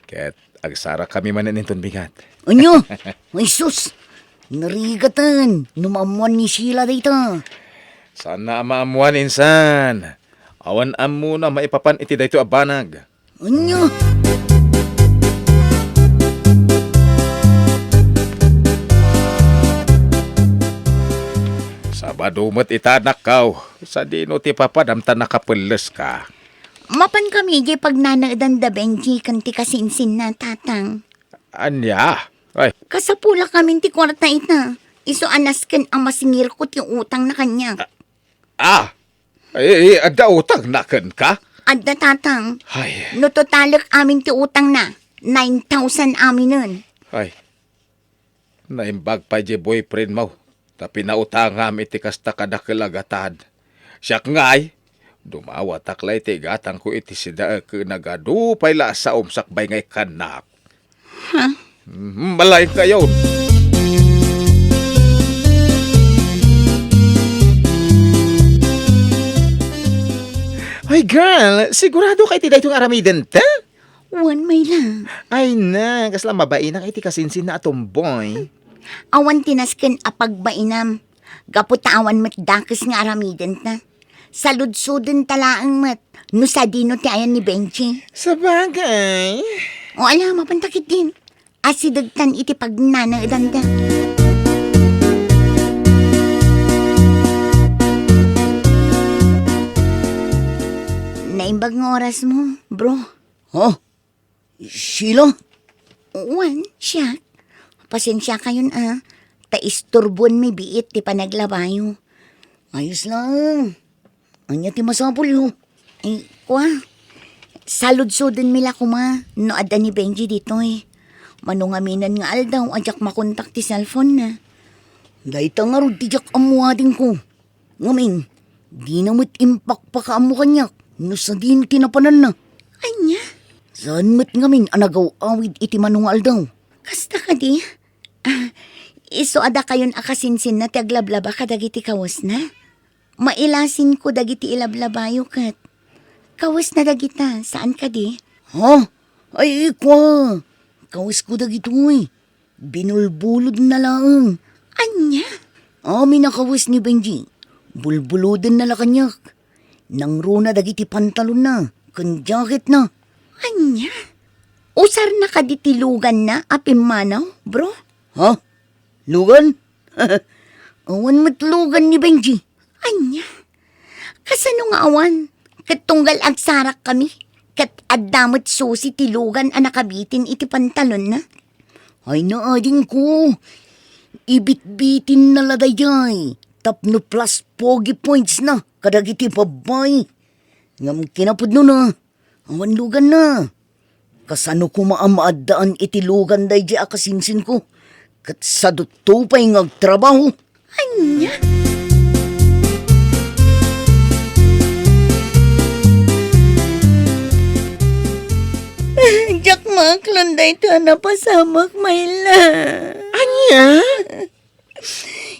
Ket agsara kami man ninton bigat. Anyo? Ay sus! Narigatan! Numamuan ni Sheila dito. Sana maamuan insan. Awan am muna maipapan iti dayto abanag. Anyo? Sabado mo't itanak kaw. Sa dino ti papadamta nakapulis ka. Mapan kami di pag nanaadan da Benji kanti kasinsin na, tatang. Anya? Ay, Kasapula kami ti kwarta ita. Iso anas kan ang masingir ko ti utang na kanya. ada utang naken ka? Adda, tatang. Ay, No totalak amin ti utang na. 9,000 amin nun. ay. Naimbag pa di boyfriend mo. Tapi nautangam iti kasta kadakilagatad. Siyak ngay. Dumawa taklay ti gatang ko iti sida ke nagadu pay la sa umsakbay ngay kanak. Malay kayo. Ay, girl, sigurado kay ti daytong aramiden ta? Wan may lang. Ay na, kasla mabain na kay ti kasinsin na atomboy. Awan tinasken apagbainam. Gaputawan mat dakes nga aramiden ta. Saludsuden talaang mat. No sa dino ti ayan ni Benji. Sa bagay. O ala, mapantakit din. Asidagtan iti pagnanaadan da. Naimbag nga oras mo, bro. Ha? Sheila? Wan, siya. Pasensya kayon Taisturbon mi biit ti panaglabayo. Ayos lang. Anya ti masapol yo. Ay, kwa. Saludsuden mila kuma. No ada ni Benji dito Manungaminan nga aldaw ajak makontak ti cellphone na. Dahita nga ron tijak amuadin ko. Ngamin, di na mo't impak pa ka amu kanyak. No sa di no tinapanan na. Anya, Saan mo't ngamin anagaw awid iti manungal daw. kasta ka di? Iso ada kayon akasinsin na ti aglablaba ka dagiti kawas na. Mailasin ko dagiti ilablabayo kat. Kawas na dagita, saan ka di? Ha? Ay, kwa. Kawas ko dagitoy. Binulbulod na lang. Anya? Amin na kawas ni Benji. Bulbulodan na la kanyak. Nang runa dagiti pantalon na. Kan jacket na. Anya? Usar na kaditilugan na apim manaw, bro? Ha? Lugan? Awan matlugan ni Benji. Anya? Kasano nga awan? Kat tunggal agsarak kami. Kat adamot susi tilugan anakabitin iti pantalon na. Ay naading ko. Ibit-bitin na ladayay. Tapno plus pogi points na. Kadagiti babay. Ngam kinapod no na. Awan lugan na. Kasano ko maamaadaan iti lugan day di akasinsin ko. Kat sa duto pa'y ngagtrabaho. Anya? Jak maklanday to na pasamak mayla. Anya?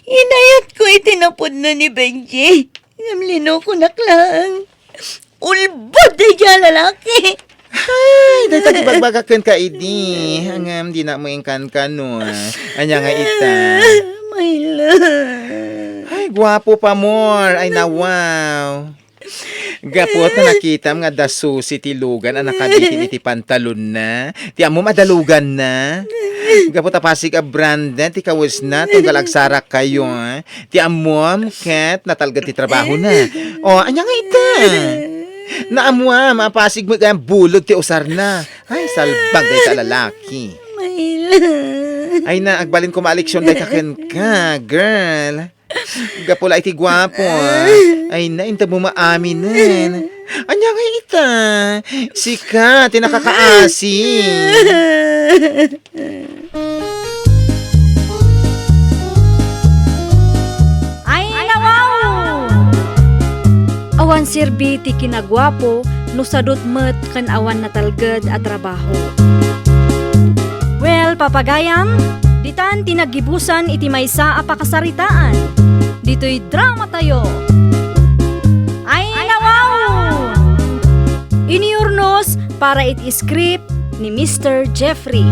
Inayat ko itinapod na ni Benji. Ngamlino ko naklang. Ulbod na dyan lalaki. Ay, dahil tadi bagbagakan ka idi. Hangam, di na mo ingkan ka no. Anya nga ita. Mayla. Ay, gwapo pa more. Ay, na wow. Gapot na nakita nga daso si tilugan ang nakabitin iti pantalon na. Ti amo madalugan na. Gapot apasig a Brandon, ti kawas na, tunggal agsarak kayo. Ti amom, ket, natalgad ti trabaho na. O, anya nga ita. Naamuam, apasig mo kayang bulog ti usar na. Ay, salbag day ka lalaki. Mayla. Ay na, agbalin ko maaliksyon day kaken ka, girl. Gapula iti gwapo. Ay na, inta mo maaminin. Anya nga ita. Sika, tinakakaasi. Ay, nawaw! Awan sirbi ti kinagwapo, no sadot met kan awan natalged at trabaho. Well, papagayam, ditan tinagibusan iti maysa a pakasaritaan. Dito'y drama tayo. Ay, nawaw! Iniurnos para iti script ni Mr. Jeffrey.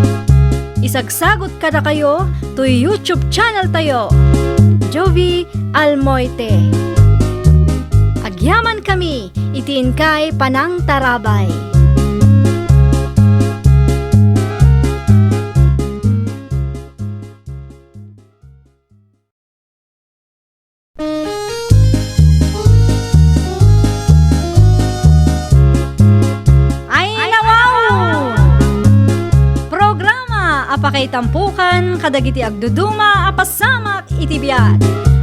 Isagsagot kada kayo to YouTube channel tayo. Jovi Almoite. Agyaman kami, itiin kay Panang Tarabay. Ay, nawaw! Programa apakay tampukan kadagiti agduduma apasamak itibiyat.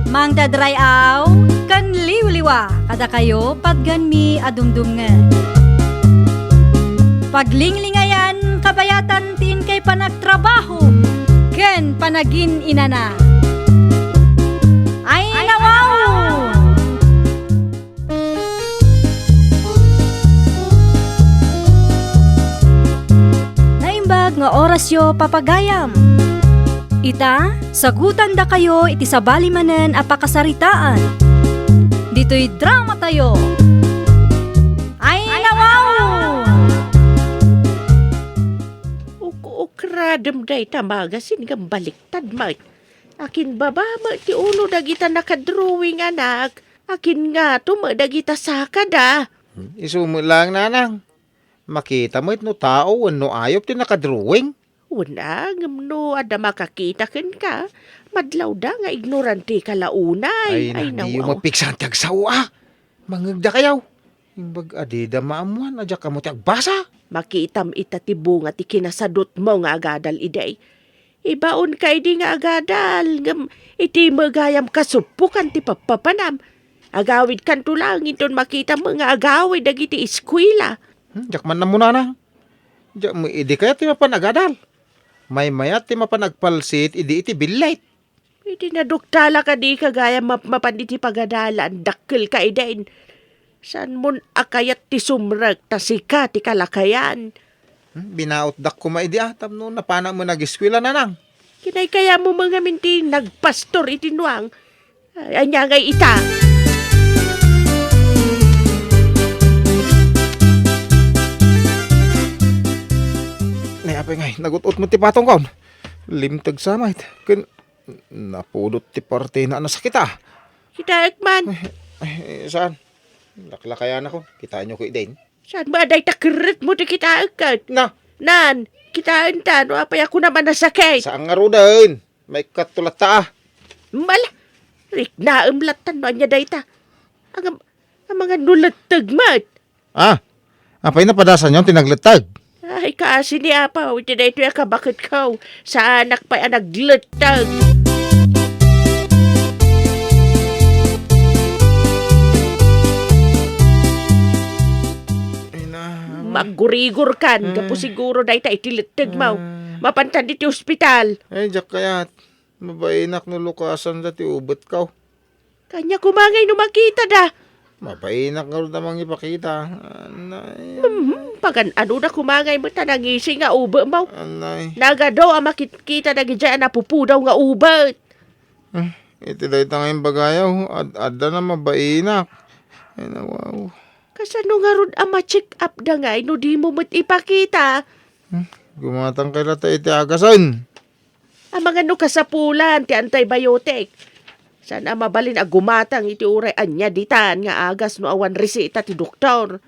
Mang dadrayaw kan liwliwa kada kayo padganmi adumdumngan. Paglinglingayan kabayatan tin kay panagtrabaho ken panagin inana. Ay, nawaw! Naimbag nga oras yo papagayam. Ita, sagutan da kayo iti sabali manen a pakasaritaan. Dito'y drama tayo. madam day tamagasin nga baliktad mat. Akin baba ti ulo dagita nakadrawing anak. Akin nga dagita sakada. Isumo lang nanang. Makita mo no tao no ayop ti nakadrawing. Una, ngamno ada makakita ken ka. Madlaw da nga ignorante ka launay. Ay na, di yung nawaw. mapiksan ti agsawa. Mangagda kayaw. Imbag adida maamuan, adya ka mo ti agbasa. Makitam itatibo nga ti kinasadot mo nga agadal iday. Ibaon kay di nga agadal. Ngam iti magayam kasupukan ti papapanam. Agawid kan tulang iton makita mo nga agawid dagiti eskwela. Jak man na muna na. Jak mo idi kaya ti mapanagadal. May mayat ti mapanagpalsit, idi iti bilait. Iti naduktala ka di kagaya mapanditi pagadalan. Dakkel ka idain. San mon akayat ti sumrag ta sika ti kalakayan. Binaot dak ko maidi tam no napana mo nag-eskwela na nang. Kinay kaya mo mga minti nagpastor iti nuang. Anya ngay ita. Apay ngay, nagutot mo ti patong kaon. Limtag samait. Kun napudot ti parte na sakit ah. Kita man. Saan? Laklakayan ako. Kitaan nyo ko idain. Saan ba day takirit mo ti kita agad? Na, Nan, kita anta no apay ako naman nasakit. saan nga ro dahin? May katulat ta ah. Mala. Rik na umlatan no anya day ta. Ang mga nulatag mat. Ah, apay na padasan yung tinaglatag. Ay, kasi ni Apa, iti na ito ka bakit ka sa anak pa ang naglatag. Ay na. Maggurigor kan, gapo siguro na ita itilatag mo. Mapantan dito ospital. Ay, jak kayat. Mabainak no lukasan dati ubot ka. Kanya kumangay no makita da. Mabainak nga rin namang ipakita. Anay, Pagan ano na kumangay mo tanangisi nga uba mo. anay. Nagado ang makikita na gidya na pupudaw nga ubat. Iti dahi tangayong bagayaw. Adda na mabainak. Ay na, wow. Kasano nga ron ang ma-check up da nga, no di mo mo't ipakita. Gumatang kay lata iti agasan. Ang mga no kasapulan, ti antibiotic. Sana mabalin ang gumatang iti uray anya ditan nga agas no awan resita ti doktor.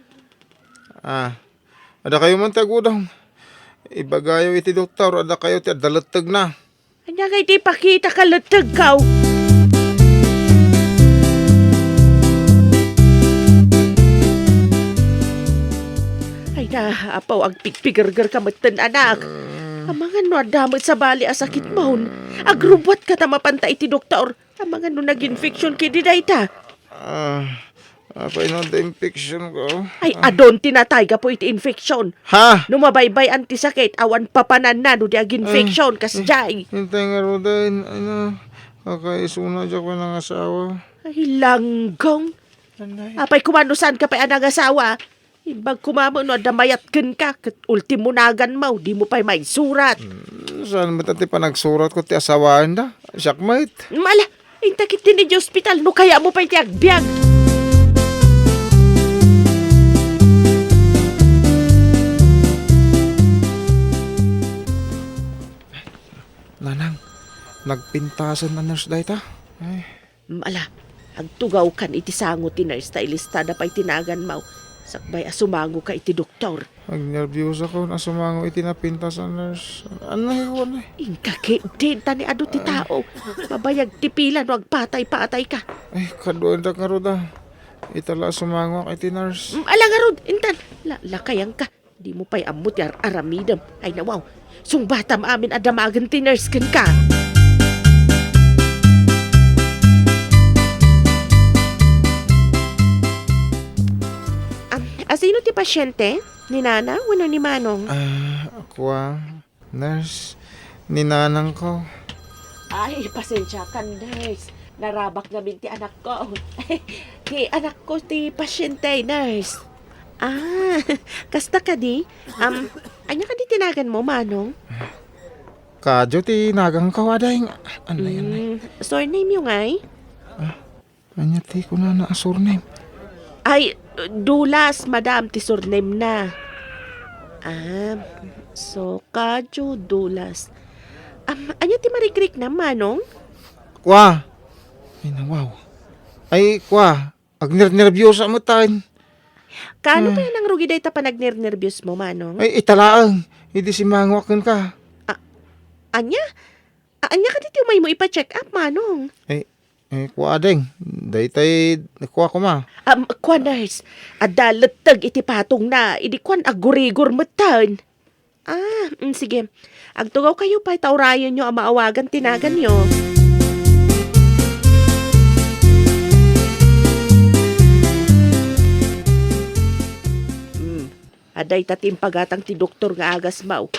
Ah, ada kayo man tagudang. Ibagayaw iti doktor, ada kayo ti adalatag na. Anya nga iti pakita ka latag kaw. Ay na, apaw ang pigpigargar ka matan anak. Ang mga no adamot sa bali asakit mo. Agrubot ka ta mapanta iti doktor. Ang mga no nag-infection kidi dayta. Apay na infection ko. Ay adon tinatay ka po iti infection. Ha? Numabaybay antisakit awan papanan na no di ag-infection kasjay. Hintay nga ro din. Ano, kakaisuna dyan ko ng asawa. Ay langgong. Anay. Apay kumano saan ka pa anang asawa? Ibag kumamo no damayat ken ka. Kat ultimo nagan mo. Di mo pa may surat. Saan mo tati pa nagsurat ko ti asawaan da? Siakmate. Mala, intakit din di hospital. No kaya mo pa iti agbyag. Nanang, nagpintasan na nurse dahi ta. Ay, Mala, agtugaw kan iti sango ti nurse ta ilistada pa itinagan mo. Sakbay asumango ka iti doktor. nag-nervyos ako na sumango iti napintasan nurse. Anay, wanay. Ingkaki, din tani ado ti tao. Mabayag tipilan o agpatay-patay ka. Ay, kaduan da nga ro da. Itala sumango ako iti nurse. Alangarod, intan. Lakayang ka. Di mo pa'y amot yar aramidam. Ay nawaw, sungbatam amin adamagan ti nurse ken ka. Asino ti pasyente? Ni Nana? Wano ni Manong? Ako nurse, ninanang ko. Ay, pasensya ka, nurse. Narabak namin ti anak ko. Ti anak ko ti pasyente, nurse. Kasta ka di? Anya ka di tinagan mo, Manong? Kadyo ti nagang kawaday. Anay. Surname yung ay? Anya ti ko na surname. Ay, Dulas, madam, ti surname na. So, kadyo dulas. Anya ti marigrik na manong? Kwa. Ay, nawaw. Ay, kwa. Agner-nervyosa mo tayo. Kano pa yan ang rugi day ta panagner-nervyos mo, manong? Ay, italaang. Hindi si mangwakan ka. Anya? Anya ka dito may mo ipa-check up, manong? Kwa deng. Daytay, kwa ko ma. Kwan nurse, adalatag iti patong na, idi kwan agurigor matan. Sige. Agtugaw kayo pa, taurayan nyo ang maawagan tinagan nyo. Aday tatim pagatang ti doktor nga agas maw.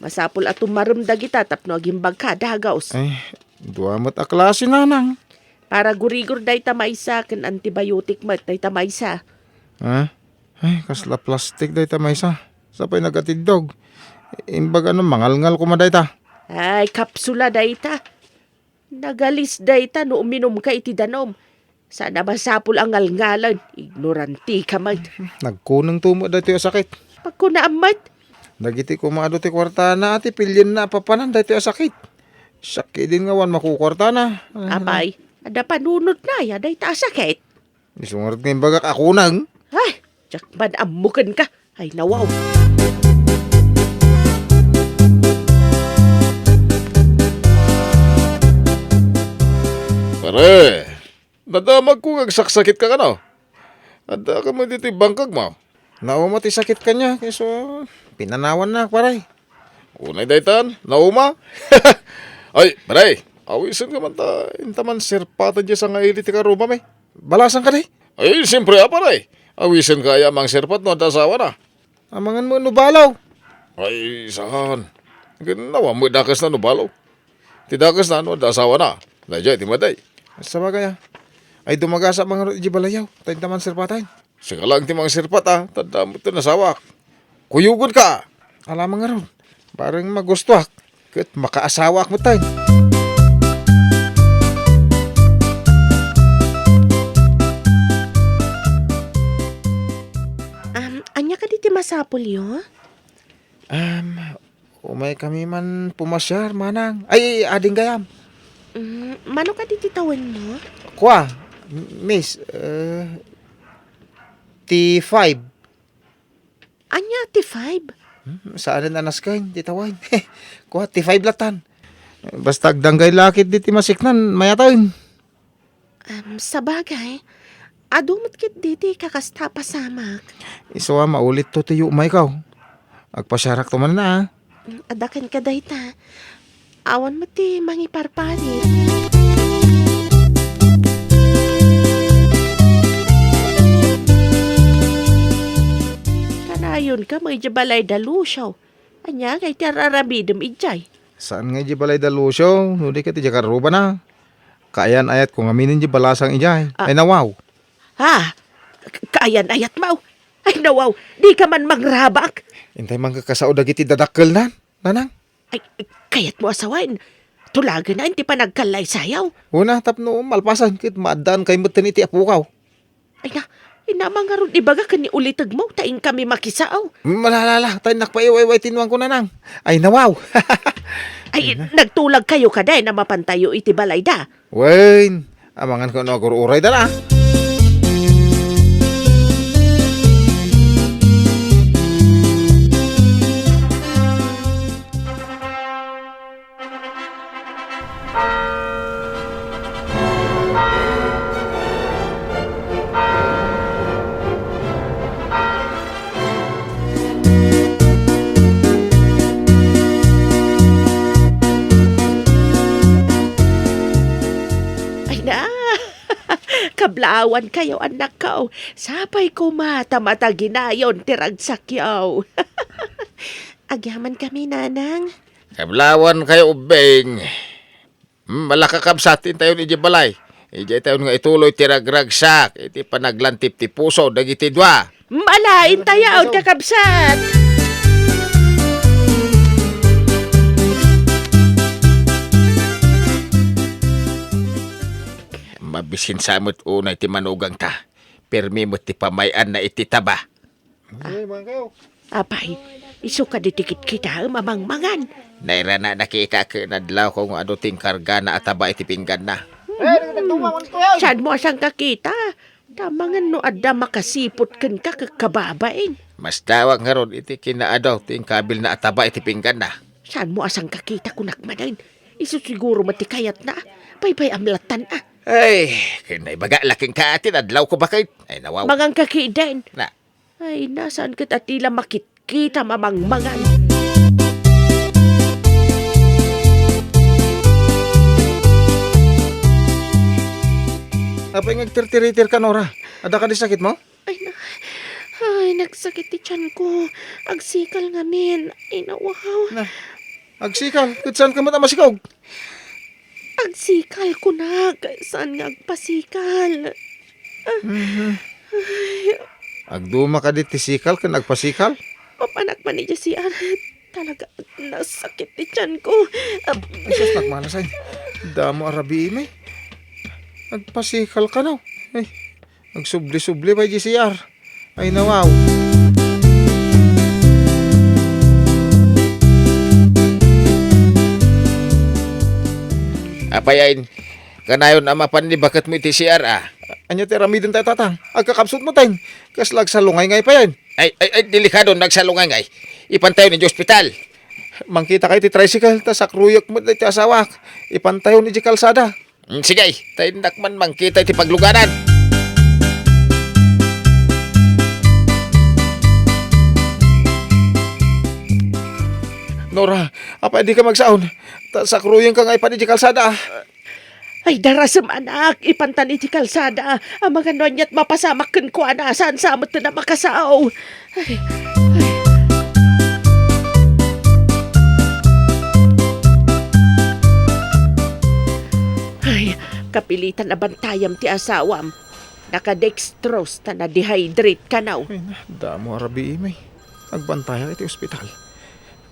Masapul at tumarumdag ita tapno agimbag ka dagaws. Ay, duamat a klase nanang. Para gurigor day tamaysa ken antibiotic mat day tamaysa. Ha? Ay, kasla plastic day tamay sa. Sapay nagatidog. Imbag ano, mangalngal ko maday ta. Ay, kapsula day ta. Nagalis day ta no uminom ka iti danom. Sana masapul ang ngalngalan. Ignoranti ka mat. Nagkunang tumo dati o sakit. Pagkunaamat. Nagiti ko maado ti kwarta na ati pilyan na papanan dati o sakit. Sakit din nga wan makukwarta na. Apay, ada panunod na ya day ta sakit. Isungarot nga imbagak ako nang. Ay, jakban amukan ka. Ay, nawaw. Pare, nadamag ko saksakit ka no? Ada ka mo dito bangkag mo. Nauma ti sakit ka niya. Kaya so, pinanawan na paray. Unay daytan, nauma. Ay, pare, awisan ka man ta. Intaman sirpatan dyan sa nga ilit ka ruma may. Balasan ka di. Ay, siyempre pare. Awisan ka mang sirpat no, dasawa na. Amangan mo nubalaw. Ay, saan? Ganawa mo dakas na nubalaw. Tidakas na no, dasawa na. Nadya, timaday. Sa bagay ay dumagasa mga di balayaw. Tayo naman sirpatan. Sige lang ti mga sirpat tanda mo ito nasawak. Kuyugod ka. Alam nga ron. Parang magustuak. Kat makaasawak mo tayo. Anya ka diti masapul yo? Umay kami man pumasyar, manang. Ay, ading gayam. Mano ka diti tawan mo? Kwa, miss, T5. Anya ti 5? Saan na naskain, di tawag. Kwa, T5 latan. Basta agdanggay lakit di ti masiknan, mayatayin. Sa bagay, adumot kit diti kakasta pasamak. Isawa maulit to tiyo umay kaw. Agpasyarak to man na. Adakan ka dayta. Awan mo ti mangiparpari. Kanayon ka may jabalay dalusyaw. Anya kay ti ararabidem ijay. Saan nga di balay dalusyo? Nudi ka ti jakaruba na. Kayan ayat kung aminin di balasang ijay. Ay nawaw. Ha? Kayan ayat mau. Ay nawaw, di ka man mangrabak. Intay man kakasao dagiti dadakkel na. Nanang. Ay, kayat mo asawain. Tulagan na, hindi pa nagkalay sayaw. Una tapno malpasan kit maadaan kay mutin iti apukaw. Ay na, inamang nga ron ibaga ka ni ulitag mo, taing kami makisaaw. Malalala, tayo nakpaiwaiway tinuang ko nanang. Ay nawaw. Ay, nagtulag kayo kaday na mapantayo iti balay da. Wain, amangan ko na uray da na. Kablawan kayo anak ko. Sapay ko mata-mata ginayon tiragsakyaw. Agyaman kami nanang. Kablawan kayo ubeng. Malakakabsatin tayo ni Jibalay. Ijay tayo nga ituloy tiragragsak. Iti panaglantip ti puso dagiti dwa. Malain tayo kakabsat. Mabisin sa mo't unay ti manugang ta. Permi mo ti pamayan na iti taba. Apay, Isu ka ditikit kita mamangmangan. Naira na nakita ka nadlaw kung ano ting karga na ataba iti pinggan na. Saan mo asang kakita? Tamangan no adda makasipot ken ka kakababain. Mas tawag nga ron iti kinaadaw ting kabil na ataba iti pinggan na. Saan mo asang kakita kunak manain? Isu siguro matikayat na. Pay amlatan ah. Ay, kinay baga laking kaatin adlaw ko bakit? Ay nawaw. Mangang kakidain. Na. Ay, nasaan ka tila makikita mamangmangan? Apa yung nagtirtiritir ka, Nora? Ada ka di sakit mo? Ay, nagsakit ti tiyan ko. Agsikal nga min. Ay, nawaw. Na, agsikal. Kutsan ka mo na masikog? Agsikal ko na. Saan nga agpasikal? Agduma ka di tisikal ka nagpasikal? Papanak pa ni si Aret. Talaga, nasakit ti tiyan ko. Ay, sus, nagmalasay. Damo arabi imay. Nagpasikal ka na. Ay, nagsubli-subli ba GCR? Ay, nawaw. Apayain, kanayon ama pan ni bakit mo iti CR ah? Anya ti ramidin tayo tatang, agkakapsut mo tayong, kaslag salungay ngay pa yan. Ay, delikado, nagsalungay ngay. Ipantayo ni ospital. Mangkita kayo ti tricycle, tas akruyok mo ti asawak. Ipantayo ni di kalsada. Sige, tayo nakman mangkita ti paglugaran. Nora, apa di ka magsaon? Tas akruyong ka ngay pa ni di kalsada. Ay, darasam anak. Ipantan iti kalsada. Ang mga nonyat mapasamakin ko ana. Saan samot na makasao? Ay, ay, kapilitan na bantayam ti asawam. Nakadextrose ta na dehydrate ka now. Ay, damo arabi imay. Nagbantaya iti ospital.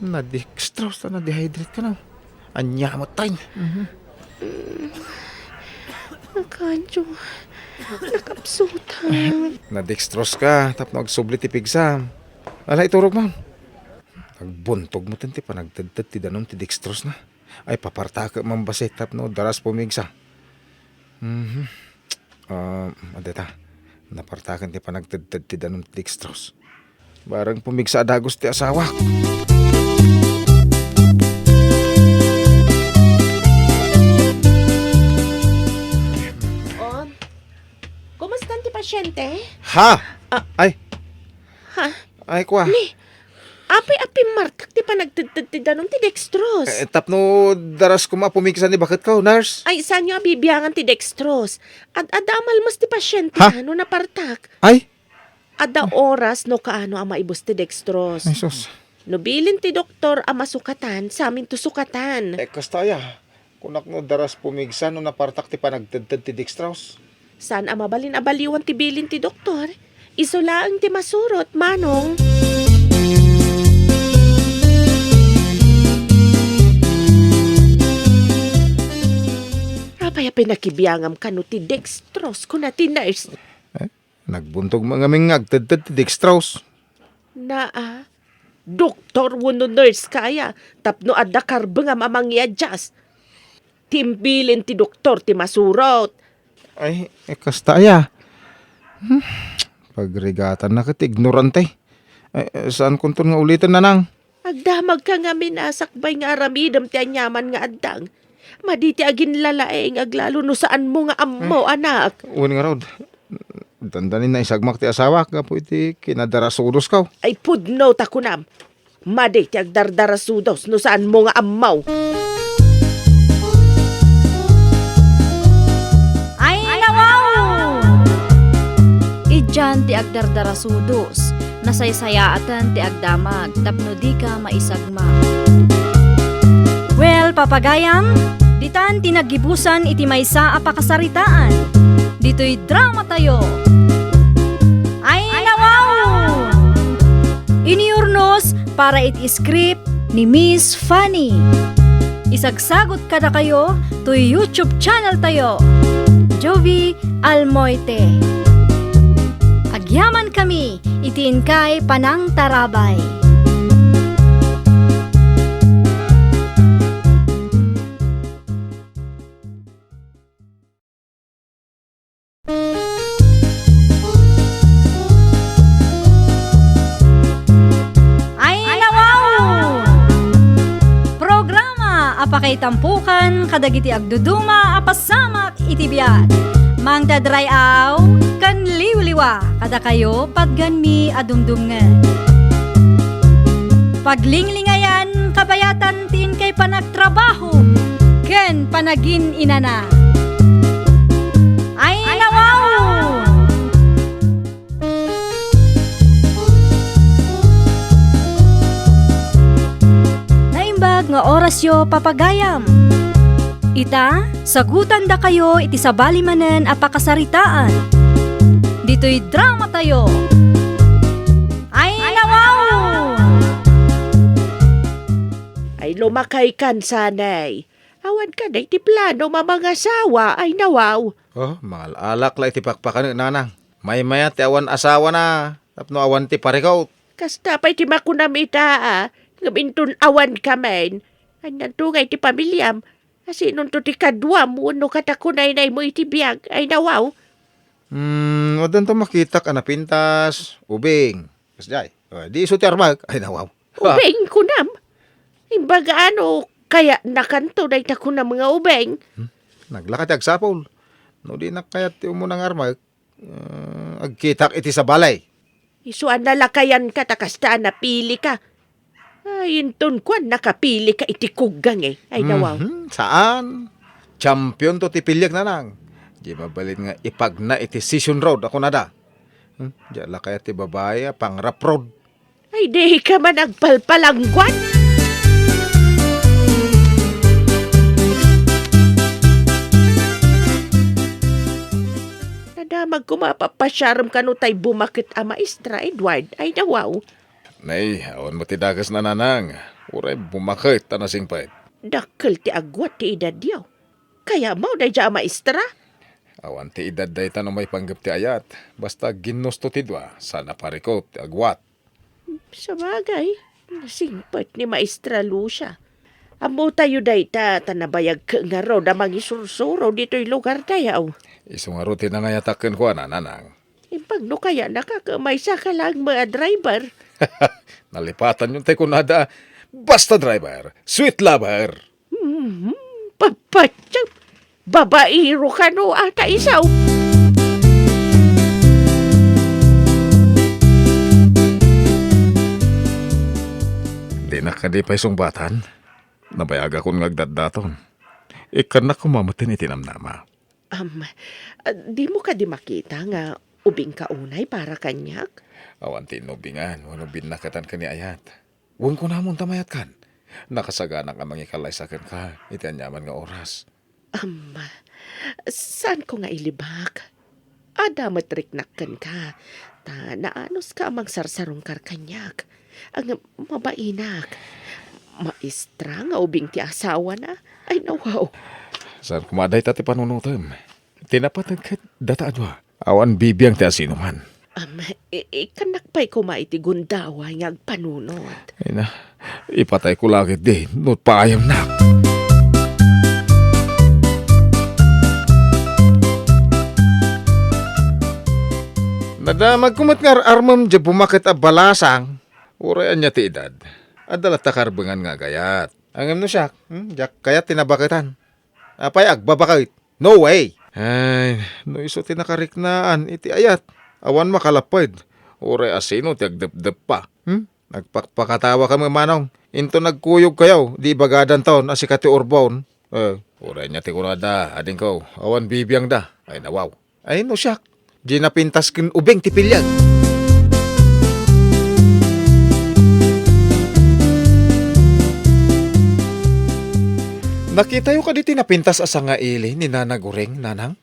Na-dextrose na dehydrate ka na. Anya mo tayo. Nakanyo. Nakapsutan. Na-dextrose ka, tap nagsubli ti pigsam. Ala, iturog mo. Nagbuntog mo tinti pa, nagtadtad ti danom ti dextrose na. Ay, papartaka mambasit, tap no, daras pumigsa. Adeta, napartakan ti pa nagtadtad ti danom ti dextrose. Barang pumigsa adagos ti asawa. Kumusta ti pasyente? Ha? Ay. Ha? Ay, kwa. Api markak ti panagtadtad ti danom ti dextrose. Tap no, daras ko mapumigsa ni bakit ka, nurse? Ay, saan nyo bibiyangan ti dextrose? Adamal mas ti pasyente Ha? no napartak. Ay. Ada oras no kaano ang maibos ti dextrose. Ay, sus. No bilin ti doktor ang masukatan, sa amin to sukatan. Kastaya. Kunak no, daras pumigsa no napartak ti panagtadtad ti dextrose. Saan ang mabalin abaliwan ti bilin ti doktor? Isulaang ti masurot, manong. Apay pinakibiyangam ka no ti dextrose ko na ti nurse. Nagbuntog mga ming agtadtad ti dextrose. Doktor wano nurse kaya, tapno adda karba nga mamangyadyas. Timbilin ti doktor ti masurot. Ay, kastaya. Pagrigatan na kiti, ignorante. Ay, saan kunton nga ulitin na nang? Agdamag ka nga minasakbay nga aramidam ti anyaman nga addang. Maditi agin lalaeng aglalo no saan mo nga ammo, anak. Uwan nga rod. Dandanin na isagmak ti asawa ka po iti kinadarasudos ka. Ay pudno takunam. Maditi agdardarasudos no saan mo nga ammaw. Ay, nawaw! Idyan ti agdardarasudos, nasaysayaatan ti agdamag, tapno di ka maisagma. Well, papagayam, ditan tinagibusan iti maysa a pakasaritaan. Dito'y drama tayo. Ay, nawaw! Iniurnos para iti script ni Miss Fanny. Isagsagot kada kayo to YouTube channel tayo. Jovi Almoite. Agyaman kami, itiin kay Panang Tarabay. Mapakaitampukan kadagiti agduduma apasamak iti biag. Mang dadrayaw kan liwliwa kada kayo patgan mi adumdumngan. Paglinglingayan kabayatan tin kay panagtrabaho ken panagin inana. Ay nawaw! Naimbag nga oras yo papagayam. Ita, sagutan da kayo iti sabali manen apakasaritaan. Dito'y drama tayo. Ay nawaw! Ay lumakay kan sanay. Awan ka na iti plano mamangasawa. Ay nawaw. Oh, alak la iti pakpakan nanang. May ti awan asawa na. Tapno awan ti parikaw. Kasta pa iti makunam ita Ngabintun awan kamen. Ay nantungay ti pamilyam. Asinon to ti kadwa mo no katakunay na mo iti biyag. Ay nawaw. Wadan to makita ka na pintas. Ubing. Kasjay. Di iso ti armag. Ay nawaw. Ubeng kunam. Imbaga ano, kaya nakanto na ita kunam mga ubeng. Naglakad agsapol. No di na kayat ti umunang armag. Agkitak iti sa balay. Isuan na lakayan ka takastaan na pili ka. Ay, inton kwan nakapili ka iti kugang eh. Ay nawaw. Saan? Champion to ti pilyag na nang. Di mabalit nga ipagna iti Session Road ako na da. Di la kaya ti babae pangrap road. Ay, di ka man nagpalpalangguan. Nadamag kumapapasyaram ka no tay bumakit a maestra, Edward. Ay nawaw. Nay, awan mo ti dagas na nanang. Uray bumakit tanasing pait. Dakkel ti agwat ti edad yaw. Kaya mo na dya a maestra? Awan ti edad day tanong may panggap ti ayat. Basta ginusto ti dwa. Sana parikot ti agwat. Sa bagay, nasingpat ni Maestra Lucia. Amo tayo day tanabayag ka nga ro na mangisurusuro dito'y lugar tayaw. Isungaro ti na nga yatakin ko na nanang. Impag no kaya nakakamay sa ka lang mga driver. Nalipatan yung tekunada. Basta driver, sweet lover. Papatsap, babairo ka no ata isaw. Di na kadipay sungbatan. Nabayag akong ngagdaddaton. Ikan na kumamatin itinamnama. Di mo ka di makita nga ubing ka unay para kanyak? Awan tinubingan, wano binakatan ka ni ayat. Huwag ko namon tamayat kan. Nakasagana ka mangikalay sa akin ka. Itanyaman nga oras. Saan ko nga ilibak? Adamat-riknakan ka. Naanos ka amang sarsarong karkanyak. Ang mabainak. Maestra nga ubing ti asawa na. Ay nawaw. Saan kumaday tati panunutom? Tinapatag ka dataadwa. Awan bibiyang ti asinuman. Ikanakpay ko maiti gundawa nga agpanunot. Ay na, ipatay ko langit din. Not paayam na. Nadamag kumat nga armam dya bumakit a balasang. Urayan niya ti edad. Adalat takarbengan nga gayat. Angam no siya. Diyak kayat tinabakitan. Apay agbabakit. No way. Ay, no iso tinakariknaan iti ayat. Awan makalapad. Uray asino ti agdep-dep pa. Nagpakatawa kami manong. Into nagkuyog kayaw. Di bagadan taon asikati urbon. Uray niya ti kurada. Ading ko. Awan bibiyang da. Ay nawaw. Ay no siya. Di napintas kin ubeng ti pilyag. Nakita yung kaditi napintas asa nga ili ni Nana Goreng, nanang?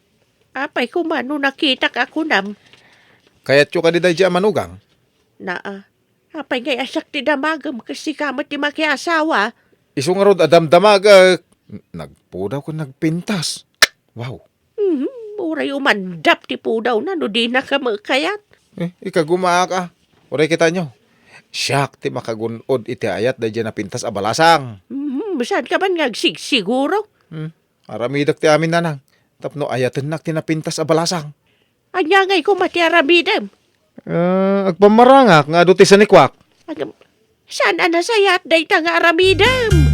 Apay ko mano nakita ka kunam. Kaya't yung kadiday dya manugang? Apay ngay asak ti damagam kasi kamat ti makiasawa. Isong arod adamdamag, nagpudaw ko nagpintas. Wow. Uray umandap ti pudaw na no di na ka makayat. Ikagumaa ka. Uray kita nyo. Siyak ti makagunod iti ayat da dyan napintas abalasang. Saan ka man siguro? Aramidak ti amin nanang. Tapno ayaten nak tinapintas abalasang. Anya ngay ko matiarabidem. Agpamarangak nga do ti sanikwak. Saan anasayat day nga arabidem?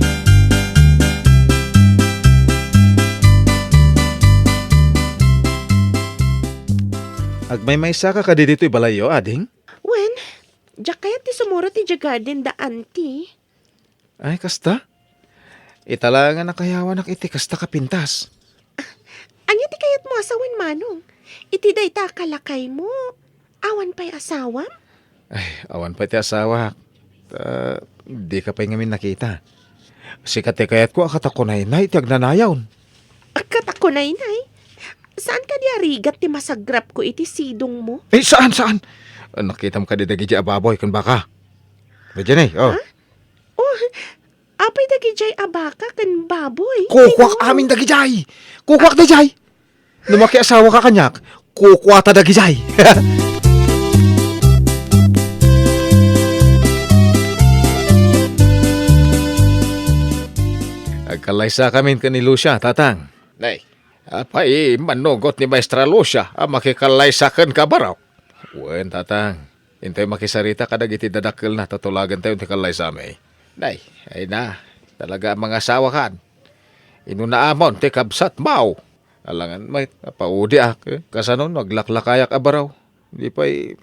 Nagmay-maysa ka dito balayo, ading? Wen, diya kaya ti sumuro ti garden da auntie. Ay, kasta? Italangan na kayawan iti kasta kapintas. Anya ti kayat mo asawan manong? Iti day ta kalakay mo. Awan pa'y asawa? Ay, awan pa iti asawa. Di ka pa ngamin nakita. Sikat kayat ko akatakunay na iti agnanayawn. Akat ako nay. Saan ka di arigat ti masagrap ko iti sidong mo? Eh, saan? Nakita mo ka di dagi ababoy kung baka. Medyan oh. Oh, apay dagi jay abaka kan baboy. Kukwak amin dagi jay. Kukwak da jay. Lumaki asawa ka kanyak, kukwata dagi jay. Agkalaysa kami ni Lucia, tatang. Nay, apay manugot ni Maestra Lucia, makikalaysakan ka baraw. Wen, tatang. Intay makisarita kadag iti dadakil na tatulagan tayo ti kalaysa may. Nay, ay na, talaga ang mga asawa kan. Inunaamon, ti kabsat mau. Alangan, may paudi kasanon, naglaklakayak abaraw. Di pa'y,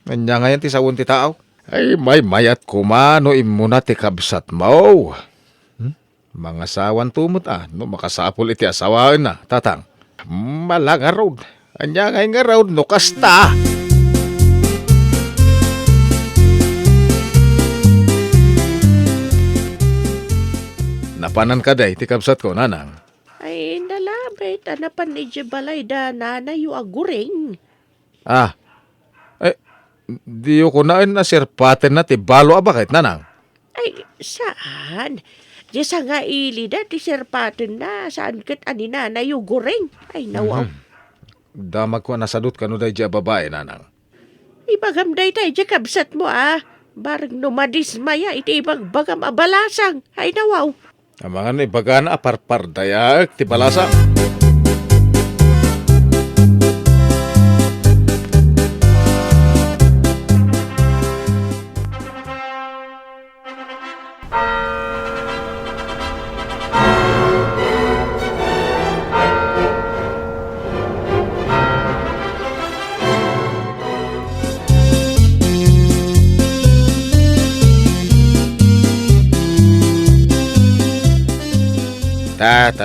anya ngayon ti sawon ti tao. Ay, may mayat kumano imuna ti kabsat mau. Mga sawan tumot no makasapol iti asawaan na, tatang. Malanga road. Anya ngayon nga road, no kasta. Napanan ka day, ti kabsat ko, nanang. Ay, nalabay, tanapan ni Jibalay da nanayo aguring. Di ko naan na sirpaten na ti balo bakit, nanang? Ay, saan? Di sa nga ili da, ti serpaten na, saan kat ani nanayo guring. Ay, nawaw. Damag ko nasadot ka no day di babae, nanang. Ibagamday tayo di kabsat mo Barang numadismaya, iti ibagbagam abalasang. Ay, nawaw. Ang mga ibaga na aparpar dayak ti balasa.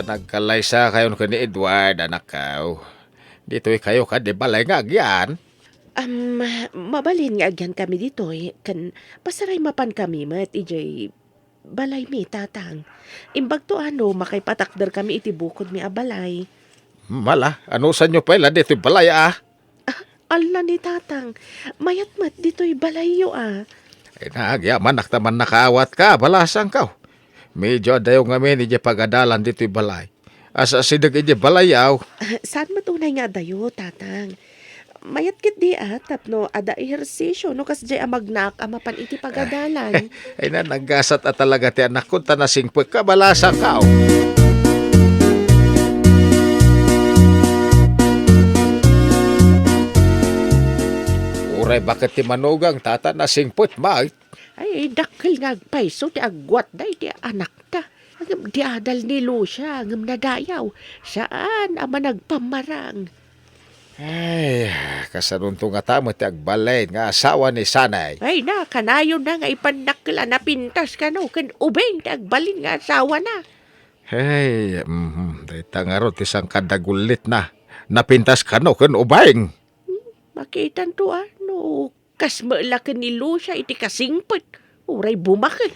Nagkalaysa kayo ni Edward, anak kaw. Dito'y kayo ka, di balay nga agyan. Mabalin nga agyan kami dito kan pasaray mapan kami mat ijay balay mi tatang. Imbag to makay patakder kami iti bukod mi abalay. Mala, ano sa nyo pala dito'y balay Ala ni tatang, mayat mat dito'y balay yo Ay nagyaman, naktaman nakaawat ka, balasang kaw. Medyo dayo ngamin ije pagadalan dito'y balay. Asa sidag ije balayaw. Saan matunay nga dayo, tatang? Mayat kit di tapno ada ehersisyo no kas jay amagnak amapan iti pagadalan. Ay na, naggasat talaga ti anak ko, tanasing ka, balasang kaw. Uray, bakit ti manugang tata nasing mait? Ay, dakil nga agpaiso ti agwat day ti anak ta. Di adal ni Lucia, ngam nadayaw. Saan ama nagpamarang? Ay, kasanunto nga tamo ti agbalay nga asawa ni Sanay. Ay na, kanayo na nga ipanakla na pintas ka no, kan ubeng ti agbalin nga asawa na. Hey, dahita nga ro, tisang kadagulit na. Napintas ka no, kan ubayng. Makitan to no, kas maalakan ni Lucia iti kasingpet. Uray bumakit.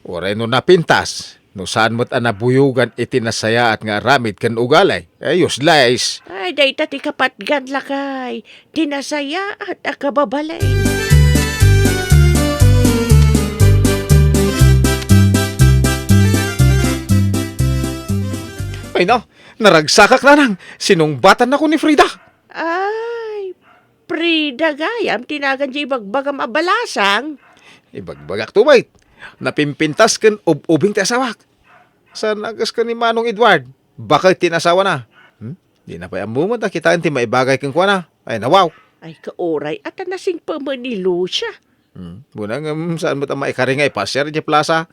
Uray no napintas. No saan mo't anabuyugan iti nasaya at nga ramid kan ugalay. Ayos lays. Ay, dahita ti kapatgan lakay. Tinasaya at akababalay. Ay no, naragsakak na nang. Sinungbatan ako ni Frida. Ay, Frida gayam, tinagan di bagbagam abalasang. Ibagbagak tumay. Napimpintas kan ubing ti asawak. Sa nagas ka ni Manong Edward. Bakit tinasawa na? Di na pa yung mumot na kitaan ti maibagay kang kwa na. Ay nawaw. Ay, kauray at anasing pamanilo siya. Bunang saan mo ta maikaringay pasyer di plaza.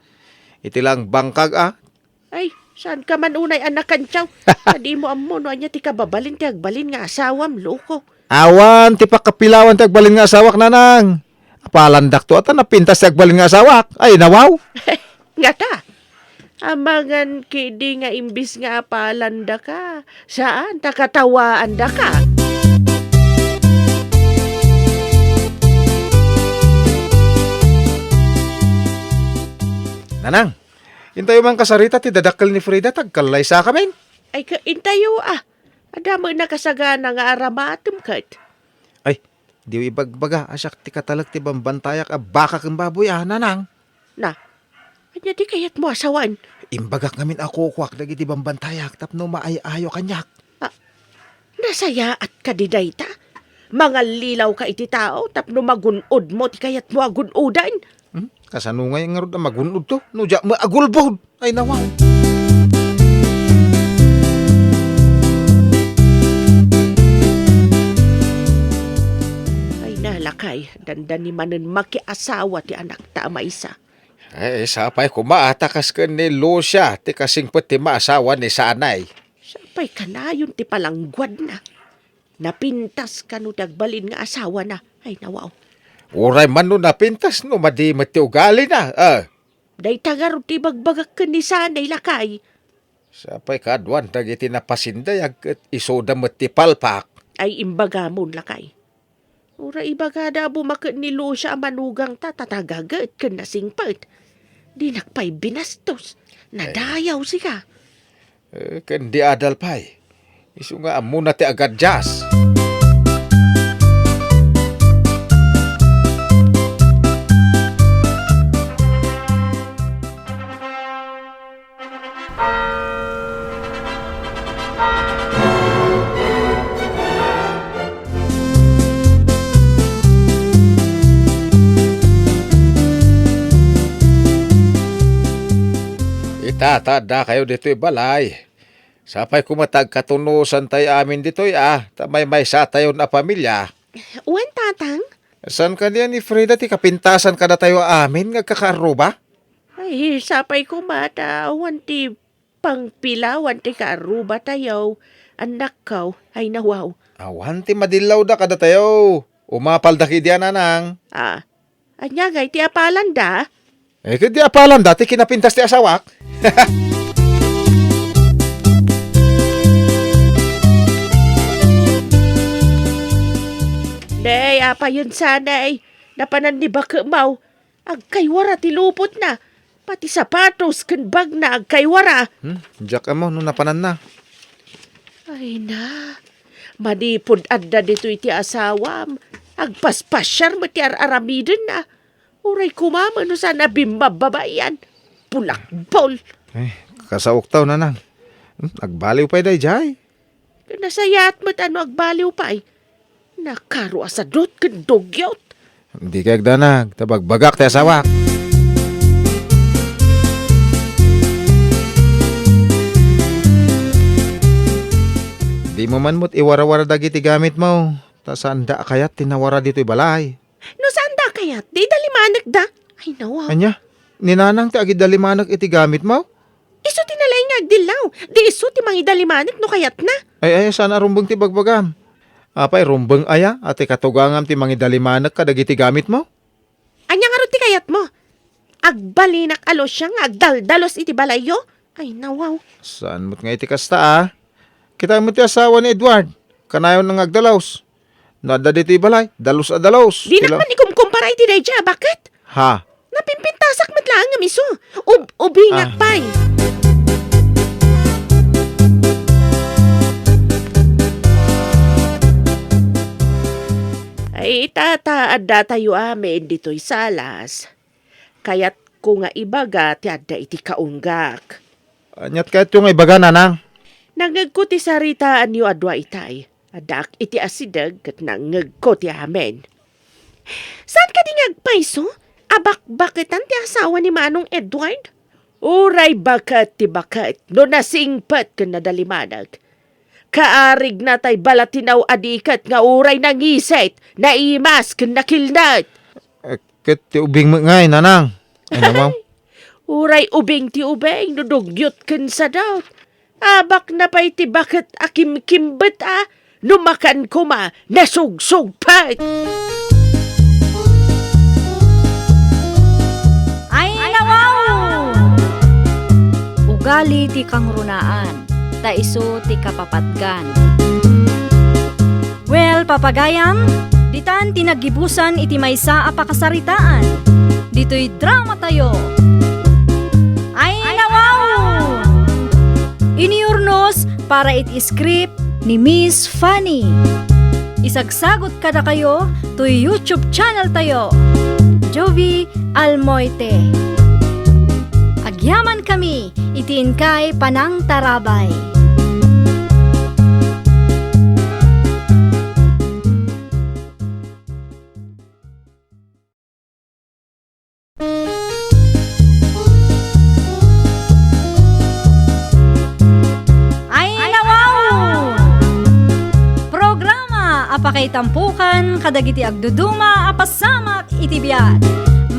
Iti lang bangkag Ay, Saan ka man unay anak kanchaw? Kadi mo amo no anya ti kababalin ti agbalin nga asawam loko. Awan, ti pakapilawan ti agbalin nga asawak nanang. Apalandak to ata napintas ti agbalin nga asawak. Ay, nawaw. Nga ta. Amangan kidi nga imbis nga apalanda ka. Saan takatawaan da ka? Nanang, intayo man kasarita ti dadakkel ni Frida tagkalay sa kamen. Ay ka intayo Adamo na kasagana nga aramatum kat. Ay, di ibagbaga asyak ti katalag ti bambantayak a baka kang baboy nanang. Na, anya di kayat mo asawan. Imbagak ngamin ako kwak dagiti bambantayak tapno maayayo kanyak. Nasaya at kadiday ta. Mga lilaw ka iti tao tapno magunod mo ti kayat mo agunodan. Kasanungay nga ron na magunod to. No, diya maagulbod. Ay, nawaw. Ay nalakay, dandan ni manen makiasawa ti anak ta ama isa. Eh, sapay ko maatakas ka ni Lucia. Ti kasing pati maasawa ni Sanay. Sapay ka na yun ti palanggwad na. Napintas ka no dagbalin nga asawa na. Ay nawaw. Uray man no napintas no, madi mati ugali na. Day tagaro ti bagbagak ka ni Sanay lakay. Sapay kadwan, dagiti napasinday ag isoda mati palpak. Ay imbaga mo lakay. Ura ibaga da bumakit ni Lucia manugang tatagagat ka na singpat. Di nakpay binastos. Nadayaw siya. Kendi adal pay. Isu nga amuna ti agad jas. Itatada kayo dito'y balay. Sapay kumatag katunusan tayo amin dito'y tamay may sa tayo na pamilya. Uwan tatang? San ka niya ni Frida ti kapintasan ka na tayo amin nga kakaruba? Ay, sapay ko mata. Uwan ti pangpilawan ti karuba tayo. Anak ko, ay nawaw. Awan ti madilaw da kada tayo. Umapal da ki diyan nanang. Anya gay ti apalan da? Kadi apalan dati kinapintas ti asawak. Day, apa yun sana ay. Napanan ni Bakamaw. Agkaywara ti lupot na. Pati sapatos kan bag na agkaywara. Diyak mo no napanan na. Ay na. Manipod adda dito iti asawam. Agpaspasyar mo ti aramidin na. Uray kumama no sana bimbababayan. Pulak bol. Kasaok taw nanang. Agbaliw pa'y day jay. Nasayat mo't ano agbaliw pa ay. Nakaro asadot kan dogyot. Hindi kay agdanag. Tabagbagak ti asawak. Di mo man mo't iwara-wara dagiti gamit mo. Tasanda kayat tinawara dito'y balay. No saan da kayat? Di dalimanak da. Ay nawa. Anya, ninanang ti agid dalimanak iti gamit mo? Iso tinalay nga agdilaw. Di iso ti mangidalimanak no kayat na. Ay, sana rumbang ti bagbagam. Apay, rumbang aya, ati katugangam ti mangidalimanak kadagiti gamit mo? Anya nga ron ti kayat mo. Agbalinak alos siya nga agdaldalos iti balayo. Ay nawaw. Saan mo't nga iti kasta Kita mo ti asawa ni Edward. Kanayon ng agdalaws. Nada dito balay, dalos a dalos. Di naman ikumkumpara iti Reja, bakit? Ha? Napimpintasak matlaan nga miso. Ubingak pa'y. Ay tataad da tayo amin dito'y salas. Kaya't ko nga ibaga ti adda iti kaunggak. Anyat kahit yung ibaga nanang. Nangag ko ti saritaan yu adwa itay. Adak iti asidag kat nangag ko ti amin. Saan ka di ngagpaiso? Abak-bakitan ti asawa ni Manong Edward? Uray bakat ti bakat no nasingpat ka na dalimanag. Kaarig na tay balatinaw adikat nga uray nangiset, naimas kan nakilnat. Ket ti ubing mo ngay nanang. Ay naman. Uray ubing ti ubeng, nudugyot ken sa daw. Abak na pa iti bakit akim kimbet numakan ko nasugsug pa. Ay nawaw! Ugali ti kang runaan, ta iso ti kapapatgan. Well, papagayam, ditan tinagibusan iti maysa a pakasaritaan. Dito'y drama tayo. Ay nawaw! Iniurnos para iti script ni Miss Fanny. Isagsagot kada kayo to YouTube channel tayo. Jovi Almoite. Agyaman kami, itiin kay Panang Tarabay. Ay nawaw! Programa apakay tampukan kadagiti agduduma apasamak iti biag.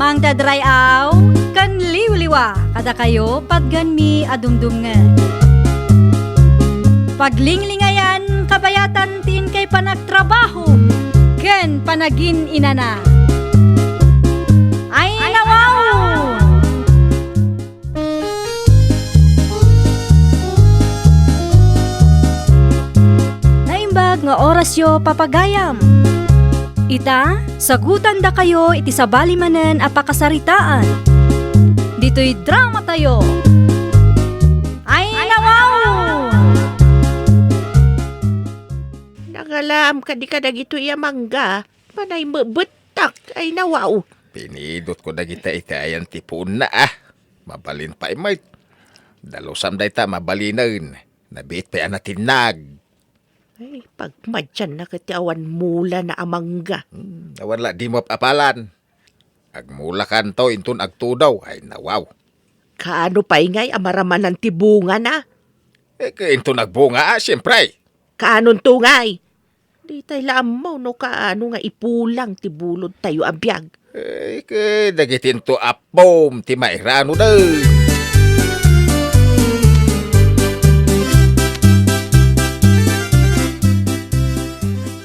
Mang dadrayaw kan liwliwa kada kayo padganmi adumdumngan. Paglinglingayan kabayatan tin kay panagtrabaho ken panagin inana. Ay nawaw! Naimbag nga orasyo papagayam. Ita, sagutan da kayo iti sabali manen apakasaritaan. Dito'y drama tayo. Ay nawaw! Nangalam ka di kadag ito mangga, panay mabetak ay nawaw. Pinidot ko na kita itayan tipon na Mabalin pa imay. Dalosam day ta mabalinan. Nabit pa yan na tinag. Ay, pagmadyan na katiawan mula na amangga. Wala di mo apalan. Agmula kanto intun agtudaw. Ay nawaw. Kaano pa ingay amaraman ng tibunga na? Intun agbunga siyempre. Kaanon tungay? Di tayo lamaw no kaano nga ipulang tibulod tayo abiyag. Dagitin to apom ti mairano na.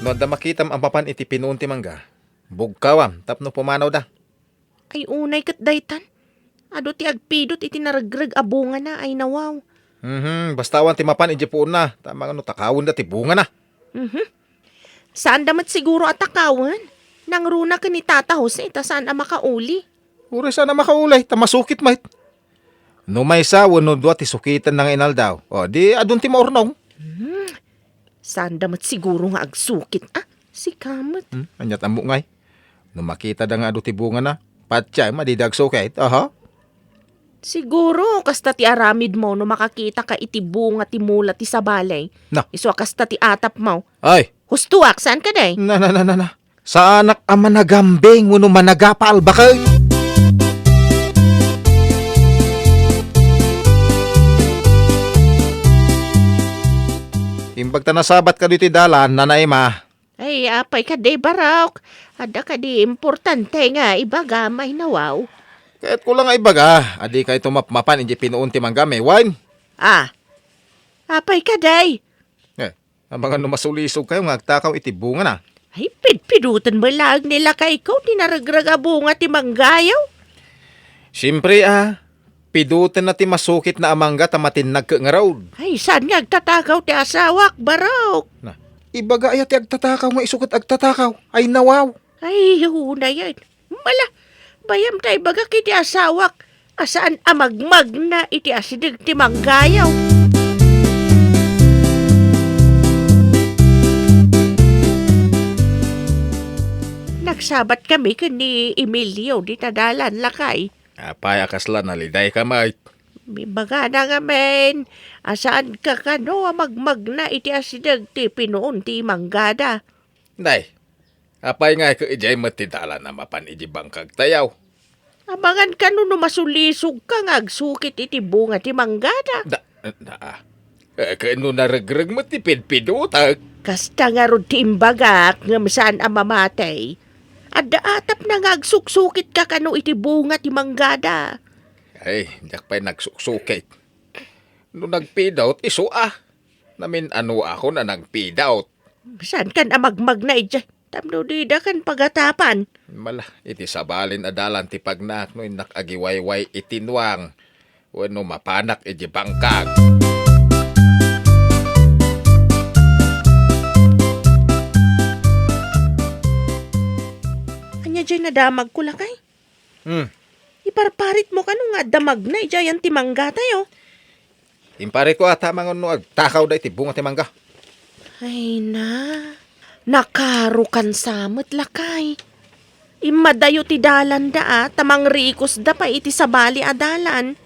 No da makitam ang papan iti pinunti mangga. Bugkawam tapno pumanaw da. Ay unay kat daytan. Ado ti agpidot iti naragrag abunga na ay nawaw. Bastawan ti mapan iti puon na. Tama nga no takawon da ti bunga na. Saan damat siguro atakawan? Nang runa ka ni Tata Jose, saan ang makauli? Uri sana makaulay, tamasukit mait. No may sawo no dua ti sukitan ng inaldaw. O di adun ti maurnong. Saan damat siguro nga agsukit? Si Kamat. Anyat ambo ngay. No makita da nga adu ti bunga na. Patsay madidag sukit. Aha. Siguro, kasta ti aramid mo no makakita ka iti bunga ti mula ti sabalay. Na. Iso kasta ti atap mo. Ay. Hustuak, saan ka day? Na. Sa anak ang managambing wano managapal bakay. Imbag ta nasabat ka dito dalan, nanay ma. Ay, apay ka day barok. Ada ka di importante nga ibaga may nawaw. Kahit kulang ay baga, adi kay tumapmapan hindi pinuun ti manggame, wine. Apay ka day. Ang mga numasulisog kayo, ngagtakaw iti bunga na. Ay, pidutan mo lang nila kay ikaw, tinaragraga bunga ti manggayaw. Siyempre pidutan na ti masukit na amangga tamatin nagkangaraw. Ay, saan nga agtatakaw ti asawak, barok? Na, ibaga ay ti agtatakaw nga isukat agtatakaw. Ay nawaw. Ay, huna yan. Mala, bayam tayo baga kiti asawak. Asaan amagmag na iti asidig ti manggayaw. Nagsabat kami ni Emilio di tadalan lakay. Apay akasla naliday ka mait. May baga na nga men. Asaan ka kano magmag na iti asidag ti pinuon ti manggada. Day, apay nga ka ijay matidala na mapan iji bangkag tayaw. Abangan ka no masulisog ka nga agsukit iti bunga ti manggada. Kano naragrag mo ti pidpidutag. Kasta nga ron ti imbagak nga saan ang mamatay. Adda atap na nga agsuksukit ka kano iti bunga ti manggada. Ay, diyak pa'y nagsuksukit. No nagpidaut, isua. Namin ano ako na nagpidaut. Saan kan amagmag na ijay? Tapno di da kan pagatapan. Mala, iti sabalin adalan ti pagnak no nakagiwayway itinwang. Wano mapanak iti bangkag. Anya jay nadamag ko lakay. Hmm, Iparparit mo ka nung nga damag na ijay ang timangga tayo. impare ko ata mga no agtakaw da iti bunga ti mangga. Ay na, nakarukan samot lakay. Imadayo ti dalan da tamang rikos da pa iti sabali adalan.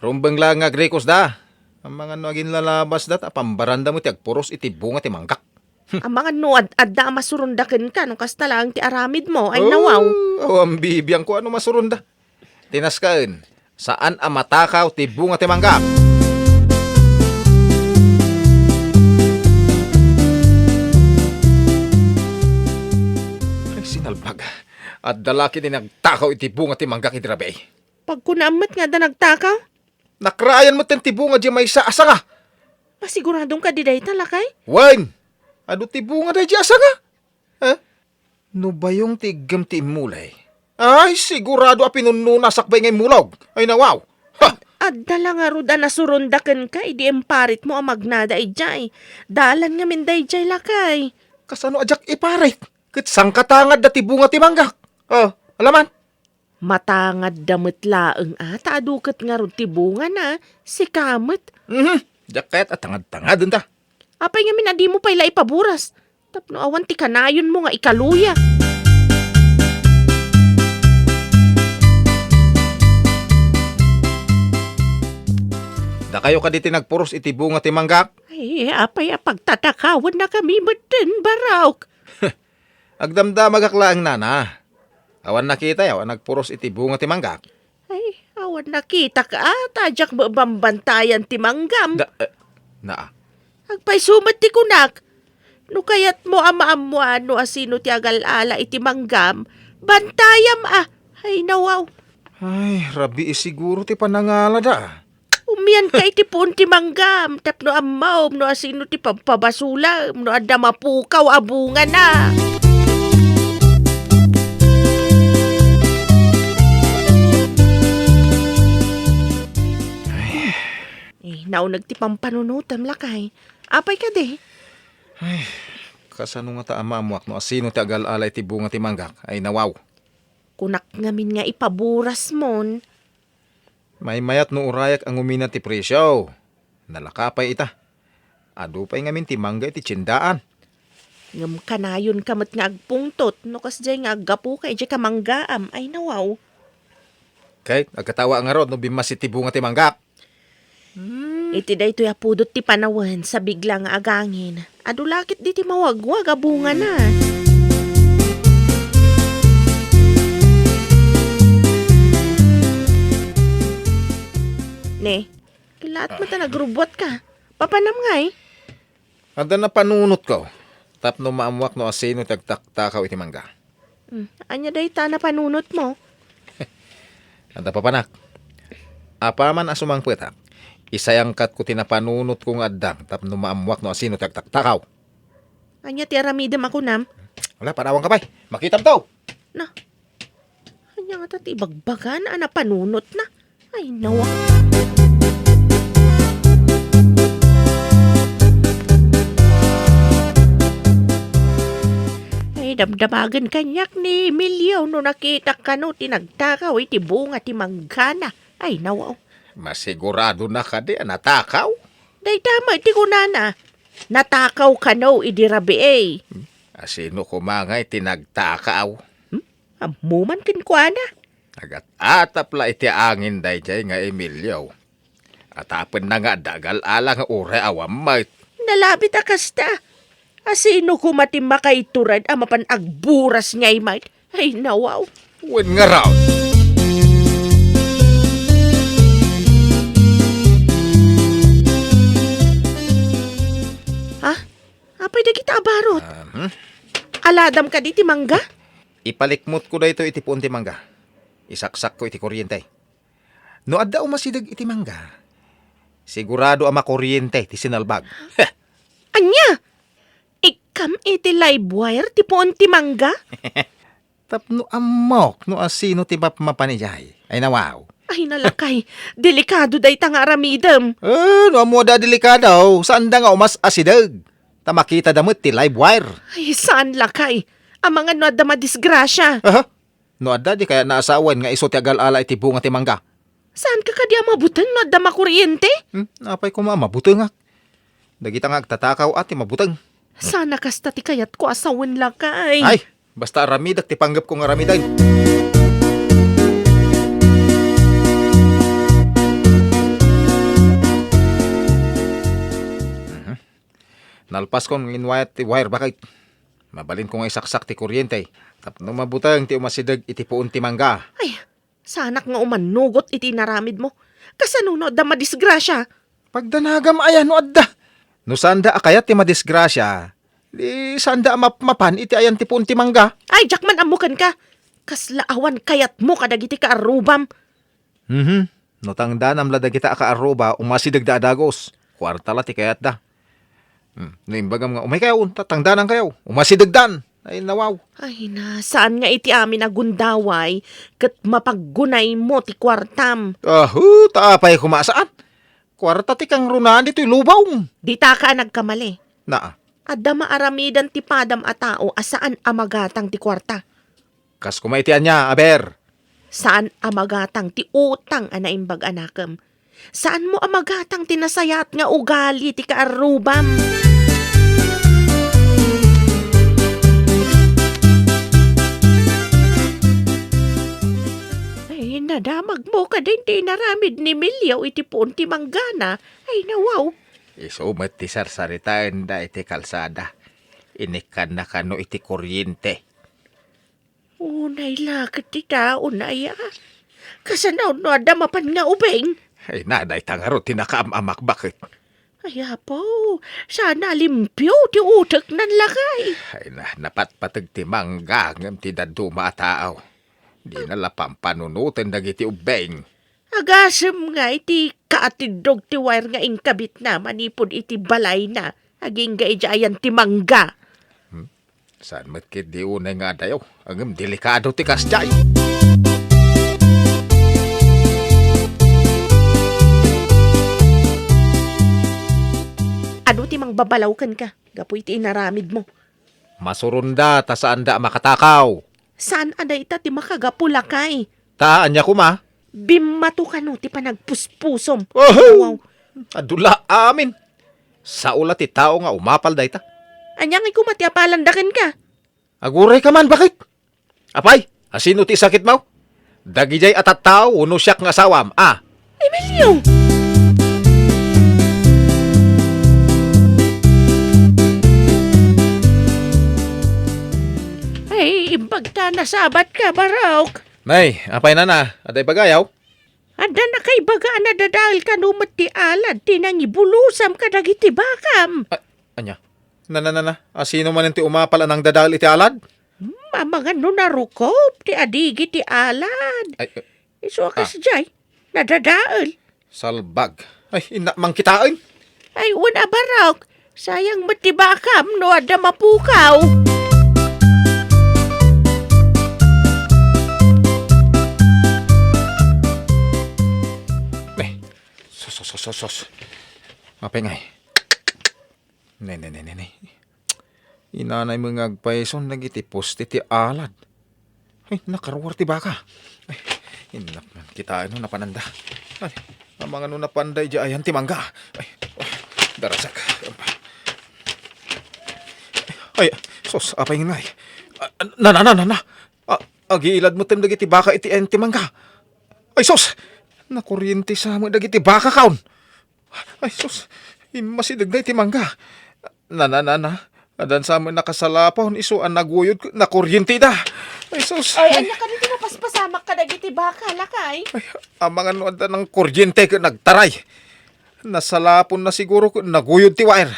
Rumbeng lang agrikos da. Ang mga no agin lalabas dat apambaranda mo ti agpuros iti bunga ti mangga. Ang mga nuad adda masurundakin ka nung kasta lang ti aramid mo ay nawaw. Oh, ang bibiyang ko ano masurunda. Tinaskaan, saan ang matakaw ti bunga ti mangga? Ay, sinalbag. At dalaki din nagtakaw iti bunga ti mangga iti rabi. Pag kunamat nga da nagtakaw, Nakrayan mo ti bunga di may asa nga. masiguradong ka di day talakay. Wine! Ano ti bunga da di asa nga? No ba yung tigam ti mulay? Ay, sigurado a pinununa sakbay ngay mulog. Ay nawaw. Ha! Adda lang nga ruda nasurundakin ka, idi emparit mo ang magnada ijay. Dalan nga min da ijay lakay. Kasano ajak iparit? Kit sangkatangad da ti bunga ti mangga. Oh, alaman. Matangad damit laeng ata aduket nga rud ti bunga na, si kamet. Jaket at tangad-tangad dun ta. Apay nga minadi mo pa'y ipaburas. Tapno awan ti kanayon mo nga ikaluya. Da kayo ka diti nagpuros iti bunga ti mangga. Ay, apay pagtatakawan na kami matin baraok. Agdamda magaklaang nana. Awan nakita yaw nagpuros iti bunga ti mangga. Ay, awan nakita ka tajak bambantayan ti manggam. Na. Agpay sumat ti kunak. No kayat mo ama-amuan no asino ti agal-ala iti manggam. Bantayam Ay, nawaw. Ay, rabi siguro ti panangala da. Umiyan ka iti pun ti manggam. Tapno amaw no asino ti pampabasula. No adda mapukaw abunga na. Naunag ti pampanunutam lakay. Apay ka de. Kasano nga ta amamuak no asino ti agal-alay ti bunga ti mangga. Ay nawaw. Kunak ngamin nga ipaburas mon. May mayat no urayak ang umina ti presyo. Nalakapay ita. Ado pa'y ngamin ti mangga iti tsindaan. Ngam kanayon kamat nga agpungtot. No kasjay nga aggapu kay di ka manggaam. Ay nawaw. Kay, agkatawa nga rod no bimas iti bunga ti mangga. Iti day to'y apudot ti panawan sa biglang agangin. Adulakit di ti mawagwag abunga na. Ne, kilaat mo ta nagrubot ka. Papanam nga eh. Anda na panunot ko. Tapno maamuak no asino ti agtaktakaw iti mangga. Anya day ta na panunot mo. Anda papanak. Apaman asumang petak. Isayangkat ko tinapanunot kong addang tapno maamuak no asino ti agtaktakaw. Anya ti aramidem ako nam. Wala, panawang kapay. Makitam to. Na. Anya nga ta ti bagbagan ana panunot na. Ay nawa. Ay damdamagan kanyak ni Emilio no nakita ka no tinagtakaw iti bunga ti manggana. Ay nawa. Masigurado na ka di natakaw. Day tama iti kunana. Natakaw ka no idi rabi eh. Asino kumangay tinagtakaw. Amuman kinkwana. Agat atapla iti angin dayjay nga Emilio. Atapin na nga dagal ala nga ure awamay. Nalabit akasta. Asino kumati makaituran amapan agburas ngay mait. Ay nawaw. Wen nga raw. Ha? Apay na kita abarot. Aladam ka di ti mangga? Ipalikmot ko da ito iti puon ti mangga. Isaksak ko iti kuryente. No adda umasidag iti mangga. Sigurado ama kuryente ti sinalbag. Anya? Ikam iti live wire ti poon ti mangga? Tapno amok no asino ti mapanijay. Ay nawaw. Ay nalakay, delikado day nga aramidem. No mo da delikadaw. Saan da nga umas asidag? Tamakita damot ti live wire. Ay saan lakay? Ang mga no adda madisgrasya. Aha. No adda di kaya naasawan nga iso ti agal-ala iti bunga ti mangga. Saan ka kadya mabuteng no adda makuryente? Napay ko mabuteng nga. Dagita nga agtatakaw ati mabuteng. Sana kasta ti kayat ko asawan lakay. Ay, basta aramidak ti panggap ko nga aramiday. Nalpas ko ng inwayat ti wire bakit. Mabalin ko nga isaksak ti kuryente. Tapno mabutang ti umasidag iti puon ti mangga. Ay, sanak nga umanugot iti naramid mo. Kasano no adda madisgrasya? Pagdanagam ayan no adda. No sanda akayat ti madisgrasya. Di sanda mapan iti ayan ti puon ti mangga. Ay, Jackman amukan ka. Kaslaawan kayat mo kadagiti ka arubam. No tangdanam lada kita akaaroba umasidag da adagos. Kwartala ti kayat da. Naimbagam nga umay kayo, tatangdanan kayo. Umasidagdan. Ay nawaw. Ay na, saan nga iti amin na gundaway kat mapaggunay mo ti kwartam. Taapay kumasaan. Kwarta ti kang runan dito'y lubaw. Di ta ka nagkamali. Na, Adda maaramidan ti padam a tao asaan amagatang ti kwarta. kas kumaitian niya, aber. Saan amagatang ti utang anaimbag anakam. Saan mo amagatang tinasayat nga ugali ti kaarubam. Ay, nadamag mo ka din ti naramid ni Milyaw iti puon ti manggana. Ay, nawaw. Isumat ti sarsaritaan da iti kalsada. Inikan na kano iti kuryente. Unay lakad ti tao na iya. Kasanaw no adamapan nga ubeng. Ay naday tangaro tinakaamak bakit. Ay, apo, sana limpyo ti utak nan lakay. Ay napatpatag ti mangga ngam ti daduma taaw. Di nalapam panunutin dagiti ubeng. Agasem nga iti kaatidog ti wire nga ingkabit na manipod iti balay na. Aging ga ijayan ti mangga. Saan matkit di unay nga dayo. Agam delikado ti kasjay. Ano ti mang babalawkan ka? Gapoy ti inaramid mo. Masurunda ta saan da makatakaw. Saan aday ita ti makagapulakay? Taan niya kuma. Bimato ka no ti panagpuspusom. Oh! Wow. Adula amin. Sa ula ti tao nga umapal da ita. Anyang ikumatiapalandakin ka. Aguray ka man, bakit? Apay, asino ti sakit mo? Dagijay atat tao, uno siyak nga sawam. Emilio! Ay, imbagta na sabat ka, Barok. Nay, apay na. Aday pagayaw. Ada na kay baga na dadahil ka numot ti alad, tinangibulusam ka dagiti bakam. Anya? Na. Asino man ti umapal anang dadal iti alad? Mamanga no narukop, ti adigi ti alad. Ay, Iso kas jay, nadadaal. salbag. Ay, ina mang kitain. Ay, una Barok, sayang mati bakam no ada mapukaw. Sos. Apay ngay. Ne. Inanay mo nga agpaison nagitipos ti alad. Ay, nakaruwar ti baka. Ay, inap kita napananda. Ay, ang mga napanday di ayan ti mangga. Ay, darasak. Ay, sos, apay ngay. Na. Agiilad mo tim dagiti baka iti ayan ti mangga. Ay, sos, nakuryente sa mo dagiti baka kaon. Ay, sus, imasidag na iti mangga. Na. Adan sa amin nakasalapaw, iso ang naguyod na kuryente da. Ay, sus. Ay, anya ka nito mapaspasamak ka dagiti baka, lakay. Ay, ang mga nuanda ng kuryente nagtaray. Nasalapon na siguro naguyod ti wire.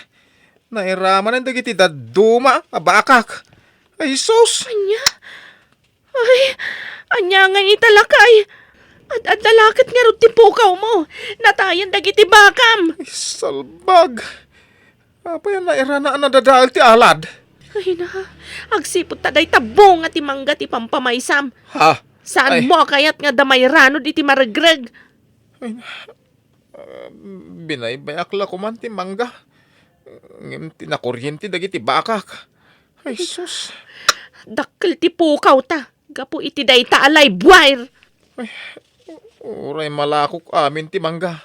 Nairaman ang dagiti daduma, abakak. Ay, sus. Anya? Ay, anya nga italakay. At dalakit nga ron ti pukaw mo. Natayan dagiti bakam. Salbag. Apa yan na irana na dadaal ti alad? Ay na, agsipot taday tabong at imangga ti pampamaysam. Ha? Saan Ay. mo kayat nga damay rano di ti maragreg? Binaybayak la ko man ti mangga. Ngem ti nakuryente dagiti bakak. Ay sus. Dakkel ti pukaw ta. Gapo iti day ta alay buwair. Uray malakok amin ti mangga.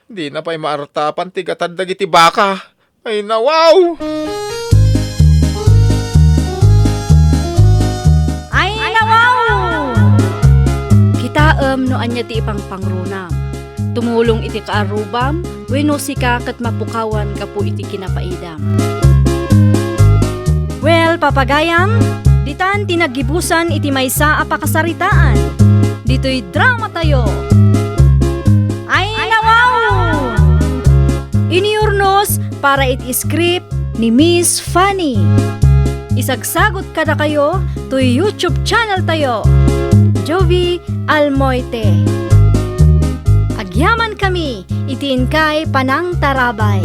Di na pa'y maartapan ti gatad dagiti baka. Ay nawaw! Ay nawaw! Kitaem no anya ti ipang pangrunam. Tumulong iti kaarubam, wenno sika ket mapukawan kapu iti kinapaidam. Well, papagayam, ditan tinagibusan iti maysa a pakasaritaan. Dito'y drama tayo. Ay nawaw! Iniurnos para iti script ni Miss Fanny. Isagsagot kada kayo to YouTube channel tayo. Jovi Almoite. Agyaman kami, itiin kay Panang Tarabay.